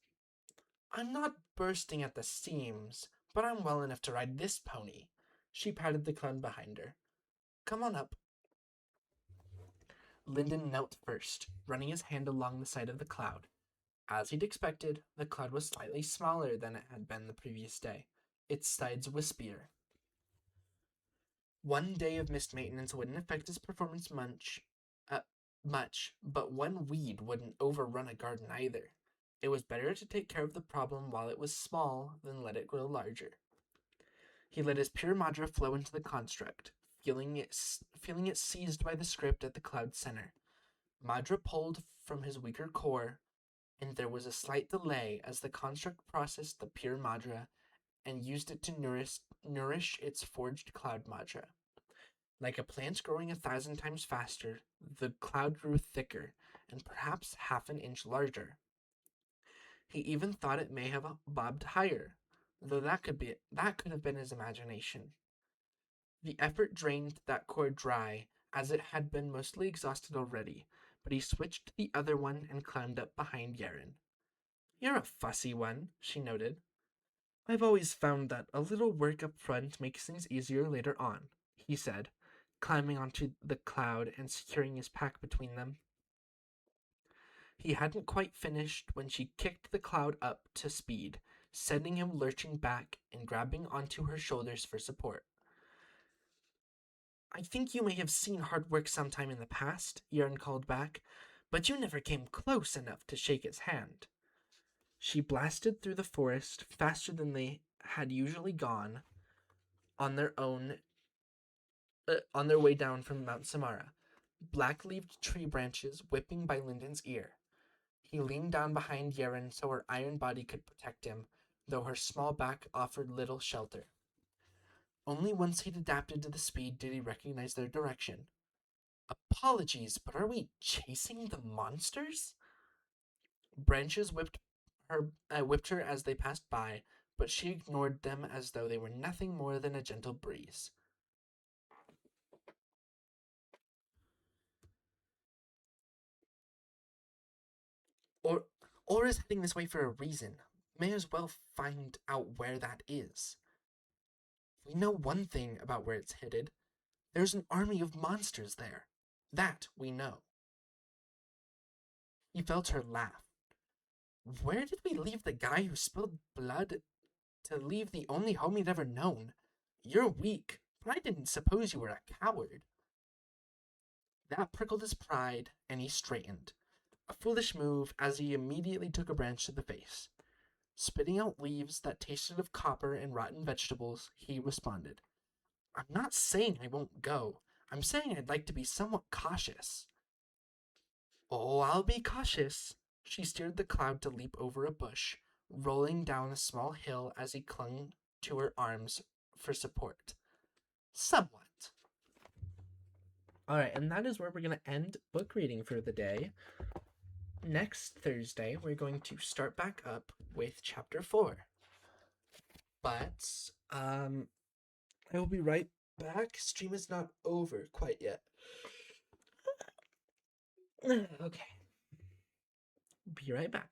[SPEAKER 1] "I'm not bursting at the seams, but I'm well enough to ride this pony." She patted the cloud behind her. "Come on up." Lyndon knelt first, running his hand along the side of the cloud. As he'd expected, the cloud was slightly smaller than it had been the previous day, its sides wispier. One day of mist maintenance wouldn't affect his performance much, but one weed wouldn't overrun a garden either. It was better to take care of the problem while it was small than let it grow larger. He let his pure Madra flow into the construct, feeling it seized by the script at the cloud's center. Madra pulled from his weaker core, and there was a slight delay as the construct processed the pure Madra and used it to nourish its forged cloud Madra. Like a plant growing 1,000 times faster, the cloud grew thicker and perhaps half an inch larger. He even thought it may have bobbed higher, though that could have been his imagination. The effort drained that core dry, as it had been mostly exhausted already, but he switched to the other one and climbed up behind Yeren. "You're a fussy one," she noted. "I've always found that a little work up front makes things easier later on," he said, climbing onto the cloud and securing his pack between them. He hadn't quite finished when she kicked the cloud up to speed, sending him lurching back and grabbing onto her shoulders for support. "I think you may have seen hard work sometime in the past," Yeren called back, "but you never came close enough to shake its hand." She blasted through the forest faster than they had usually gone on their way down from Mount Samara, black-leaved tree branches whipping by Lyndon's ear. He leaned down behind Yeren so her iron body could protect him, though her small back offered little shelter. Only once he'd adapted to the speed did he recognize their direction. "Apologies, but are we chasing the monsters?" Branches whipped her as they passed by, but she ignored them as though they were nothing more than a gentle breeze. Or is heading this way for a reason. May as well find out where that is. We know one thing about where it's headed. There's an army of monsters there. That we know." He felt her laugh. "Where did we leave the guy who spilled blood to leave the only home he'd ever known? You're weak, but I didn't suppose you were a coward." That prickled his pride, and he straightened. A foolish move, as he immediately took a branch to the face. Spitting out leaves that tasted of copper and rotten vegetables, he responded, "I'm not saying I won't go. I'm saying I'd like to be somewhat cautious." "Oh, I'll be cautious." She steered the cloud to leap over a bush, rolling down a small hill as he clung to her arms for support. "Somewhat." All right, and that is where we're going to end book reading for the day. Next Thursday, we're going to start back up with chapter 4. But I will be right back. Stream is not over quite yet. Okay. Be right back.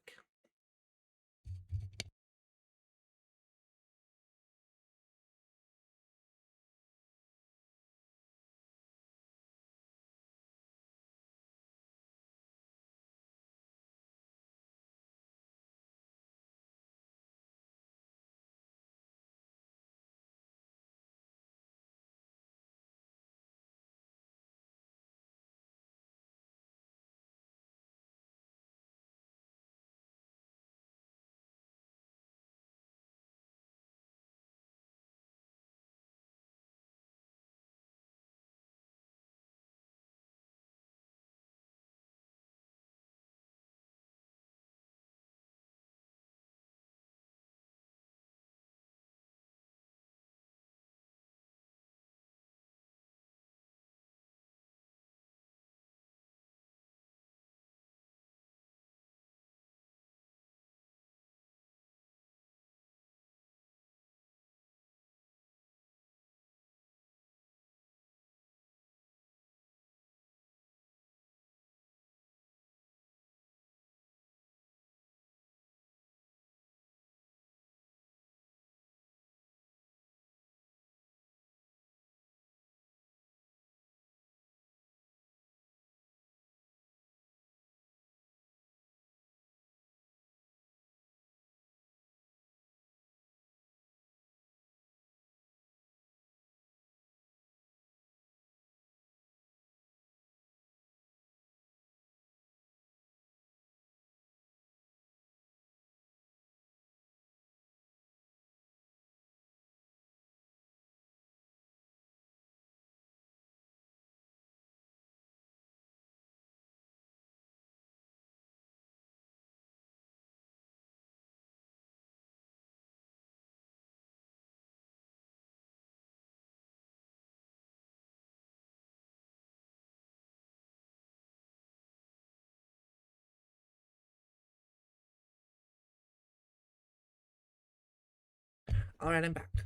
[SPEAKER 1] All right, I'm back.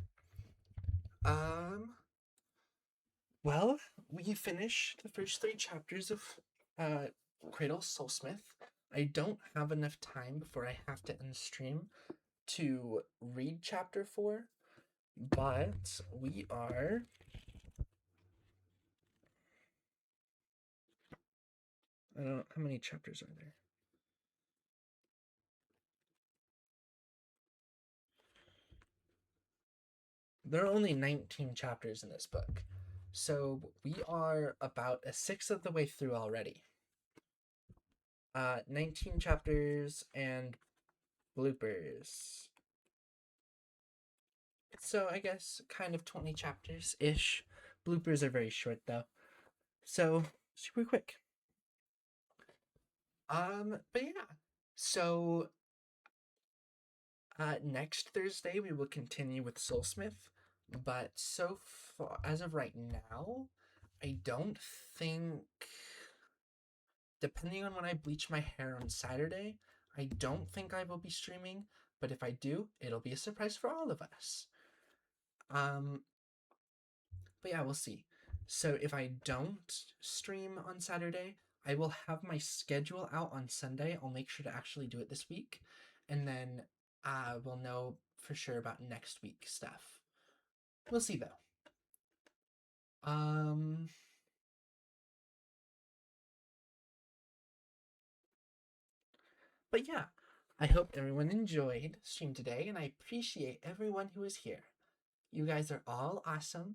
[SPEAKER 1] Well, we finished the first 3 chapters of uh, Cradle Soulsmith. I don't have enough time before I have to end stream to read chapter 4, but we are. I don't know how many chapters are there. There are only 19 chapters in this book, so we are about a sixth of the way through already. 19 chapters and bloopers. So I guess kind of 20 chapters ish. Bloopers are very short though, so super quick. But yeah, so next Thursday we will continue with Soulsmith, but so far as of right now, I don't think. Depending on when I bleach my hair on Saturday, I don't think I will be streaming, but if I do, it'll be a surprise for all of us. But yeah, we'll see. So if I don't stream on Saturday, I will have my schedule out on Sunday. I'll make sure to actually do it this week, and then we'll know for sure about next week stuff. We'll see though. But yeah, I hope everyone enjoyed stream today, and I appreciate everyone who is here. You guys are all awesome,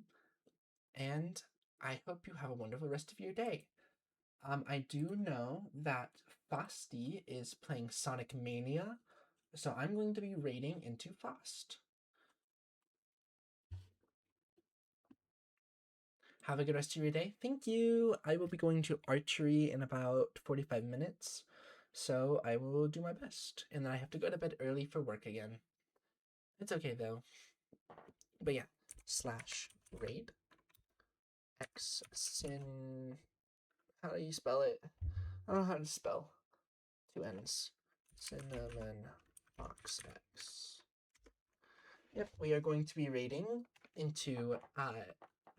[SPEAKER 1] and I hope you have a wonderful rest of your day. I do know that Frosty is playing Sonic Mania, so I'm going to be raiding into Frost. Have a good rest of your day. Thank you. I will be going to archery in about 45 minutes, so I will do my best. And then I have to go to bed early for work again. It's okay though. But yeah, /raid. X Sin. How do you spell it? I don't know how to spell. Two N's. Cinnamon Fox X. Yep, we are going to be raiding into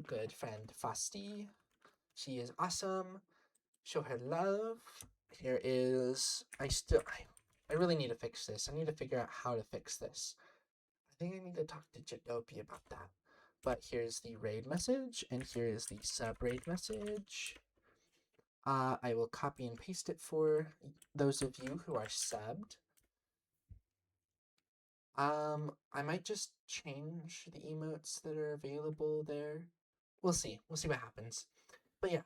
[SPEAKER 1] good friend Fasti. She is awesome. Show her love. Here is I really need to fix this. I need to figure out how to fix this. I think I need to talk to Jadopi about that. But here's the raid message, and here is the sub raid message. I will copy and paste it for those of you who are subbed. I might just change the emotes that are available there. We'll see. We'll see what happens. But yeah.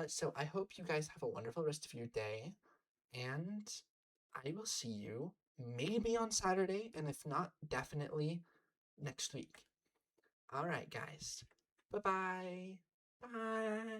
[SPEAKER 1] So I hope you guys have a wonderful rest of your day, and I will see you maybe on Saturday, and if not, definitely next week. All right, guys. Bye-bye. Bye.